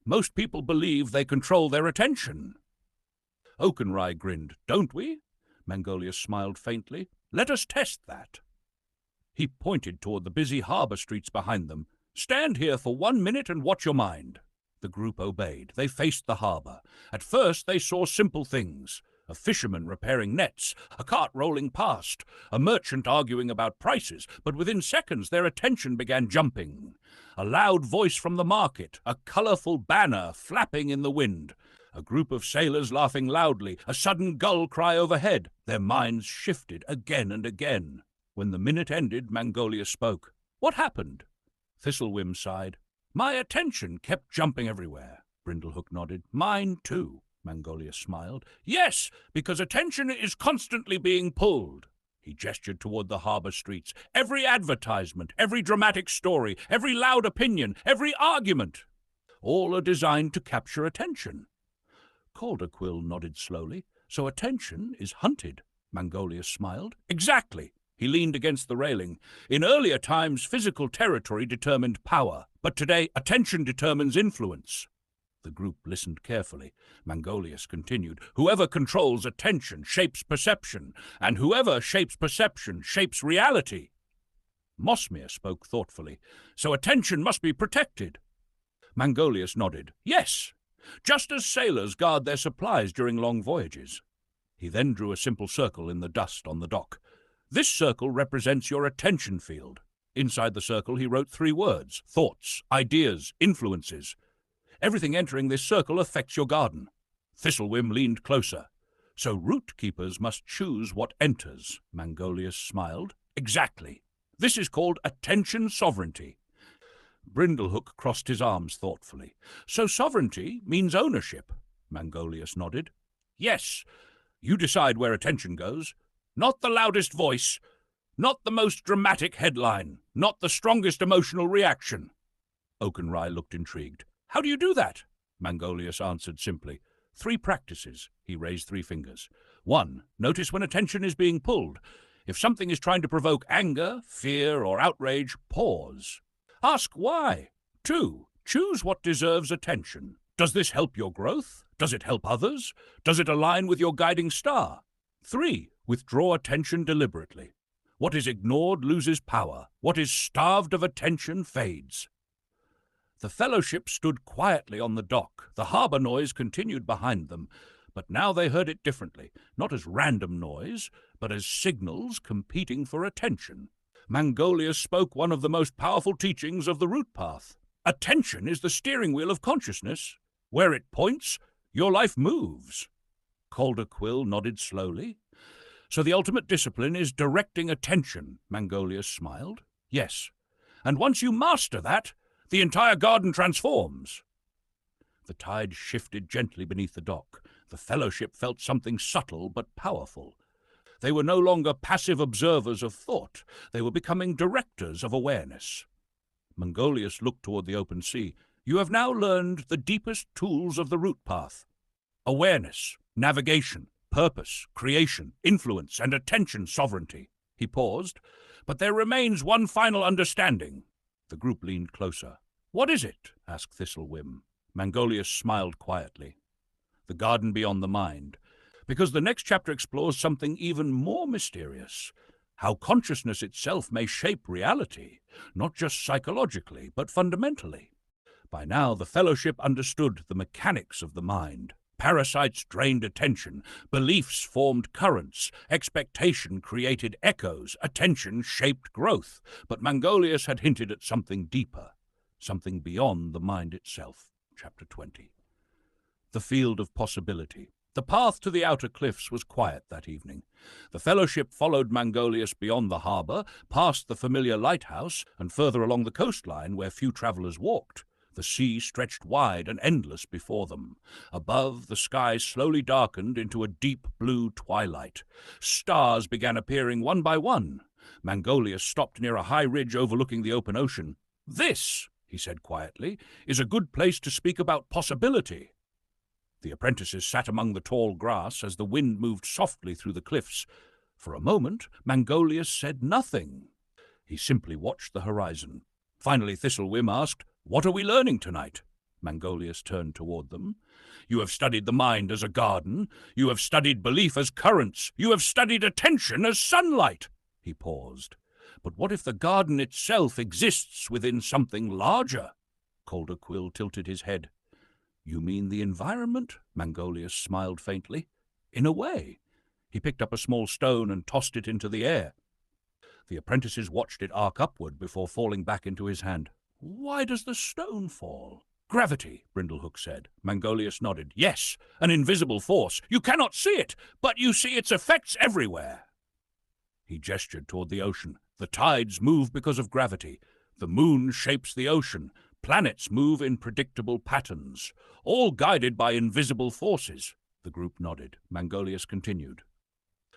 Most people believe they control their attention. Oakenrye grinned. Don't we? Mangolius smiled faintly. Let us test that. He pointed toward the busy harbour streets behind them. Stand here for 1 minute and watch your mind. The group obeyed. They faced the harbour. At first they saw simple things. A fisherman repairing nets, a cart rolling past, a merchant arguing about prices, but within seconds their attention began jumping. A loud voice from the market, a colourful banner flapping in the wind, a group of sailors laughing loudly, a sudden gull cry overhead. Their minds shifted again and again. When the minute ended, Mangolius spoke. What happened? Thistlewhim sighed. My attention kept jumping everywhere. Brindlehook nodded. Mine too. Mangolius smiled. Yes, because attention is constantly being pulled. He gestured toward the harbour streets. Every advertisement, every dramatic story, every loud opinion, every argument, all are designed to capture attention. Calderquill nodded slowly. So attention is hunted. Mangolius smiled. Exactly. He leaned against the railing. In earlier times, physical territory determined power, but today attention determines influence. The group listened carefully. Mangolius continued. Whoever controls attention shapes perception, and whoever shapes perception shapes reality. Mossmere spoke thoughtfully. So attention must be protected. Mangolius nodded. Yes, just as sailors guard their supplies during long voyages. He then drew a simple circle in the dust on the dock. This circle represents your attention field. Inside the circle he wrote 3 words: thoughts, ideas, influences. Everything entering this circle affects your garden. Thistlewhim leaned closer. So root keepers must choose what enters. Mangolius smiled. Exactly. This is called attention sovereignty. Brindlehook crossed his arms thoughtfully. So sovereignty means ownership. Mangolius nodded. Yes, you decide where attention goes. Not the loudest voice, not the most dramatic headline, not the strongest emotional reaction. Oakenrye looked intrigued. How do you do that? Mangolius answered simply. 3 practices. He raised 3 fingers. 1. Notice when attention is being pulled. If something is trying to provoke anger, fear, or outrage, pause. Ask why. 2. Choose what deserves attention. Does this help your growth? Does it help others? Does it align with your guiding star? 3. Withdraw attention deliberately. What is ignored loses power. What is starved of attention fades. The fellowship stood quietly on the dock. The harbour noise continued behind them, but now they heard it differently, not as random noise, but as signals competing for attention. Mangolius spoke one of the most powerful teachings of the root path. Attention is the steering wheel of consciousness. Where it points, your life moves. Calder Quill nodded slowly. So the ultimate discipline is directing attention, Mangolius smiled. Yes, and once you master that, the entire garden transforms. The tide shifted gently beneath the dock. The fellowship felt something subtle but powerful. They were no longer passive observers of thought. They were becoming directors of awareness. Mangolius looked toward the open sea. You have now learned the deepest tools of the root path. Awareness, navigation, purpose, creation, influence, and attention sovereignty. He paused. But there remains one final understanding. The group leaned closer. What is it? Asked Thistlewhim. Mangolius smiled quietly. The garden beyond the mind. Because the next chapter explores something even more mysterious. How consciousness itself may shape reality, not just psychologically, but fundamentally. By now, the fellowship understood the mechanics of the mind. Parasites drained attention, beliefs formed currents, expectation created echoes, attention shaped growth. But Mangolius had hinted at something deeper, something beyond the mind itself. Chapter 20. The field of possibility. The path to the outer cliffs was quiet that evening. The fellowship followed Mangolius beyond the harbour, past the familiar lighthouse, and further along the coastline where few travellers walked. The sea stretched wide and endless before them. Above, the sky slowly darkened into a deep blue twilight. Stars began appearing one by one. Mangolius stopped near a high ridge overlooking the open ocean. This, he said quietly, is a good place to speak about possibility. The apprentices sat among the tall grass as the wind moved softly through the cliffs. For a moment, Mangolius said nothing. He simply watched the horizon. Finally, Thistlewhim asked, What are we learning tonight? Mangolius turned toward them. You have studied the mind as a garden. You have studied belief as currents. You have studied attention as sunlight. He paused. But what if the garden itself exists within something larger? Calder Quill tilted his head. You mean the environment? Mangolius smiled faintly. In a way. He picked up a small stone and tossed it into the air. The apprentices watched it arc upward before falling back into his hand. Why does the stone fall? Gravity, Brindlehook said. Mangolius nodded. Yes, an invisible force. You cannot see it, but you see its effects everywhere. He gestured toward the ocean. The tides move because of gravity. The moon shapes the ocean. Planets move in predictable patterns, all guided by invisible forces. The group nodded. Mangolius continued.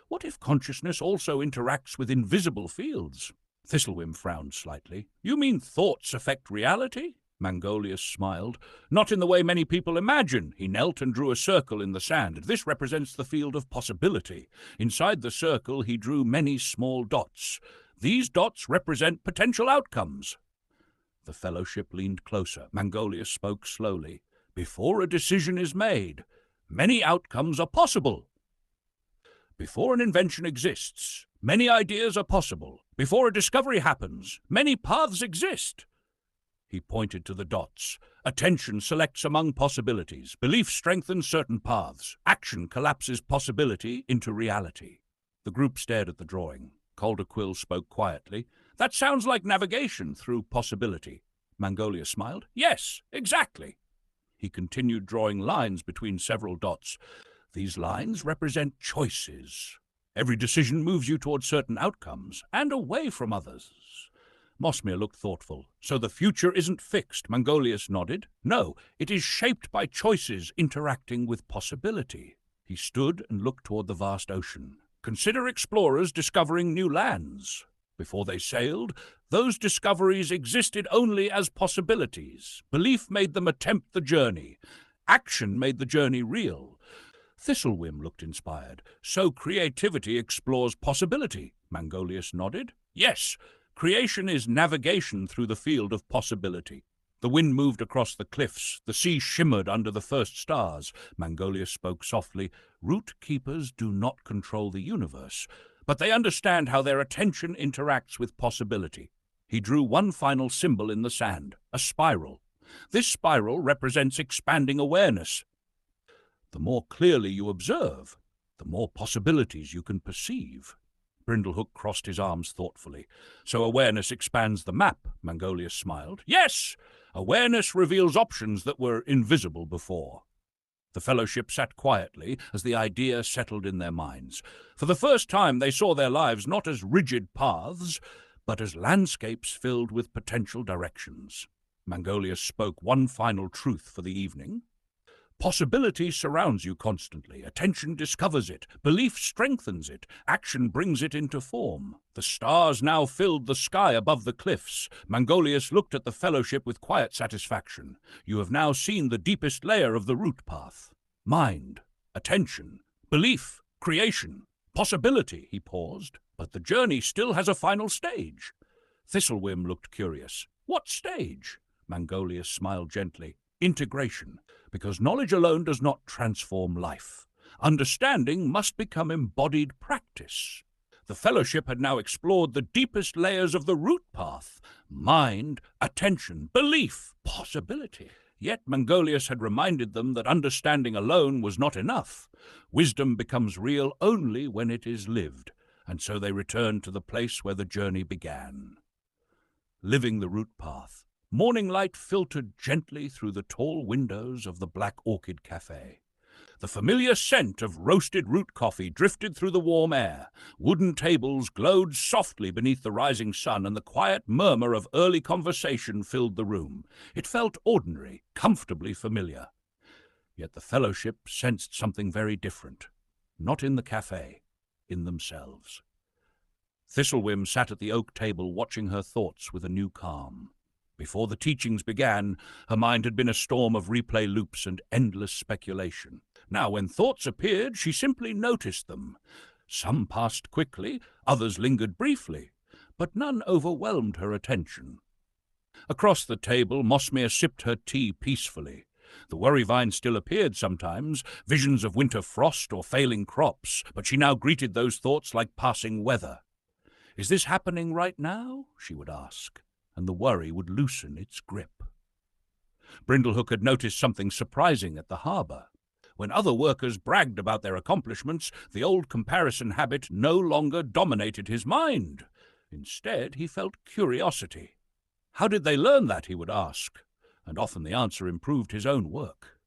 What if consciousness also interacts with invisible fields? Thistlewhim frowned slightly. You mean thoughts affect reality? Mangolius smiled. Not in the way many people imagine. He knelt and drew a circle in the sand. This represents the field of possibility. Inside the circle he drew many small dots. These dots represent potential outcomes. The fellowship leaned closer. Mangolius spoke slowly. Before a decision is made, many outcomes are possible. Before an invention exists, many ideas are possible. Before a discovery happens, many paths exist. He pointed to the dots. Attention selects among possibilities. Belief strengthens certain paths. Action collapses possibility into reality. The group stared at the drawing. Calder Quill spoke quietly. That sounds like navigation through possibility. Mangolius smiled. Yes, exactly. He continued drawing lines between several dots. These lines represent choices. Every decision moves you towards certain outcomes and away from others. Mossmere looked thoughtful. So the future isn't fixed, Mangolius nodded. No, it is shaped by choices interacting with possibility. He stood and looked toward the vast ocean. Consider explorers discovering new lands. Before they sailed, those discoveries existed only as possibilities. Belief made them attempt the journey. Action made the journey real. Thistlewhim looked inspired. So creativity explores possibility. Mangolius nodded. Yes, creation is navigation through the field of possibility. The wind moved across the cliffs. The sea shimmered under the first stars. Mangolius spoke softly. Root keepers do not control the universe, but they understand how their attention interacts with possibility. He drew one final symbol in the sand, a spiral. This spiral represents expanding awareness. The more clearly you observe, the more possibilities you can perceive. Brindlehook crossed his arms thoughtfully. So awareness expands the map, Mangolius smiled. Yes, awareness reveals options that were invisible before. The fellowship sat quietly as the idea settled in their minds. For the first time they saw their lives not as rigid paths, but as landscapes filled with potential directions. Mangolius spoke one final truth for the evening. Possibility surrounds you constantly. Attention discovers it. Belief strengthens it. Action brings it into form. The stars now filled the sky above the cliffs. Mangolius looked at the fellowship with quiet satisfaction. You have now seen the deepest layer of the root path. Mind, attention, belief, creation, possibility, he paused. But the journey still has a final stage. Thistlewhim looked curious. What stage? Mangolius smiled gently. Integration. Because knowledge alone does not transform life. Understanding must become embodied practice. The fellowship had now explored the deepest layers of the root path. Mind, attention, belief, possibility. Yet Mangolius had reminded them that understanding alone was not enough. Wisdom becomes real only when it is lived, and so they returned to the place where the journey began. Living the root path. Morning light filtered gently through the tall windows of the Black Orchid Café. The familiar scent of roasted root coffee drifted through the warm air. Wooden tables glowed softly beneath the rising sun, and the quiet murmur of early conversation filled the room. It felt ordinary, comfortably familiar. Yet the fellowship sensed something very different. Not in the café, in themselves. Thistlewhim sat at the oak table watching her thoughts with a new calm. Before the teachings began, her mind had been a storm of replay loops and endless speculation. Now, when thoughts appeared, she simply noticed them. Some passed quickly, others lingered briefly, but none overwhelmed her attention. Across the table, Mosmere sipped her tea peacefully. The worry vine still appeared sometimes, visions of winter frost or failing crops, but she now greeted those thoughts like passing weather. "Is this happening right now?" she would ask, and the worry would loosen its grip. Brindlehook had noticed something surprising at the harbour. When other workers bragged about their accomplishments, the old comparison habit no longer dominated his mind. Instead, he felt curiosity. How did they learn that, he would ask, and often the answer improved his own work.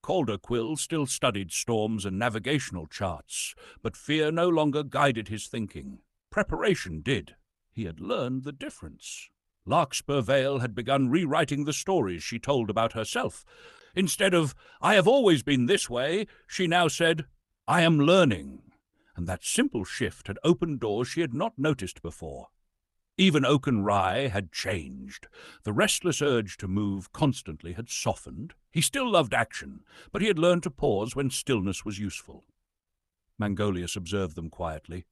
Calderquill still studied storms and navigational charts, but fear no longer guided his thinking. Preparation did. He had learned the difference. Larkspur Vale had begun rewriting the stories she told about herself. Instead of, "I have always been this way," she now said, "I am learning." And that simple shift had opened doors she had not noticed before. Even Oaken Rye had changed. The restless urge to move constantly had softened. He still loved action, but he had learned to pause when stillness was useful. Mangolius observed them quietly.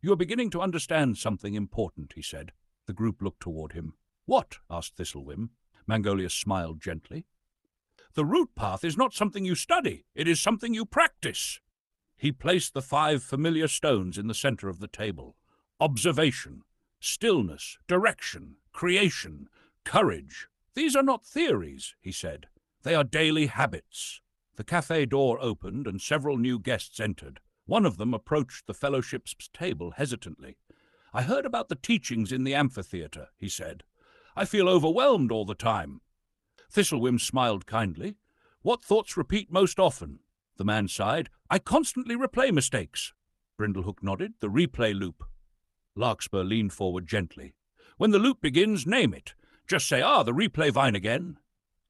"You are beginning to understand something important," he said. The group looked toward him. "What?" asked Thistlewhim. Mangolius smiled gently. "The root path is not something you study. It is something you practice." He placed the 5 familiar stones in the center of the table. Observation, stillness, direction, creation, courage. "These are not theories," he said. "They are daily habits." The cafe door opened and several new guests entered. One of them approached the fellowship's table hesitantly. "I heard about the teachings in the amphitheater," he said. "I feel overwhelmed all the time." Thistlewhim smiled kindly. "What thoughts repeat most often?" The man sighed. "I constantly replay mistakes." Brindlehook nodded. "The replay loop." Larkspur leaned forward gently. "When the loop begins, name it. Just say, the replay vine again."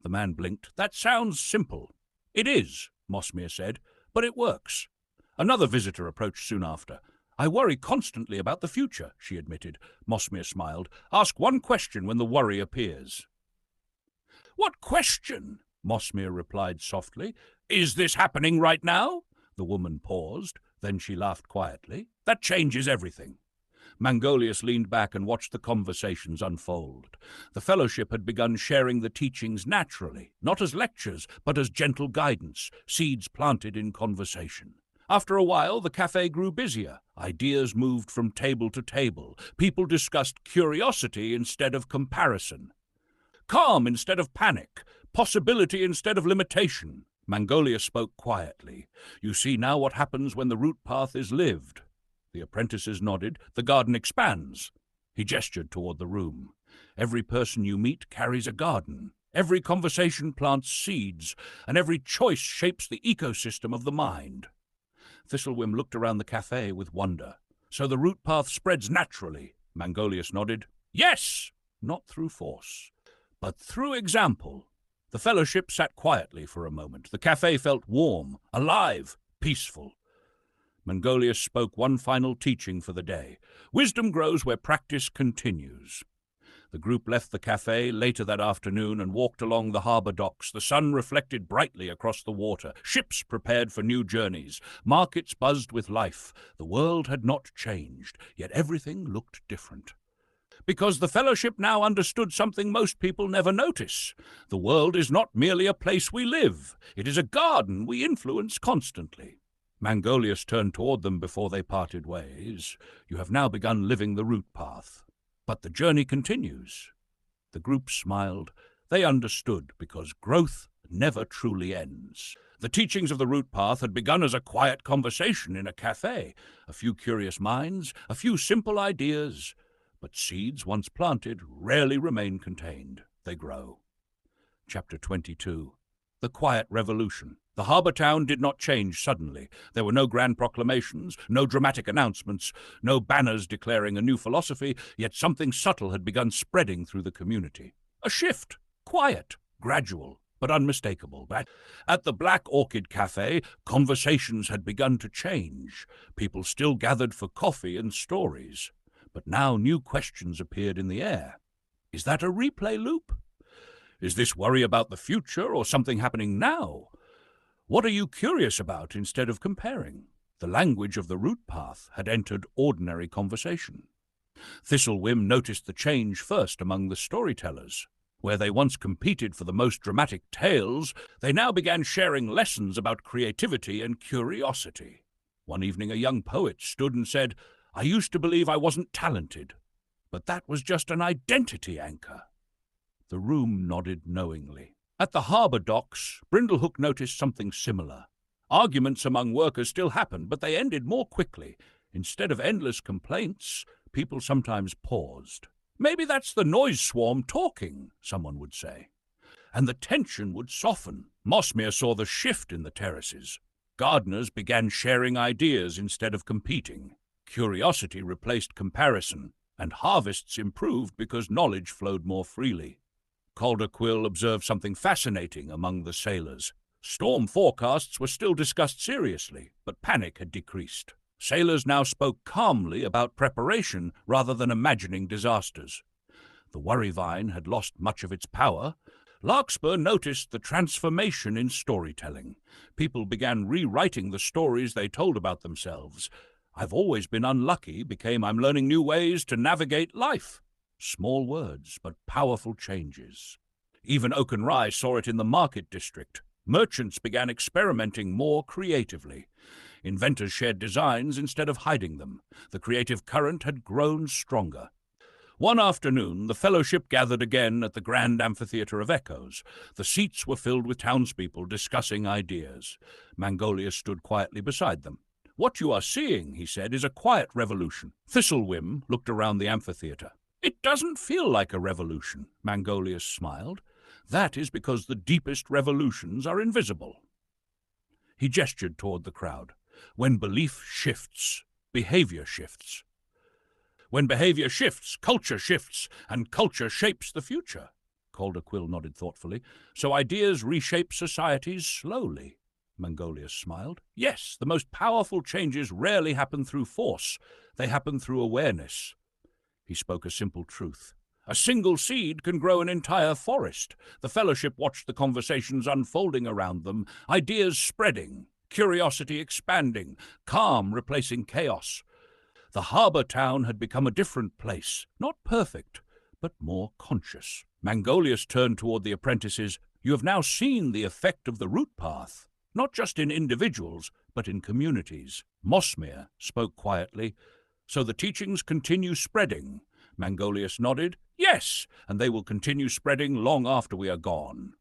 The man blinked. "That sounds simple." "It is," Mosmere said, "but it works." Another visitor approached soon after. I worry constantly about the future, she admitted. Mosmere smiled. Ask one question when the worry appears. What question? Mosmere replied softly. Is this happening right now? The woman paused. Then she laughed quietly. That changes everything. Mangolius leaned back and watched the conversations unfold. The fellowship had begun sharing the teachings naturally, not as lectures, but as gentle guidance, seeds planted in conversation. After a while, the cafe grew busier. Ideas moved from table to table. People discussed curiosity instead of comparison. Calm instead of panic. Possibility instead of limitation. Mangolius spoke quietly. You see now what happens when the root path is lived. The apprentices nodded. The garden expands. He gestured toward the room. Every person you meet carries a garden. Every conversation plants seeds, and every choice shapes the ecosystem of the mind. Thistlewhim looked around the cafe with wonder. So the root path spreads naturally. Mangolius nodded. Yes! Not through force, but through example. The fellowship sat quietly for a moment. The cafe felt warm, alive, peaceful. Mangolius spoke one final teaching for the day. Wisdom grows where practice continues. The group left the cafe later that afternoon and walked along the harbour docks. The sun reflected brightly across the water. Ships prepared for new journeys. Markets buzzed with life. The world had not changed, yet everything looked different. Because the fellowship now understood something most people never notice. The world is not merely a place we live. It is a garden we influence constantly. Mangolius turned toward them before they parted ways. You have now begun living the root path. But the journey continues. The group smiled. They understood, because growth never truly ends. The teachings of the root path had begun as a quiet conversation in a cafe. A few curious minds, a few simple ideas. But seeds once planted rarely remain contained. They grow. Chapter 22. The Quiet Revolution. The harbour town did not change suddenly. There were no grand proclamations, no dramatic announcements, no banners declaring a new philosophy, yet something subtle had begun spreading through the community. A shift, quiet, gradual, but unmistakable. At the Black Orchid Café, conversations had begun to change. People still gathered for coffee and stories. But now new questions appeared in the air. Is that a replay loop? Is this worry about the future or something happening now? What are you curious about instead of comparing? The language of the root path had entered ordinary conversation. Thistlewhim noticed the change first among the storytellers. Where they once competed for the most dramatic tales, they now began sharing lessons about creativity and curiosity. One evening a young poet stood and said, I used to believe I wasn't talented, but that was just an identity anchor. The room nodded knowingly. At the harbour docks, Brindlehook noticed something similar. Arguments among workers still happened, but they ended more quickly. Instead of endless complaints, people sometimes paused. Maybe that's the noise swarm talking, someone would say. And the tension would soften. Mosmere saw the shift in the terraces. Gardeners began sharing ideas instead of competing. Curiosity replaced comparison, and harvests improved because knowledge flowed more freely. Calderquill observed something fascinating among the sailors. Storm forecasts were still discussed seriously, but panic had decreased. Sailors now spoke calmly about preparation rather than imagining disasters. The worry vine had lost much of its power. Larkspur noticed the transformation in storytelling. People began rewriting the stories they told about themselves. I've always been unlucky became I'm learning new ways to navigate life. Small words, but powerful changes. Even Oakenrye saw it in the market district. Merchants began experimenting more creatively. Inventors shared designs instead of hiding them. The creative current had grown stronger. One afternoon, the fellowship gathered again at the Grand Amphitheatre of Echoes. The seats were filled with townspeople discussing ideas. Mangolius stood quietly beside them. What you are seeing, he said, is a quiet revolution. Thistlewhim looked around the amphitheatre. It doesn't feel like a revolution, Mangolius smiled. That is because the deepest revolutions are invisible. He gestured toward the crowd. When belief shifts, behavior shifts. When behavior shifts, culture shifts, and culture shapes the future. Calderquill nodded thoughtfully. So ideas reshape societies slowly. Mangolius smiled. Yes, the most powerful changes rarely happen through force. They happen through awareness. He spoke a simple truth. A single seed can grow an entire forest. The fellowship watched the conversations unfolding around them, ideas spreading, curiosity expanding, calm replacing chaos. The harbour town had become a different place, not perfect, but more conscious. Mangolius turned toward the apprentices. You have now seen the effect of the root path, not just in individuals, but in communities. Mosmere spoke quietly. So the teachings continue spreading. Mangolius nodded. Yes, and they will continue spreading long after we are gone.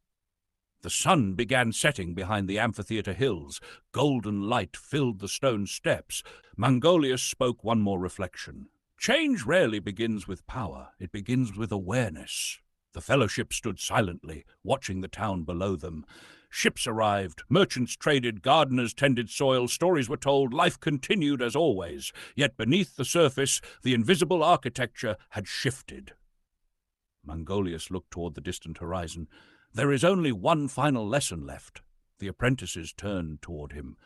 The sun began setting behind the amphitheatre hills. Golden light filled the stone steps. Mangolius spoke one more reflection. Change rarely begins with power. It begins with awareness. The fellowship stood silently, watching the town below them. Ships arrived, merchants traded, gardeners tended soil, stories were told, life continued as always. Yet beneath the surface, the invisible architecture had shifted. Mangolius looked toward the distant horizon. There is only one final lesson left. The apprentices turned toward him.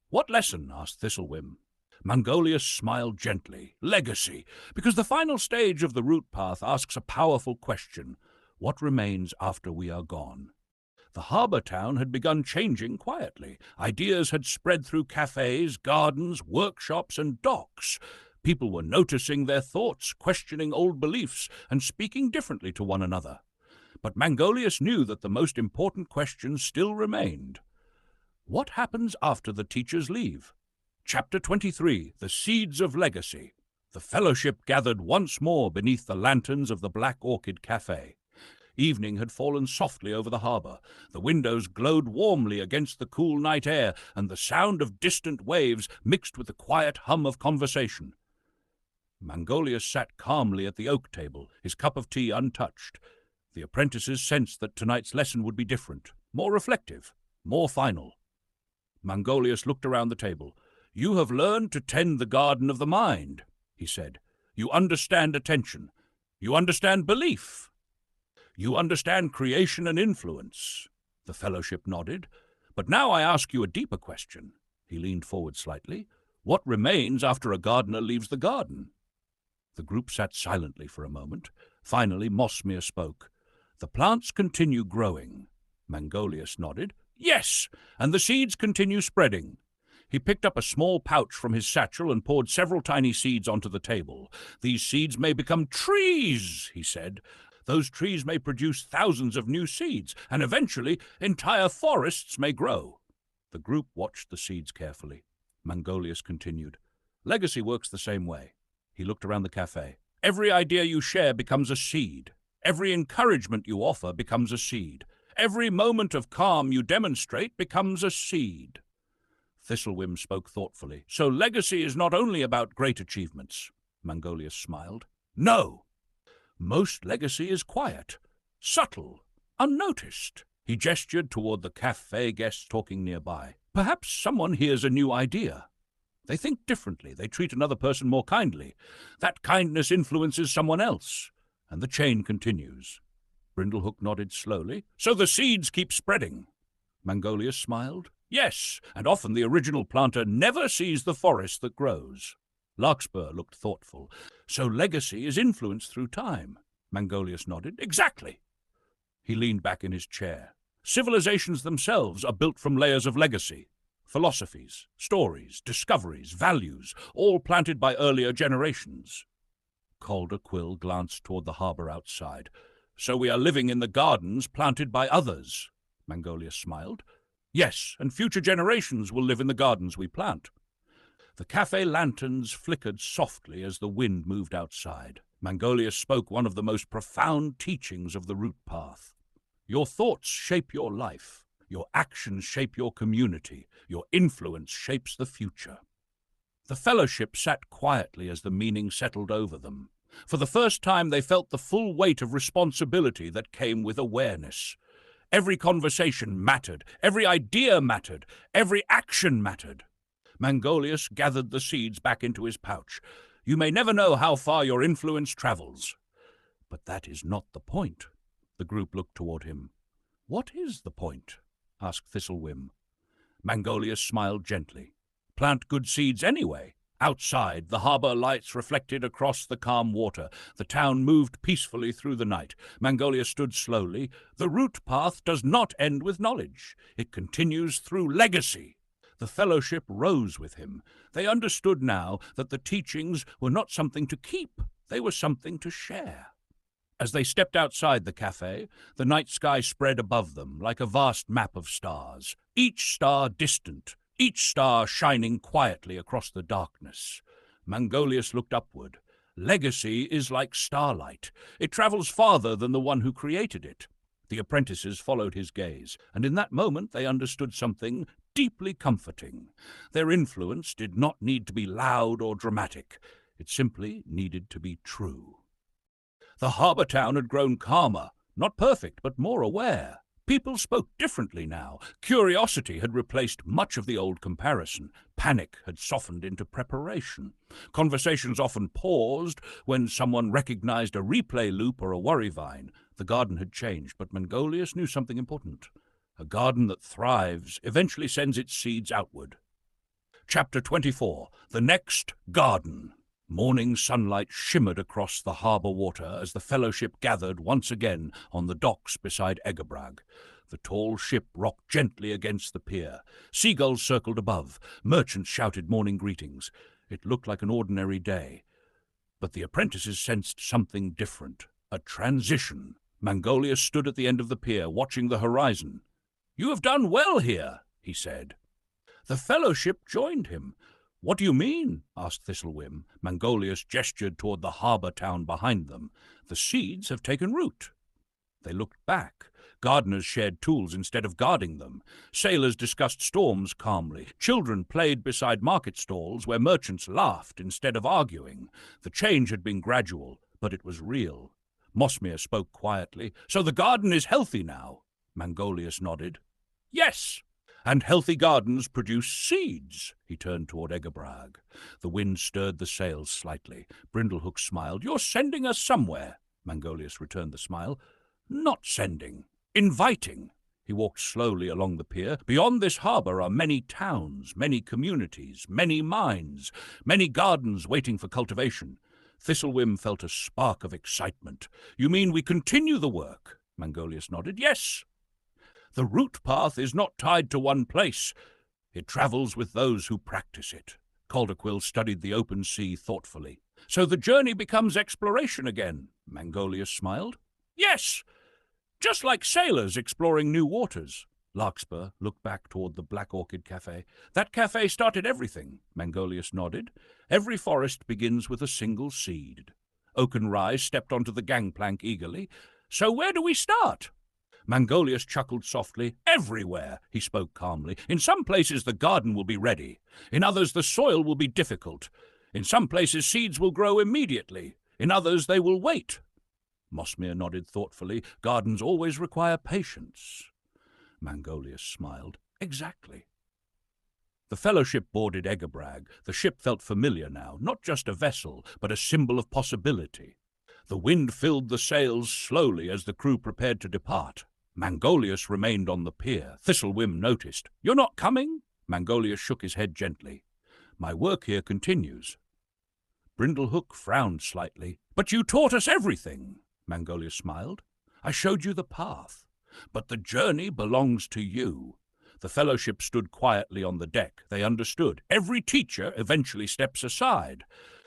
What lesson? Asked Thistlewhim. Mangolius smiled gently. Legacy, because the final stage of the root path asks a powerful question. What remains after we are gone? The harbour town had begun changing quietly. Ideas had spread through cafes, gardens, workshops, and docks. People were noticing their thoughts, questioning old beliefs, and speaking differently to one another. But Mangolius knew that the most important question still remained. What happens after the teachers leave? Chapter 23, The Seeds of Legacy. The fellowship gathered once more beneath the lanterns of the Black Orchid Café. Evening had fallen softly over the harbour. The windows glowed warmly against the cool night air, and the sound of distant waves mixed with the quiet hum of conversation. Mangolius sat calmly at the oak table, his cup of tea untouched. The apprentices sensed that tonight's lesson would be different, more reflective, more final. Mangolius looked around the table. You have learned to tend the garden of the mind, he said. You understand attention. You understand belief. You understand creation and influence. The fellowship nodded. But now I ask you a deeper question. He leaned forward slightly. What remains after a gardener leaves the garden? The group sat silently for a moment. Finally, Mosmere spoke. The plants continue growing. Mangolius nodded. Yes, and the seeds continue spreading. He picked up a small pouch from his satchel and poured several tiny seeds onto the table. These seeds may become trees, he said. Those trees may produce thousands of new seeds, and eventually entire forests may grow. The group watched the seeds carefully. Mangolius continued. Legacy works the same way. He looked around the cafe. Every idea you share becomes a seed. Every encouragement you offer becomes a seed. Every moment of calm you demonstrate becomes a seed. Thistlewhim spoke thoughtfully. So legacy is not only about great achievements. Mangolius smiled. No. Most legacy is quiet, subtle, unnoticed. He gestured toward the cafe guests talking nearby. Perhaps someone hears a new idea. They think differently. They treat another person more kindly. That kindness influences someone else, and the chain continues. Brindlehook nodded slowly. So the seeds keep spreading. Mangolius smiled. Yes, and often the original planter never sees the forest that grows. Larkspur looked thoughtful. So legacy is influenced through time. Mangolius nodded. Exactly. He leaned back in his chair. Civilizations themselves are built from layers of legacy. Philosophies, stories, discoveries, values, all planted by earlier generations. Calder Quill glanced toward the harbour outside. So we are living in the gardens planted by others. Mangolius smiled. Yes, and future generations will live in the gardens we plant. The cafe lanterns flickered softly as the wind moved outside. Mangolius spoke one of the most profound teachings of the root path. Your thoughts shape your life. Your actions shape your community. Your influence shapes the future. The fellowship sat quietly as the meaning settled over them. For the first time they felt the full weight of responsibility that came with awareness. Every conversation mattered. Every idea mattered. Every action mattered. Mangolius gathered the seeds back into his pouch. You may never know how far your influence travels. But that is not the point. The group looked toward him. What is the point? Asked Thistlewhim. Mangolius smiled gently. Plant good seeds anyway. Outside, the harbour lights reflected across the calm water. The town moved peacefully through the night. Mangolius stood slowly. The route path does not end with knowledge. It continues through legacy. The fellowship rose with him. They understood now that the teachings were not something to keep. They were something to share. As they stepped outside the cafe, the night sky spread above them like a vast map of stars, each star distant, each star shining quietly across the darkness. Mangolius looked upward. Legacy is like starlight. It travels farther than the one who created it. The apprentices followed his gaze, and in that moment they understood something deeply comforting. Their influence did not need to be loud or dramatic. It simply needed to be true. The harbour town had grown calmer, not perfect, but more aware. People spoke differently now. Curiosity had replaced much of the old comparison. Panic had softened into preparation. Conversations often paused when someone recognized a replay loop or a worry vine. The garden had changed, but Mangolius knew something important. A garden that thrives eventually sends its seeds outward. Chapter 24. The Next Garden. Morning sunlight shimmered across the harbour water as the fellowship gathered once again on the docks beside Egabrag. The tall ship rocked gently against the pier. Seagulls circled above. Merchants shouted morning greetings. It looked like an ordinary day. But the apprentices sensed something different. A transition. Mangolius stood at the end of the pier, watching the horizon. "You have done well here," he said. The fellowship joined him. "What do you mean?" asked Thistlewhim. Mangolius gestured toward the harbour town behind them. "The seeds have taken root." They looked back. Gardeners shared tools instead of guarding them. Sailors discussed storms calmly. Children played beside market stalls where merchants laughed instead of arguing. The change had been gradual, but it was real. Mosmere spoke quietly. "So the garden is healthy now?" Mangolius nodded. "Yes. And healthy gardens produce seeds." He turned toward Egabrag. The wind stirred the sails slightly. Brindlehook smiled. "You're sending us somewhere." Mangolius returned the smile. "Not sending. Inviting." He walked slowly along the pier. "Beyond this harbour are many towns, many communities, many mines, many gardens waiting for cultivation." Thistlewhim felt a spark of excitement. "You mean we continue the work?" Mangolius nodded. "Yes. The route path is not tied to one place. It travels with those who practice it." Calderquill studied the open sea thoughtfully. "So the journey becomes exploration again?" Mangolius smiled. "Yes, just like sailors exploring new waters." Larkspur looked back toward the Black Orchid Café. "That café started everything." Mangolius nodded. "Every forest begins with a single seed." Oakenrise stepped onto the gangplank eagerly. "So where do we start?" Mangolius chuckled softly. "Everywhere," he spoke calmly. "In some places the garden will be ready. In others the soil will be difficult. In some places seeds will grow immediately. In others they will wait." Mosmere nodded thoughtfully. "Gardens always require patience." Mangolius smiled. "Exactly." The fellowship boarded Egabrag. The ship felt familiar now, not just a vessel, but a symbol of possibility. The wind filled the sails slowly as the crew prepared to depart. Mangolius remained on the pier. Thistlewhim noticed. "You're not coming?" Mangolius shook his head gently. "My work here continues." Brindlehook frowned slightly. "But you taught us everything." Mangolius smiled. "I showed you the path. But the journey belongs to you." The fellowship stood quietly on the deck. They understood. Every teacher eventually steps aside,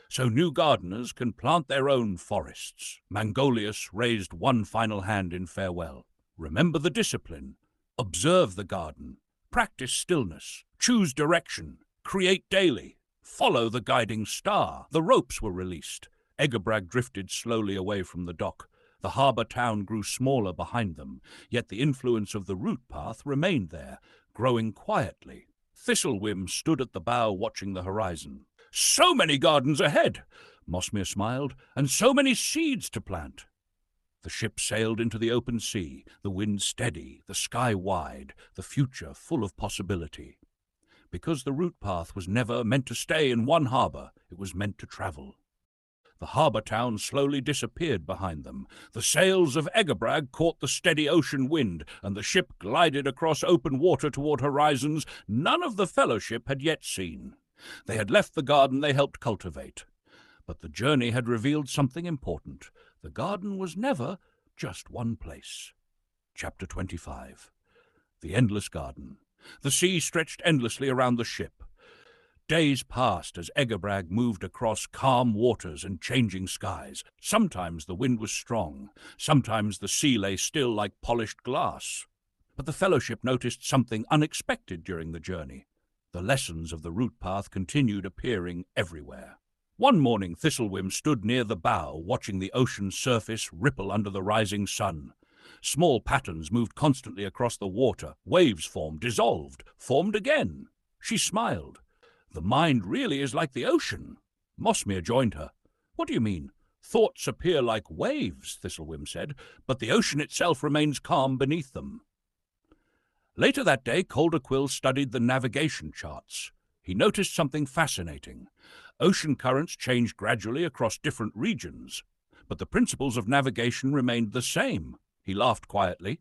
so new gardeners can plant their own forests. Mangolius raised one final hand in farewell. "Remember the discipline. Observe the garden. Practice stillness. Choose direction. Create daily. Follow the guiding star." The ropes were released. Egabrag drifted slowly away from the dock. The harbour town grew smaller behind them, yet the influence of the route path remained there, growing quietly. Thistlewhim stood at the bow watching the horizon. "So many gardens ahead," Mosmere smiled, "and so many seeds to plant." The ship sailed into the open sea, the wind steady, the sky wide, the future full of possibility. Because the route path was never meant to stay in one harbour, it was meant to travel. The harbour town slowly disappeared behind them. The sails of Egabrag caught the steady ocean wind, and the ship glided across open water toward horizons none of the fellowship had yet seen. They had left the garden they helped cultivate. But the journey had revealed something important. The garden was never just one place. Chapter 25. The Endless Garden. The sea stretched endlessly around the ship. Days passed as Egabrag moved across calm waters and changing skies. Sometimes the wind was strong, sometimes the sea lay still like polished glass. But the fellowship noticed something unexpected during the journey. The lessons of the route path continued appearing everywhere. One morning Thistlewhim stood near the bow, watching the ocean's surface ripple under the rising sun. Small patterns moved constantly across the water. Waves formed, dissolved, formed again. She smiled. The mind really is like the ocean. Mosmere joined her. What do you mean? Thoughts appear like waves, Thistlewhim said, but the ocean itself remains calm beneath them. Later that day, Calderquill studied the navigation charts. He noticed something fascinating. Ocean currents changed gradually across different regions, but the principles of navigation remained the same. He laughed quietly.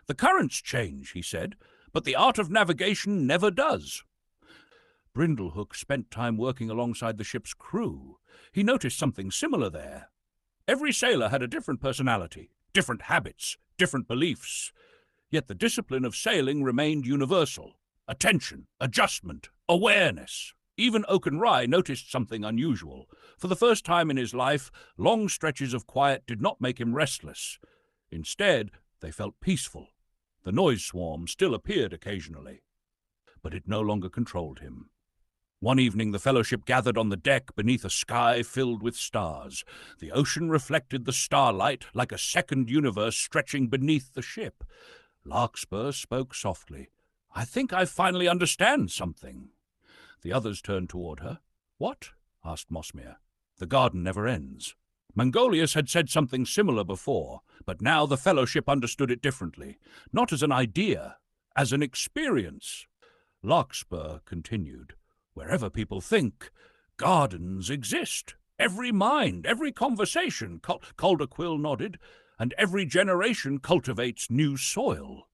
The currents change, he said, but the art of navigation never does. Brindlehook spent time working alongside the ship's crew. He noticed something similar there. Every sailor had a different personality, different habits, different beliefs. Yet the discipline of sailing remained universal. Attention, adjustment, awareness. Even Oakenrye noticed something unusual. For the first time in his life, long stretches of quiet did not make him restless. Instead, they felt peaceful. The noise swarm still appeared occasionally, but it no longer controlled him. One evening the fellowship gathered on the deck beneath a sky filled with stars. The ocean reflected the starlight like a second universe stretching beneath the ship. Larkspur spoke softly. "I think I finally understand something." The others turned toward her. "What?" asked Mosmere. "The garden never ends." Mangolius had said something similar before, but now the fellowship understood it differently. Not as an idea, as an experience. Larkspur continued. "Wherever people think, gardens exist. Every mind, every conversation," Calderquill nodded, "and every generation cultivates new soil."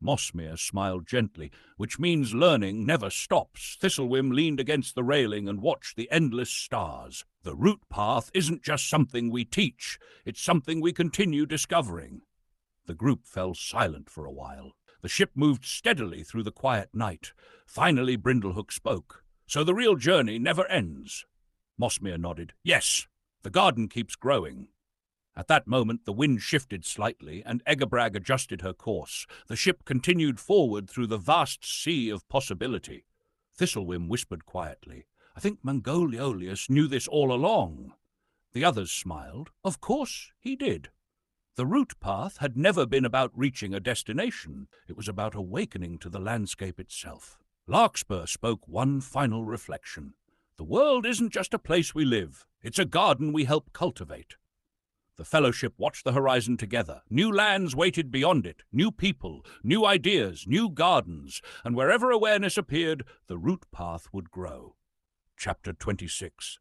Mosmere smiled gently, "Which means learning never stops." Thistlewhim leaned against the railing and watched the endless stars. "The route path isn't just something we teach, it's something we continue discovering." The group fell silent for a while. The ship moved steadily through the quiet night. Finally Brindlehook spoke. "So the real journey never ends?" Mosmere nodded. "Yes, the garden keeps growing." At that moment the wind shifted slightly, and Egabrag adjusted her course. The ship continued forward through the vast sea of possibility. Thistlewhim whispered quietly, "I think Mangolius knew this all along." The others smiled. Of course he did. The route path had never been about reaching a destination. It was about awakening to the landscape itself. Larkspur spoke one final reflection. "The world isn't just a place we live. It's a garden we help cultivate." The fellowship watched the horizon together. New lands waited beyond it, new people, new ideas, new gardens, and wherever awareness appeared, the route path would grow. Chapter 26.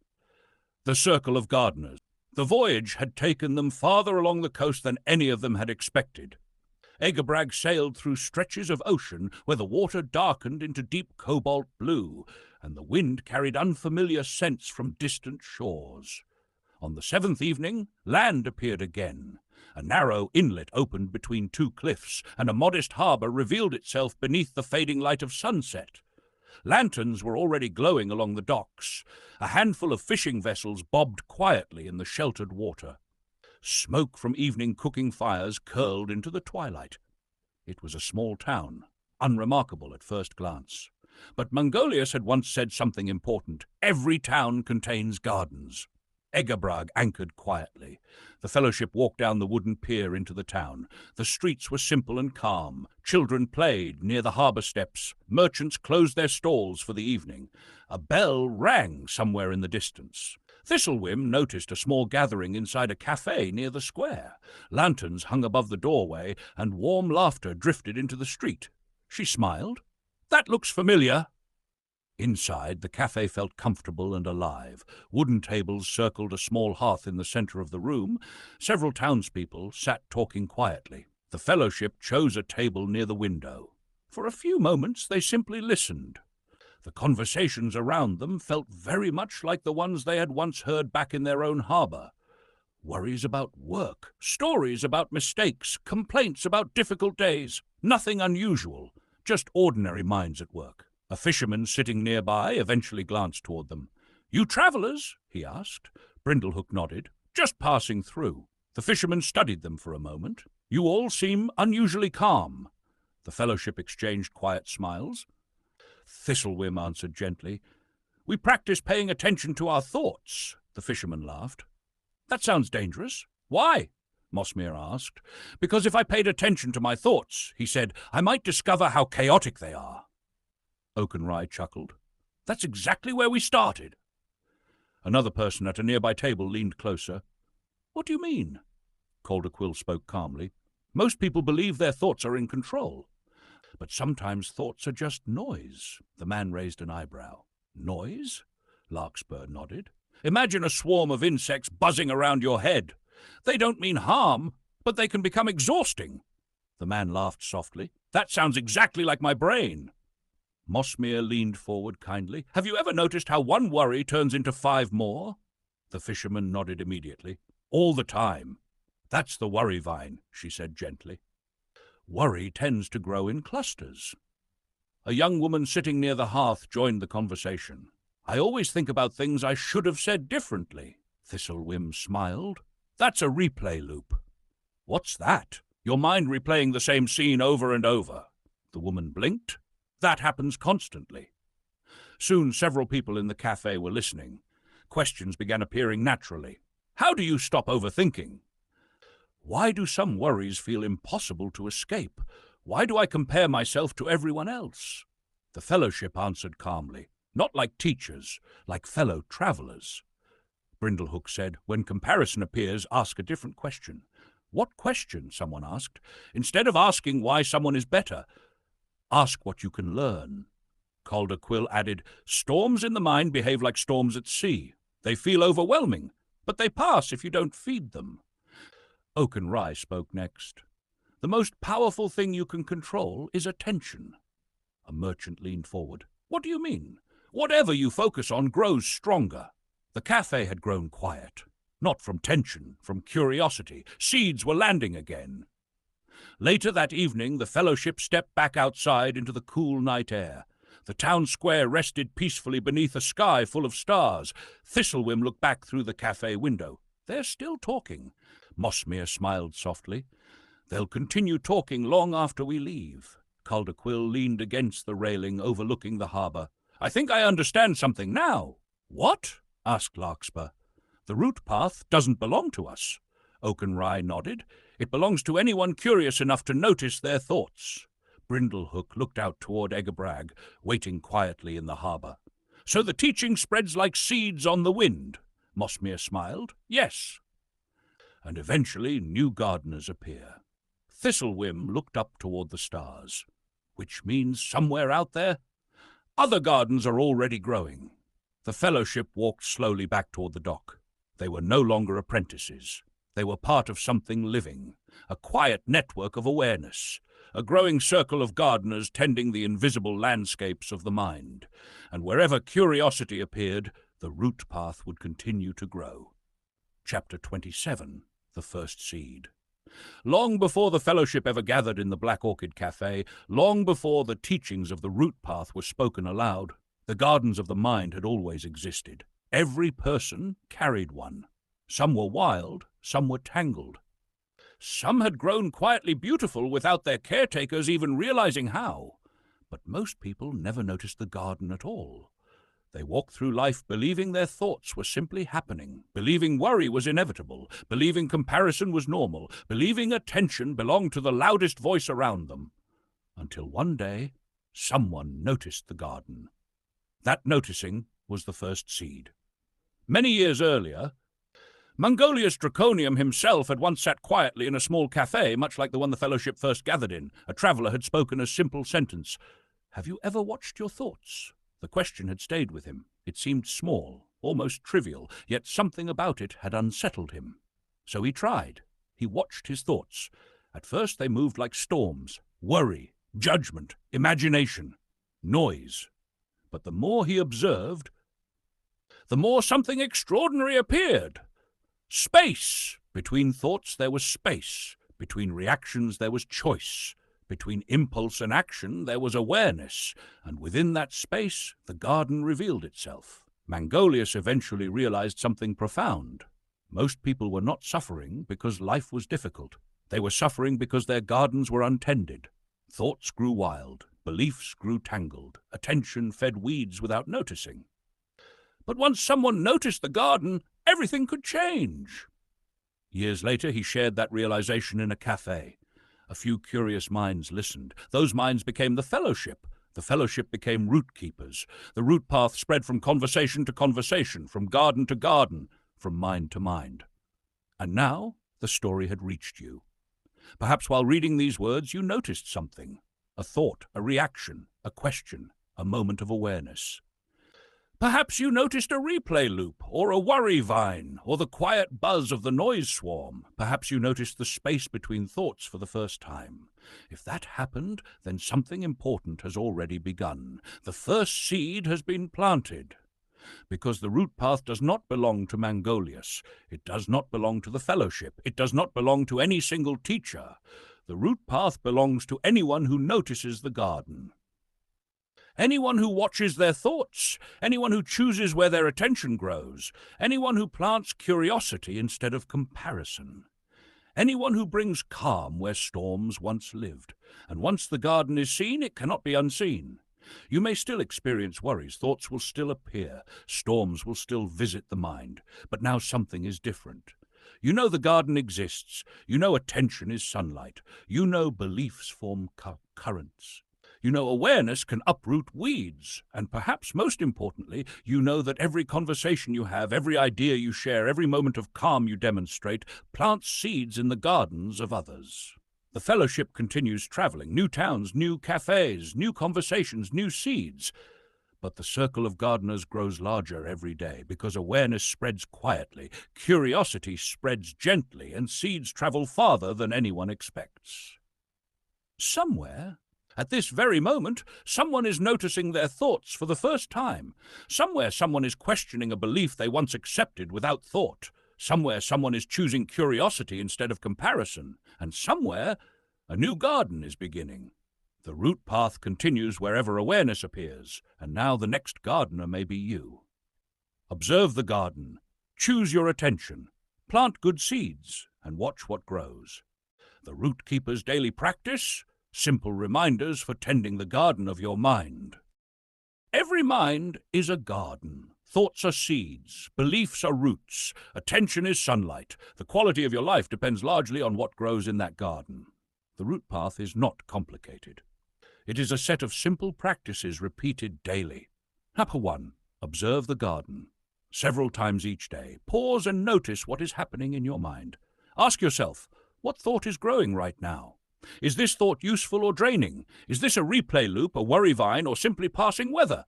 The Circle of Gardeners. The voyage had taken them farther along the coast than any of them had expected. Egabrag sailed through stretches of ocean where the water darkened into deep cobalt blue, and the wind carried unfamiliar scents from distant shores. On the seventh evening, land appeared again. A narrow inlet opened between two cliffs, and a modest harbour revealed itself beneath the fading light of sunset. Lanterns were already glowing along the docks. A handful of fishing vessels bobbed quietly in the sheltered water. Smoke from evening cooking fires curled into the twilight. It was a small town, unremarkable at first glance. But Mangolius had once said something important. Every town contains gardens. Egabrag anchored quietly. The fellowship walked down the wooden pier into the town. The streets were simple and calm. Children played near the harbour steps. Merchants closed their stalls for the evening. A bell rang somewhere in the distance. Thistlewhim noticed a small gathering inside a cafe near the square. Lanterns hung above the doorway, and warm laughter drifted into the street. She smiled. "That looks familiar." Inside, the cafe felt comfortable and alive. Wooden tables circled a small hearth in the center of the room. Several townspeople sat talking quietly. The fellowship chose a table near the window. For a few moments, they simply listened. The conversations around them felt very much like the ones they had once heard back in their own harbor. Worries about work, stories about mistakes, complaints about difficult days. Nothing unusual, just ordinary minds at work. A fisherman sitting nearby eventually glanced toward them. "You travellers?" he asked. Brindlehook nodded. "Just passing through." The fisherman studied them for a moment. "You all seem unusually calm." The fellowship exchanged quiet smiles. Thistlewhim answered gently. "We practice paying attention to our thoughts," the fisherman laughed. "That sounds dangerous." "Why?" Mosmere asked. "Because if I paid attention to my thoughts," he said, "I might discover how chaotic they are." Oakenrye chuckled. "That's exactly where we started." Another person at a nearby table leaned closer. "What do you mean?" Calderquill spoke calmly. "Most people believe their thoughts are in control. But sometimes thoughts are just noise." The man raised an eyebrow. "Noise?" Larkspur nodded. "Imagine a swarm of insects buzzing around your head. They don't mean harm, but they can become exhausting." The man laughed softly. "That sounds exactly like my brain." Mosmere leaned forward kindly. "Have you ever noticed how one worry turns into 5 more? The fisherman nodded immediately. "All the time." "That's the worry vine," she said gently. "Worry tends to grow in clusters." A young woman sitting near the hearth joined the conversation. "I always think about things I should have said differently." Thistlewhim smiled. "That's a replay loop." "What's that?" "Your mind replaying the same scene over and over." The woman blinked. "That happens constantly." Soon several people in the cafe were listening. Questions began appearing naturally. "How do you stop overthinking?" "Why do some worries feel impossible to escape? Why do I compare myself to everyone else?" The fellowship answered calmly. "Not like teachers, like fellow travelers." Brindlehook said, "When comparison appears, ask a different question." "What question?" someone asked. "Instead of asking why someone is better, ask what you can learn." Calderquill added, "Storms in the mind behave like storms at sea. They feel overwhelming, but they pass if you don't feed them." Oakenrye spoke next. "The most powerful thing you can control is attention." A merchant leaned forward. "What do you mean?" "Whatever you focus on grows stronger." The cafe had grown quiet. Not from tension, from curiosity. Seeds were landing again. Later that evening, the fellowship stepped back outside into the cool night air. The town square rested peacefully beneath a sky full of stars. Thistlewhim looked back through the cafe window. "They're still talking." Mosmere smiled softly. "They'll continue talking long after we leave." Calderquill leaned against the railing overlooking the harbour. "I think I understand something now." "What?" asked Larkspur. "The route path doesn't belong to us." Oakenrye nodded. "It belongs to anyone curious enough to notice their thoughts." Brindlehook looked out toward Egabrag, waiting quietly in the harbour. "So the teaching spreads like seeds on the wind." Mosmere smiled. "Yes." And eventually new gardeners appear. Thistlewhim looked up toward the stars. "Which means somewhere out there, other gardens are already growing." The fellowship walked slowly back toward the dock. They were no longer apprentices. They were part of something living, a quiet network of awareness, a growing circle of gardeners tending the invisible landscapes of the mind. And wherever curiosity appeared, the root path would continue to grow. Chapter 27. The First Seed. Long before the fellowship ever gathered in the Black Orchid Café, long before the teachings of the root path were spoken aloud, the gardens of the mind had always existed. Every person carried one. Some were wild, some were tangled. Some had grown quietly beautiful without their caretakers even realizing how. But most people never noticed the garden at all. They walked through life believing their thoughts were simply happening, believing worry was inevitable, believing comparison was normal, believing attention belonged to the loudest voice around them. Until one day, someone noticed the garden. That noticing was the first seed. Many years earlier, Mangolius Draconiam himself had once sat quietly in a small cafe, much like the one the fellowship first gathered in. A traveller had spoken a simple sentence. "Have you ever watched your thoughts?" The question had stayed with him. It seemed small, almost trivial, yet something about it had unsettled him. So he tried. He watched his thoughts. At first they moved like storms, worry, judgment, imagination, noise. But the more he observed, the more something extraordinary appeared. Space! Between thoughts there was space. Between reactions there was choice. Between impulse and action there was awareness. And within that space the garden revealed itself. Mangolius eventually realized something profound. Most people were not suffering because life was difficult. They were suffering because their gardens were untended. Thoughts grew wild. Beliefs grew tangled. Attention fed weeds without noticing. But once someone noticed the garden, everything could change. Years later, he shared that realization in a cafe. A few curious minds listened. Those minds became the fellowship. The fellowship became root keepers. The root path spread from conversation to conversation, from garden to garden, from mind to mind. And now the story had reached you. Perhaps while reading these words, you noticed something. A thought, a reaction, a question, a moment of awareness. Perhaps you noticed a replay loop, or a worry vine, or the quiet buzz of the noise swarm. Perhaps you noticed the space between thoughts for the first time. If that happened, then something important has already begun. The first seed has been planted. Because the root path does not belong to Mangolius. It does not belong to the fellowship. It does not belong to any single teacher. The root path belongs to anyone who notices the garden. Anyone who watches their thoughts, anyone who chooses where their attention grows, anyone who plants curiosity instead of comparison, anyone who brings calm where storms once lived. And once the garden is seen, it cannot be unseen. You may still experience worries, thoughts will still appear, storms will still visit the mind, but now something is different. You know the garden exists, you know attention is sunlight, you know beliefs form currents. You know awareness can uproot weeds, and perhaps most importantly, you know that every conversation you have, every idea you share, every moment of calm you demonstrate, plants seeds in the gardens of others. The fellowship continues traveling, new towns, new cafes, new conversations, new seeds. But the circle of gardeners grows larger every day because awareness spreads quietly, curiosity spreads gently, and seeds travel farther than anyone expects. Somewhere, at this very moment, someone is noticing their thoughts for the first time. Somewhere someone is questioning a belief they once accepted without thought. Somewhere someone is choosing curiosity instead of comparison. And somewhere a new garden is beginning. The root path continues wherever awareness appears, and now the next gardener may be you. Observe the garden, choose your attention, plant good seeds, and watch what grows. The root keeper's daily practice: simple reminders for tending the garden of your mind. Every mind is a garden. Thoughts are seeds, beliefs are roots, attention is sunlight. The quality of your life depends largely on what grows in that garden. The root path is not complicated. It is a set of simple practices repeated daily. Number 1. Observe the garden. Several times each day, pause and notice what is happening in your mind. Ask yourself, what thought is growing right now? Is this thought useful or draining? Is this a replay loop, a worry vine, or simply passing weather?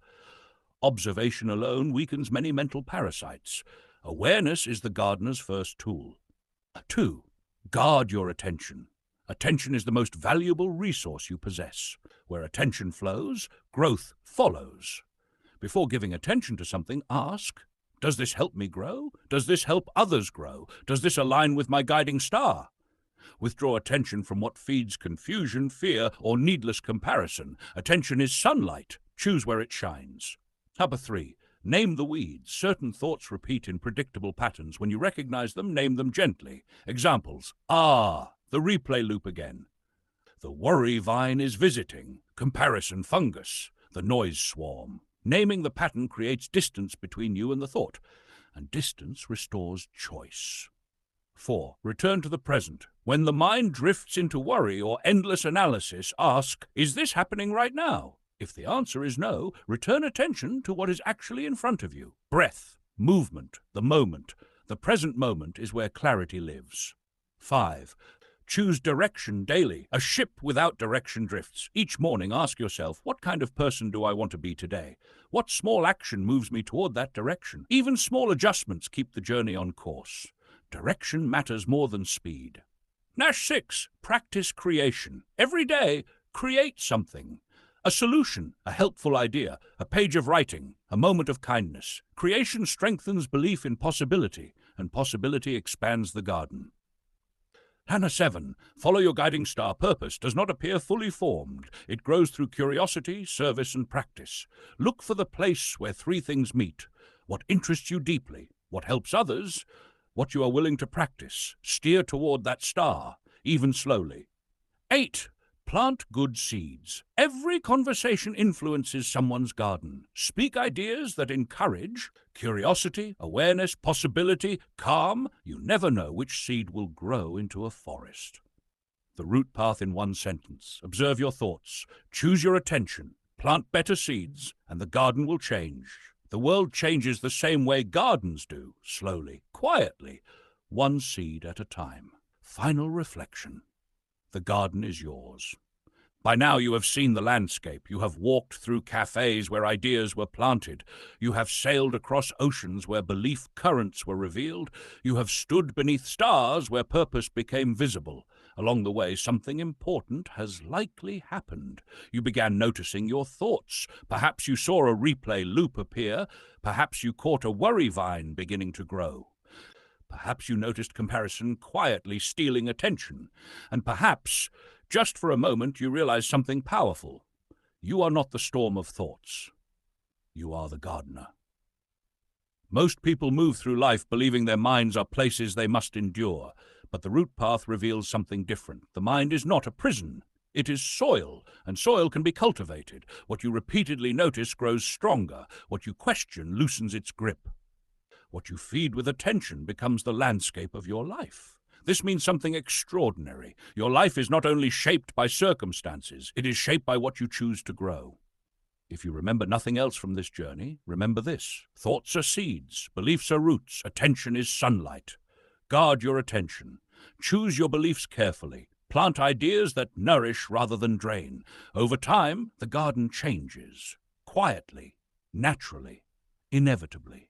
Observation alone weakens many mental parasites. Awareness is the gardener's first tool. 2. Guard your attention. Attention is the most valuable resource you possess. Where attention flows, growth follows. Before giving attention to something, ask, does this help me grow? Does this help others grow? Does this align with my guiding star? Withdraw attention from what feeds confusion, fear, or needless comparison. Attention is sunlight. Choose where it shines. Number 3. Name the weeds. Certain thoughts repeat in predictable patterns. When you recognize them, name them gently. Examples: the replay loop again. The worry vine is visiting. Comparison fungus. The noise swarm. Naming the pattern creates distance between you and the thought, and distance restores choice. 4. Return to the present. When the mind drifts into worry or endless analysis, ask, is this happening right now? If the answer is no, return attention to what is actually in front of you. Breath, movement, the moment. The present moment is where clarity lives. 5. Choose direction daily. A ship without direction drifts. Each morning ask yourself, what kind of person do I want to be today? What small action moves me toward that direction? Even small adjustments keep the journey on course. Direction matters more than speed. Nash 6. Practice creation. Every day, create something. A solution, a helpful idea, a page of writing, a moment of kindness. Creation strengthens belief in possibility, and possibility expands the garden. Hannah 7. Follow your guiding star. Purpose does not appear fully formed. It grows through curiosity, service, and practice. Look for the place where three things meet. What interests you deeply, what helps others, what you are willing to practice. Steer toward that star, even slowly. 8. Plant good seeds. Every conversation influences someone's garden. Speak ideas that encourage curiosity, awareness, possibility, calm. You never know which seed will grow into a forest. The root path in one sentence. Observe your thoughts. Choose your attention. Plant better seeds, and the garden will change. The world changes the same way gardens do, slowly, quietly, one seed at a time. Final reflection. The garden is yours. By now you have seen the landscape. You have walked through cafes where ideas were planted. You have sailed across oceans where belief currents were revealed. You have stood beneath stars where purpose became visible. Along the way, something important has likely happened. You began noticing your thoughts. Perhaps you saw a replay loop appear. Perhaps you caught a worry vine beginning to grow. Perhaps you noticed comparison quietly stealing attention. And perhaps, just for a moment, you realized something powerful. You are not the storm of thoughts. You are the gardener. Most people move through life believing their minds are places they must endure, but the root path reveals something different. The mind is not a prison. It is soil, and soil can be cultivated. What you repeatedly notice grows stronger. What you question loosens its grip. What you feed with attention becomes the landscape of your life. This means something extraordinary. Your life is not only shaped by circumstances, it is shaped by what you choose to grow. If you remember nothing else from this journey, remember this. Thoughts are seeds, beliefs are roots, attention is sunlight. Guard your attention. Choose your beliefs carefully. Plant ideas that nourish rather than drain. Over time, the garden changes. Quietly, naturally, inevitably.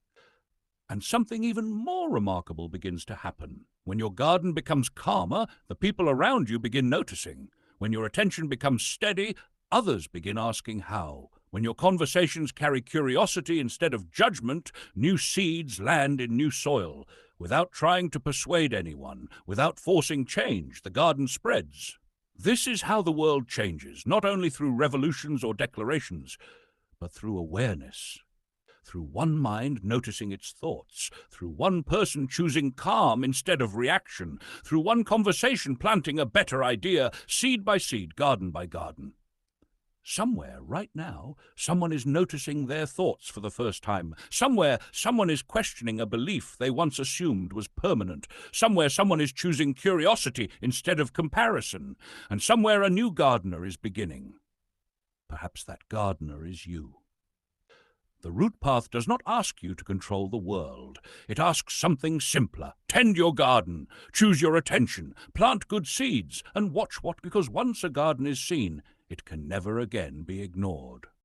And something even more remarkable begins to happen. When your garden becomes calmer, the people around you begin noticing. When your attention becomes steady, others begin asking how. When your conversations carry curiosity instead of judgment, new seeds land in new soil. Without trying to persuade anyone, without forcing change, the garden spreads. This is how the world changes, not only through revolutions or declarations, but through awareness. Through one mind noticing its thoughts, through one person choosing calm instead of reaction, through one conversation planting a better idea, seed by seed, garden by garden. Somewhere, right now, someone is noticing their thoughts for the first time. Somewhere, someone is questioning a belief they once assumed was permanent. Somewhere, someone is choosing curiosity instead of comparison. And somewhere, a new gardener is beginning. Perhaps that gardener is you. The root path does not ask you to control the world. It asks something simpler. Tend your garden, choose your attention, plant good seeds, and watch what, because once a garden is seen, it can never again be ignored.